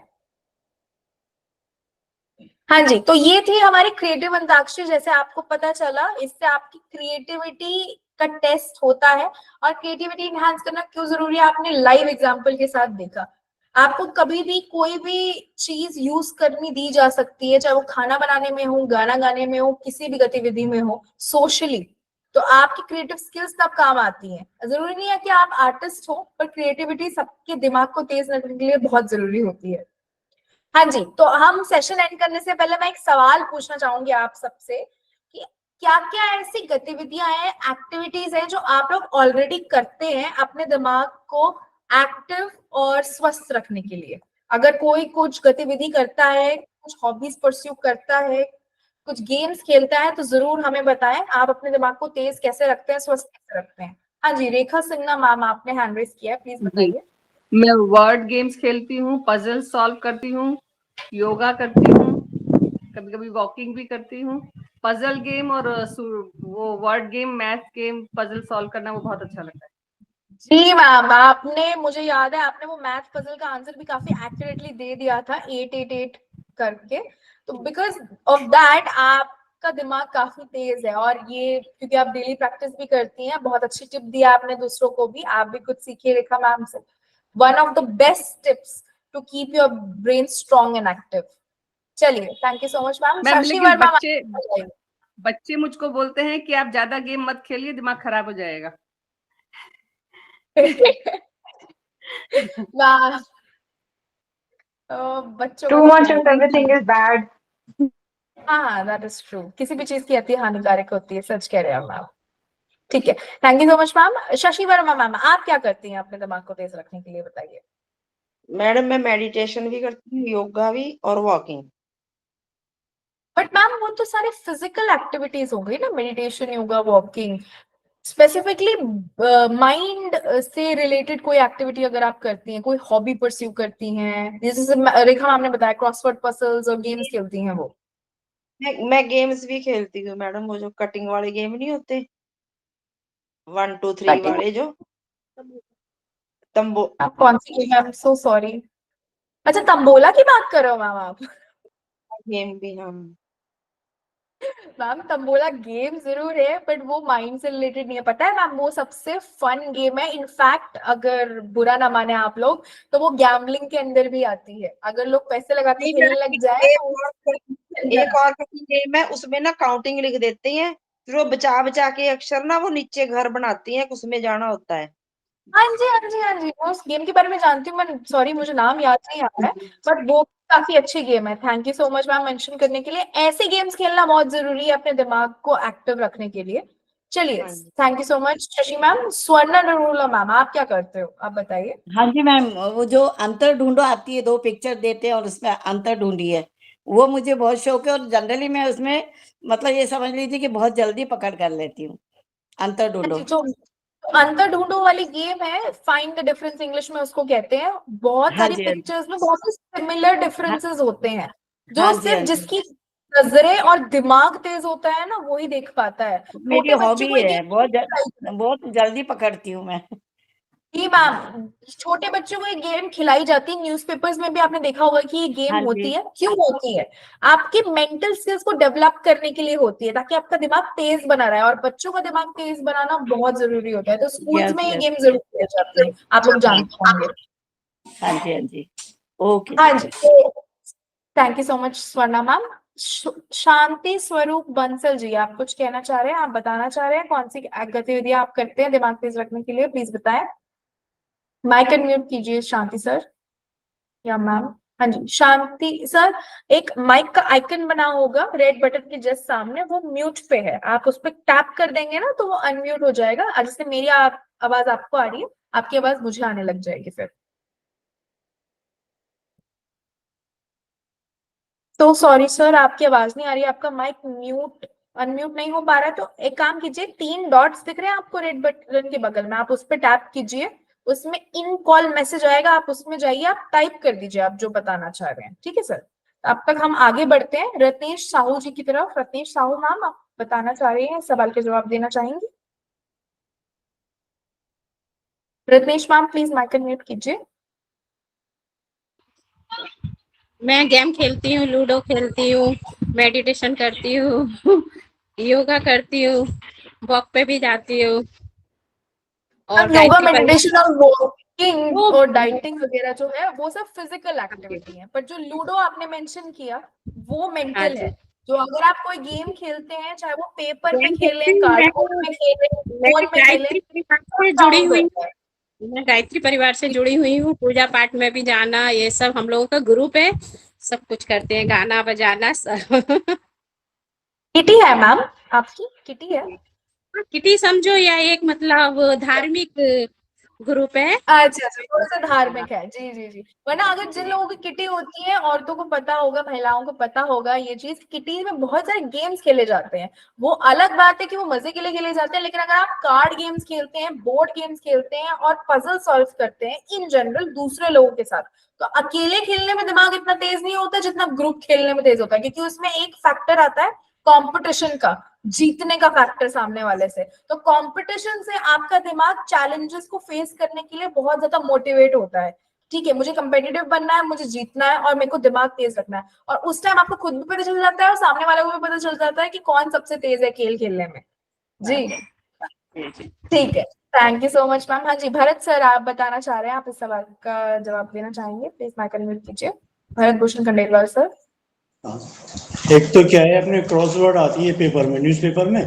[SPEAKER 1] हाँ जी, तो ये थी हमारी क्रिएटिव अंताक्षरी। जैसे आपको पता चला, इससे आपकी क्रिएटिविटी का टेस्ट होता है, और क्रिएटिविटी इनहांस करना क्यों जरूरी है आपने लाइव एग्जांपल के साथ देखा। आपको कभी भी कोई भी चीज यूज करनी दी जा सकती है, चाहे वो खाना बनाने में हो, गाना गाने में हो, किसी भी गतिविधि में हो, सोशली, तो आपकी क्रिएटिव स्किल्स तब काम आती हैं। जरूरी नहीं है कि आप आर्टिस्ट हो, पर क्रिएटिविटी सबके दिमाग को तेज रखने के लिए बहुत जरूरी होती है। हाँ जी, तो हम सेशन एंड करने से पहले मैं एक सवाल पूछना चाहूंगी आप सबसे कि क्या क्या ऐसी गतिविधियां हैं, एक्टिविटीज हैं जो आप लोग ऑलरेडी करते हैं अपने दिमाग को एक्टिव और स्वस्थ रखने के लिए। अगर कोई कुछ गतिविधि करता है, कुछ हॉबीज परस्यू करता है, कुछ गेम्स खेलता है, तो जरूर हमें बताएं आप अपने दिमाग को तेज कैसे रखते हैं, स्वस्थ कैसे रखते हैं। हाँ जी, रेखा सिन्हा मैम आपने हैंड रेज किया है, प्लीज बताइए।
[SPEAKER 10] मैं वर्ड गेम्स खेलती हूँ, पजल सॉल्व करती हूँ, योगा करती हूँ, कभी कभी वॉकिंग भी करती हूँ। पजल गेम और वो word game, math game, puzzle solve करना वो बहुत अच्छा लगता है।
[SPEAKER 1] जी मैम, आपने, मुझे याद है आपने वो मैथ पजल का आंसर भी काफी एक्यूरेटली दे दिया था 888 करके, तो बिकॉज ऑफ दैट आपका दिमाग काफी तेज है, और ये क्योंकि आप डेली प्रैक्टिस भी करती हैं, बहुत अच्छी टिप दी आपने दूसरों को भी, आप भी कुछ सीखिए रेखा मैम से। One of the best tips to keep your brain strong and active. चलिए, thank you so much ma'am.
[SPEAKER 10] Ma'am
[SPEAKER 1] Shashi
[SPEAKER 10] लेकिन
[SPEAKER 1] वर्मा
[SPEAKER 10] बच्चे मुझको बोलते हैं कि आप ज्यादा गेम मत खेलिए, दिमाग खराब हो जाएगा।
[SPEAKER 1] बच्चों
[SPEAKER 11] Too
[SPEAKER 1] का
[SPEAKER 11] much
[SPEAKER 1] तो
[SPEAKER 11] of everything is bad.
[SPEAKER 1] हाँ, दैट इज ट्रू। किसी भी चीज की अति हानिकारक होती है, सच कह रहे हैं मैम। ठीक है, thank you so much ma'am. Shashi Verma ma'am, आप क्या करती हैं अपने दिमाग को तेज रखने के लिए, बताइए।
[SPEAKER 14] मैडम मैं मेडिटेशन भी करती हूँ, योगा भी और वॉकिंग।
[SPEAKER 1] बट मैम वो तो सारे फिजिकल एक्टिविटीज हो गई ना, meditation, yoga, walking. Specifically mind से रिलेटेड कोई एक्टिविटी अगर आप करती हैं, कोई हॉबी परस्यू करती हैं, जैसे रेखा मैम ने बताया क्रॉसवर्ड पजल्स और गेम्स खेलती हैं वो।
[SPEAKER 14] मैं गेम्स भी खेलती हूँ मैडम, वो जो कटिंग वाले गेम नहीं होते, 1 2 3 वाले जो तंबो।
[SPEAKER 1] आप कौन सी game? I am so sorry. अच्छा, तंबोला की बात कर रहे हो मैम आप?
[SPEAKER 14] गेम भी हम
[SPEAKER 1] मैम तंबोला गेम जरूर है, बट वो माइंड से रिलेटेड नहीं है, पता है मैम, वो सबसे फन गेम है। इनफैक्ट अगर बुरा ना माने आप लोग, तो वो गैम्बलिंग के अंदर भी आती है। अगर लोग पैसे लगा के खेलने लग जाए
[SPEAKER 14] एक और गेम है, उसमें ना काउंटिंग लिख देते हैं, फिर वो बचा बचा के अक्षर ना वो नीचे घर बनाती हैं, उसमें जाना होता है।
[SPEAKER 1] हाँ जी, हाँ जी, हाँ जी, मैं उस गेम के बारे में जानती हूँ। मैं सॉरी, मुझे नाम याद नहीं आ रहा है, बट वो काफी अच्छी गेम है। Thank you so much ma'am mention करने के लिए। ऐसे गेम्स खेलना बहुत जरूरी है अपने दिमाग को एक्टिव रखने के लिए। चलिए, thank you so much Shashi ma'am. Swarna Narula ma'am, आप क्या करते हो, आप बताइए।
[SPEAKER 3] हाँ जी मैम, वो जो अंतर ढूंढो आती है, 2 पिक्चर देते हैं और उसमें अंतर ढूंढी है, वो मुझे बहुत शौक है, और जनरली मैं उसमें मतलब ये समझ लीजिए कि बहुत जल्दी पकड़ कर लेती हूँ। अंतर ढूंढो,
[SPEAKER 1] जो अंतर ढूंढो वाली गेम है, फाइंड द डिफरेंस इंग्लिश में उसको कहते हैं। बहुत
[SPEAKER 3] हाँ
[SPEAKER 1] सारी
[SPEAKER 3] जी, हाँ जी।
[SPEAKER 1] पिक्चर्स में बहुत सिमिलर डिफरेंसेस होते हैं, जो
[SPEAKER 3] हाँ जी,
[SPEAKER 1] सिर्फ
[SPEAKER 3] हाँ जी।
[SPEAKER 1] जिसकी नजरें और दिमाग तेज होता है ना, वही देख पाता है।
[SPEAKER 3] मेरी
[SPEAKER 1] छोटे बच्चों
[SPEAKER 3] हॉबी
[SPEAKER 1] को ये
[SPEAKER 3] है, बहुत जल्दी पकड़ती हूँ मैं।
[SPEAKER 1] जी मैम, छोटे बच्चों को ये गेम खिलाई जाती है। न्यूज़पेपर्स में भी आपने देखा होगा कि ये गेम
[SPEAKER 3] हाँ
[SPEAKER 1] होती
[SPEAKER 3] जी।
[SPEAKER 1] है। क्यों होती है? आपके मेंटल स्किल्स को डेवलप करने के लिए होती है, ताकि आपका दिमाग तेज बना रहा है, और बच्चों का दिमाग तेज बनाना बहुत जरूरी होता है। तो स्कूल्स
[SPEAKER 3] यस
[SPEAKER 1] में ये
[SPEAKER 3] यस।
[SPEAKER 1] गेम जरूर खेली जाती है, आप लोग जानते होंगे।
[SPEAKER 3] हाँ जी, हाँ जी। ओके।
[SPEAKER 1] हाँ जी, thank you so much Swarna ma'am. Shanti Swaroop Bansal जी, आप कुछ कहना चाह रहे हैं, आप बताना चाह रहे हैं कौन सी गतिविधियां आप करते हैं दिमाग तेज रखने के लिए, प्लीज बताएं। माइक अनम्यूट कीजिए शांति सर या मैम। हाँ जी, शांति सर, एक माइक का आइकन बना होगा रेड बटन के जस्ट सामने, वो म्यूट पे है, आप उस पर टैप कर देंगे ना तो वो अनम्यूट हो जाएगा। जैसे मेरी आवाज आपको आ रही है, आपकी आवाज मुझे आने लग जाएगी फिर। तो सॉरी सर, आपकी आवाज नहीं आ रही, आपका माइक अनम्यूट नहीं हो पा रहा है। तो एक काम कीजिए, 3 डॉट्स दिख रहे हैं आपको रेड बटन के बगल में, आप उस पर टैप कीजिए, उसमें इन कॉल मैसेज आएगा, आप उसमें जाइए, आप टाइप कर दीजिए आप जो बताना चाह रहे हैं। ठीक है सर, अब तक हम आगे बढ़ते हैं रत्नेश साहू जी की तरफ। रत्नेश साहू मैम, आप बताना चाह रही हैं, सवाल के जवाब देना चाहेंगी? Ratnesh ma'am please mic unmute कीजिए।
[SPEAKER 18] मैं गेम खेलती हूँ, लूडो खेलती हूँ, मेडिटेशन करती हूँ, योगा करती हूँ, वॉक पे भी जाती हूँ, और
[SPEAKER 1] योगा,
[SPEAKER 18] गायत्री
[SPEAKER 1] मेडिटेशन और वॉकिंग
[SPEAKER 18] वो
[SPEAKER 1] और डाइटिंग वगैरह जो है वो सब फिजिकल एक्टिविटी है, पर जो लूडो आपने मेंशन किया वो
[SPEAKER 18] हाँ
[SPEAKER 1] मेंटल
[SPEAKER 18] जी।
[SPEAKER 1] है। जो अगर आप कोई गेम खेलते हैं, चाहे वो पेपर पे
[SPEAKER 18] गेम
[SPEAKER 1] खेलें,
[SPEAKER 18] खेलती हूँ,
[SPEAKER 1] कार्डबोर्ड पे खेलें,
[SPEAKER 18] मैं
[SPEAKER 1] फोन में खेलें,
[SPEAKER 18] गायत्री परिवार से जुड़ी
[SPEAKER 1] काउंट
[SPEAKER 18] हुई
[SPEAKER 1] होता है।
[SPEAKER 18] हूँ। मैं गायत्री परिवार से जुड़ी हुई हूँ, पूजा पाठ में भी जाना, ये सब हम लोगों का ग्रुप है, सब कुछ करते हैं, गाना बजाना सब।
[SPEAKER 1] किटी है मैम, आपकी किटी है?
[SPEAKER 18] किटी समझो, या एक मतलब धार्मिक ग्रुप है।
[SPEAKER 1] अच्छा अच्छा, थोड़ा सा धार्मिक है। जी जी जी। वरना अगर जिन लोगों की किटी होती है, औरतों को पता होगा, महिलाओं को पता होगा ये चीज, किटी में बहुत सारे गेम्स खेले जाते हैं। वो अलग बात है कि वो मजे के लिए खेले जाते हैं, लेकिन अगर आप कार्ड गेम्स खेलते हैं, बोर्ड गेम्स खेलते हैं और पजल सॉल्व करते हैं इन जनरल दूसरे लोगों के साथ, तो अकेले खेलने में दिमाग इतना तेज नहीं होता जितना ग्रुप खेलने में तेज होता है, क्योंकि उसमें एक फैक्टर आता है कंपटीशन का, जीतने का फैक्टर सामने वाले से। तो कंपटीशन से आपका दिमाग चैलेंजेस को फेस करने के लिए बहुत ज्यादा मोटिवेट होता है। ठीक है, मुझे कंपेटिटिव बनना है, मुझे जीतना है और मेरे को दिमाग तेज रखना है। और उस टाइम आपको खुद भी पता चल जाता है और सामने वाले को भी पता चल जाता है कि कौन सबसे तेज है खेल खेलने में। जी ठीक है, thank you so much ma'am. हाँ जी, भरत सर आप बताना चाह रहे हैं, आप इस सवाल का जवाब देना चाहेंगे, प्लीज माइक अनम्यूट कीजिए। भरत भूषण खंडेलवाल सर।
[SPEAKER 19] एक तो क्या है, अपने क्रॉसवर्ड आती है पेपर में, न्यूज़पेपर में,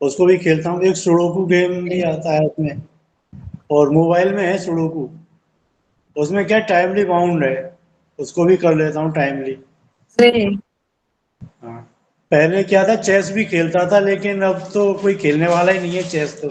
[SPEAKER 19] उसको भी खेलता हूँ। एक सुडोकू गेम भी आता है उसमें, और मोबाइल में है सुडोकू, उसमें क्या टाइमली बाउंड है, उसको भी कर लेता हूँ टाइमली। हाँ, पहले क्या था, चेस भी खेलता था, लेकिन अब तो कोई खेलने वाला ही नहीं है चेस तो।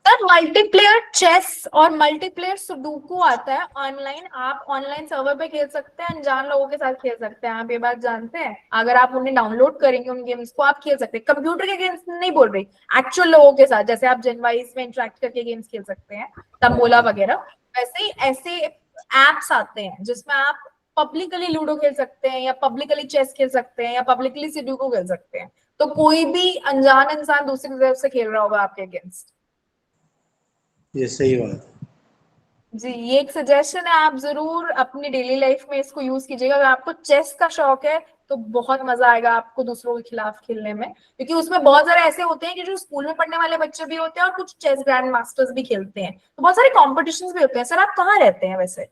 [SPEAKER 1] सर मल्टीप्लेयर चेस और मल्टीप्लेयर सुडोकू आता है ऑनलाइन, आप ऑनलाइन सर्वर पे खेल सकते हैं, अनजान लोगों के साथ खेल सकते हैं। आप ये बात जानते हैं? अगर आप उन्हें डाउनलोड करेंगे उन गेम्स को, आप खेल सकते हैं। कंप्यूटर के गेम्स नहीं बोल रही, एक्चुअल लोगों के साथ, जैसे आप जनवाइस में इंटरेक्ट करके गेम्स खेल सकते हैं, तंबोला वगैरह, वैसे ही ऐसे एप्स आते हैं जिसमें आप पब्लिकली लूडो खेल सकते हैं, या पब्लिकली चेस खेल सकते हैं, या पब्लिकली सुडोकू खेल सकते हैं। तो कोई भी अनजान इंसान दूसरी तरफ से खेल रहा होगा आपके अगेंस्ट।
[SPEAKER 19] ये सही बात है
[SPEAKER 1] जी, ये एक सजेशन है, आप जरूर अपनी डेली लाइफ में इसको यूज कीजिएगा। अगर आपको चेस का शौक है तो बहुत मजा आएगा आपको दूसरों के खिलाफ खेलने में, क्योंकि उसमें बहुत सारे ऐसे होते हैं कि जो स्कूल में पढ़ने वाले बच्चे भी होते हैं और कुछ चेस ग्रैंड मास्टर्स भी खेलते हैं, तो बहुत सारे कॉम्पिटिशन्स भी होते हैं। सर आप कहाँ रहते हैं वैसे?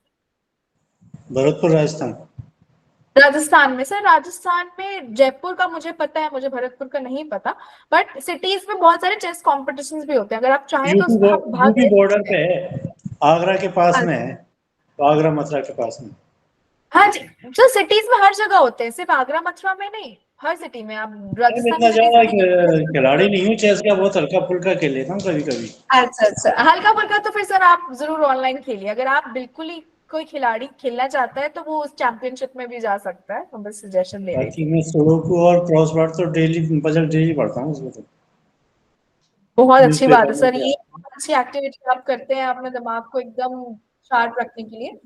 [SPEAKER 19] भरतपुर राजस्थान।
[SPEAKER 1] राजस्थान में? सर राजस्थान में जयपुर का मुझे पता है, मुझे भरतपुर का नहीं पता, बट सिटीज में बहुत सारे चेस कॉम्पिटिशन्स भी होते हैं, अगर आप चाहें तो उसमें आप भाग
[SPEAKER 19] यूपी
[SPEAKER 1] ले
[SPEAKER 19] बॉर्डर
[SPEAKER 1] सकते
[SPEAKER 19] पे
[SPEAKER 1] हैं।
[SPEAKER 19] है, आगरा के पास में है, आगरा मथुरा के पास में।
[SPEAKER 1] हाँ जी, जो सिटीज में हर जगह होते हैं, सिर्फ आगरा मथुरा में नहीं, हर सिटी में। आप राजस्थान
[SPEAKER 19] इतना
[SPEAKER 1] की
[SPEAKER 19] ज्यादा
[SPEAKER 1] cities
[SPEAKER 19] खिलाड़ी नहीं हूँ चेस का, बहुत हल्का फुल्का खेल लेता हूँ कभी कभी।
[SPEAKER 1] अच्छा अच्छा, हल्का फुल्का तो फिर सर आप जरूर ऑनलाइन खेलिए। अगर आप बिल्कुल ही कोई खिलाड़ी खेलना चाहता है तो वो उस चैंपियनशिप में भी जा सकता है, तो बस सजेशन दे रही
[SPEAKER 19] बाकी
[SPEAKER 1] थी।
[SPEAKER 19] मैं सुडोकू और क्रॉसवर्ड तो डेली, पजल डेली पढ़ता हूँ उसमें तो।
[SPEAKER 1] बहुत अच्छी बात है
[SPEAKER 19] न्यूज़पेपर में
[SPEAKER 1] सर,
[SPEAKER 19] क्या,
[SPEAKER 1] ये बहुत अच्छी एक्टिविटी आप करते हैं अपने दिमाग को एकदम शार्प रखने के लिए,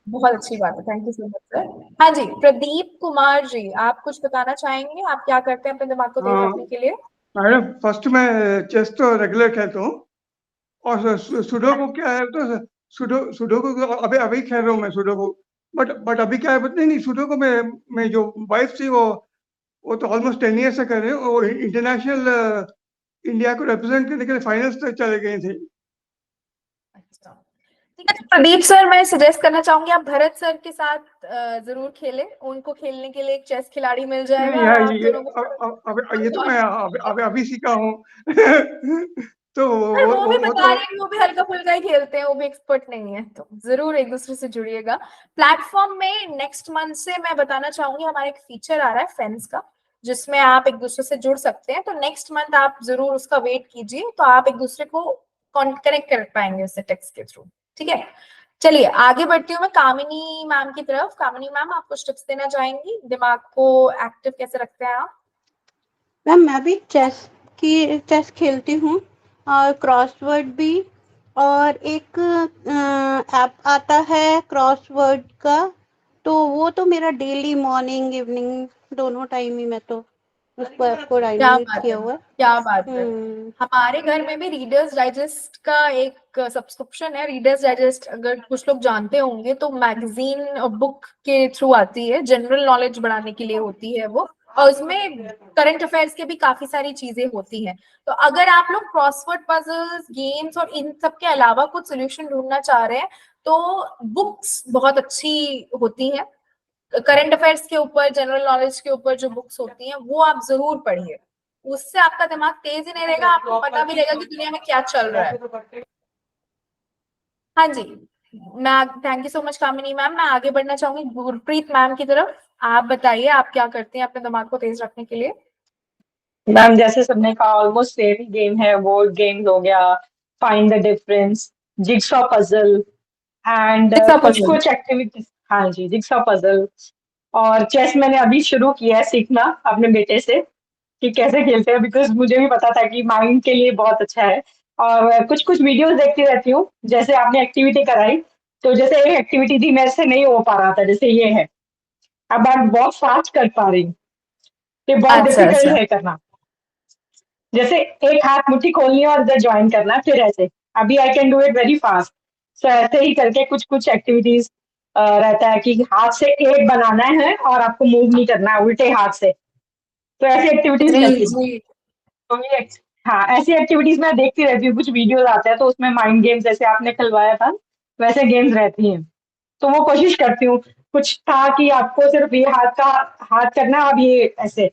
[SPEAKER 1] बहुत अच्छी बात है। Thank you so much sir. हाँ जी, प्रदीप कुमार जी आप कुछ बताना चाहेंगे, आप क्या करते हैं अपने दिमाग को तेज
[SPEAKER 16] हाँ
[SPEAKER 1] रखने के लिए?
[SPEAKER 16] मैडम, फर्स्ट मैं चेस तो रेगुलर खेलता हूँ, और सुडोकू क्या है तो सुडोकू अभी अभी खेल रहा हूँ मैं सुडोकू। बट अभी क्या है पता नहीं, सुडोकू में जो वाइफ थी वो तो ऑलमोस्ट 10 ईयर से कर रहे हैं, वो इंटरनेशनल इंडिया को रिप्रेजेंट करने के लिए फाइनल्स तक चले गए थे।
[SPEAKER 1] ठीक है, तो प्रदीप सर मैं सजेस्ट करना चाहूंगी आप भरत सर के साथ जरूर खेलें, उनको खेलने के लिए एक चेस खिलाड़ी मिल जाएगा
[SPEAKER 16] नहीं
[SPEAKER 1] और
[SPEAKER 16] यार,
[SPEAKER 1] आप
[SPEAKER 16] ये
[SPEAKER 1] दोनों को
[SPEAKER 16] ये तो मैं अभी सीखा हूँ तो
[SPEAKER 1] सर वो भी
[SPEAKER 16] वो
[SPEAKER 1] बता
[SPEAKER 16] तो
[SPEAKER 1] रहे हैं कि वो भी हल्का फुल्का ही खेलते हैं, वो भी एक्सपर्ट नहीं है, तो जरूर एक दूसरे से जुड़िएगा। प्लेटफॉर्म में नेक्स्ट मंथ से मैं बताना चाहूंगी हमारा एक फीचर आ रहा है फ्रेंड्स का, जिसमें आप एक दूसरे से जुड़ सकते हैं, तो नेक्स्ट मंथ आप जरूर उसका वेट कीजिए, तो आप एक दूसरे को कनेक्ट कर पाएंगे उससे टेक्स्ट के थ्रू। ठीक है, चलिए आगे बढ़ती हूँ मैं कामिनी मैम की तरफ। कामिनी मैम आप कुछ टिप्स देना चाहेंगी, दिमाग को एक्टिव कैसे रखते हैं आप?
[SPEAKER 15] मैम मैं भी चेस खेलती हूँ और क्रॉसवर्ड भी, और एक ऐप आता है क्रॉसवर्ड का, तो वो तो मेरा डेली मॉर्निंग इवनिंग दोनों टाइम ही मैं तो उसको ऐप को
[SPEAKER 1] क्या
[SPEAKER 15] डाउनलोड
[SPEAKER 1] बात
[SPEAKER 15] किया
[SPEAKER 1] है,
[SPEAKER 15] हुआ है।
[SPEAKER 1] क्या बात है। हमारे घर में भी रीडर्स डाइजेस्ट का एक सब्सक्रिप्शन है। रीडर्स डाइजेस्ट अगर कुछ लोग जानते होंगे तो मैगजीन बुक के थ्रू आती है, जनरल नॉलेज बढ़ाने के लिए होती है वो, और उसमें करंट अफेयर्स के भी काफी सारी चीजें होती हैं। तो अगर आप लोग क्रॉसवर्ड पजल्स गेम्स और इन सब के अलावा कुछ सोल्यूशन ढूंढना चाह रहे हैं तो बुक्स बहुत अच्छी होती हैं। करंट अफेयर्स के ऊपर, जनरल नॉलेज के ऊपर जो बुक्स होती हैं वो आप जरूर पढ़िए, उससे आपका दिमाग तेज ही नहीं रहेगा, आपको पता भी रहेगा कि दुनिया में क्या चल रहा है। हाँ जी, मैं thank you so much Kamini ma'am. मैं आगे बढ़ना चाहूंगी गुरप्रीत मैम की तरफ। आप बताइए आप क्या करते हैं अपने दिमाग को तेज रखने के लिए?
[SPEAKER 11] मैम जैसे सबने कहा ऑलमोस्ट सेम ही गेम है, बोर्ड गेम्स हो गया, find the difference, jigsaw puzzle and
[SPEAKER 1] Jigsaw
[SPEAKER 11] कुछ
[SPEAKER 1] puzzle.
[SPEAKER 11] कुछ एक्टिविटीज। हाँ जी, जिगसॉ पजल और चेस मैंने अभी शुरू किया है सीखना अपने बेटे से कि कैसे खेलते हैं, बिकॉज मुझे भी पता था कि माइंड के लिए बहुत अच्छा है। और कुछ कुछ वीडियोस देखती रहती हूँ, जैसे आपने एक्टिविटी कराई तो जैसे एक एक्टिविटी थी मेरे से नहीं हो पा रहा था, जैसे ये है, अब मैं बहुत फास्ट कर पा रही हूँ, ये बहुत
[SPEAKER 1] अच्छा
[SPEAKER 11] डिफिकल्ट
[SPEAKER 1] अच्छा
[SPEAKER 11] है करना। जैसे एक हाथ मुट्ठी खोलनी है और इधर ज्वाइन करना, फिर ऐसे अभी I can do it very fast. So ऐसे ही करके कुछ कुछ एक्टिविटीज रहता है कि हाथ से एट बनाना है और आपको मूव नहीं करना है उल्टे हाथ से, तो ऐसी एक्टिविटीज
[SPEAKER 1] जी
[SPEAKER 11] करती हूँ।
[SPEAKER 1] जी
[SPEAKER 11] तो ये हाँ, ऐसी एक्टिविटीज मैं देखती रहती हूँ, कुछ वीडियोस आते हैं तो उसमें माइंड गेम्स जैसे आपने खिलवाया था वैसे गेम्स रहती हैं, तो वो कोशिश करती हूँ। कुछ था कि आपको सिर्फ ये हाथ करना, अब ये ऐसे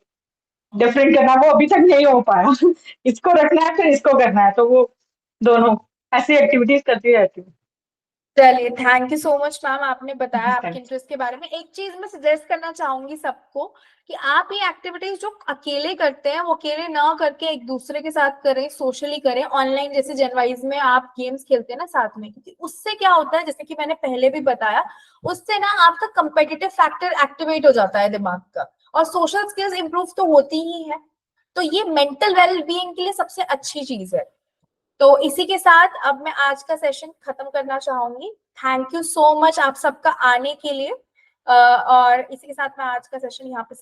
[SPEAKER 11] डिफरेंट करना, वो अभी तक नहीं हो पाया इसको रखना है फिर इसको करना है, तो वो दोनों ऐसी एक्टिविटीज करती रहती हूँ।
[SPEAKER 1] चलिए, thank you so much ma'am, आपने बताया आपके
[SPEAKER 11] Thank you.
[SPEAKER 1] इंटरेस्ट के बारे में। एक चीज मैं सजेस्ट करना चाहूंगी सबको कि आप ये एक्टिविटीज जो अकेले करते हैं वो अकेले ना करके एक दूसरे के साथ करें, सोशली करें। ऑनलाइन जैसे जनवाइज में आप गेम्स खेलते हैं ना साथ में, क्योंकि उससे क्या होता है, जैसे कि मैंने पहले भी बताया, उससे ना आपका कंपेटिटिव फैक्टर एक्टिवेट हो जाता है दिमाग का, और सोशल स्किल्स इंप्रूव तो होती ही है। तो ये मेंटल वेल बीइंग के लिए सबसे अच्छी चीज है। तो इसी के साथ अब मैं आज का सेशन खत्म करना चाहूंगी। थैंक यू सो मच आप सबका आने के लिए, और इसी के साथ मैं आज का सेशन यहाँ पे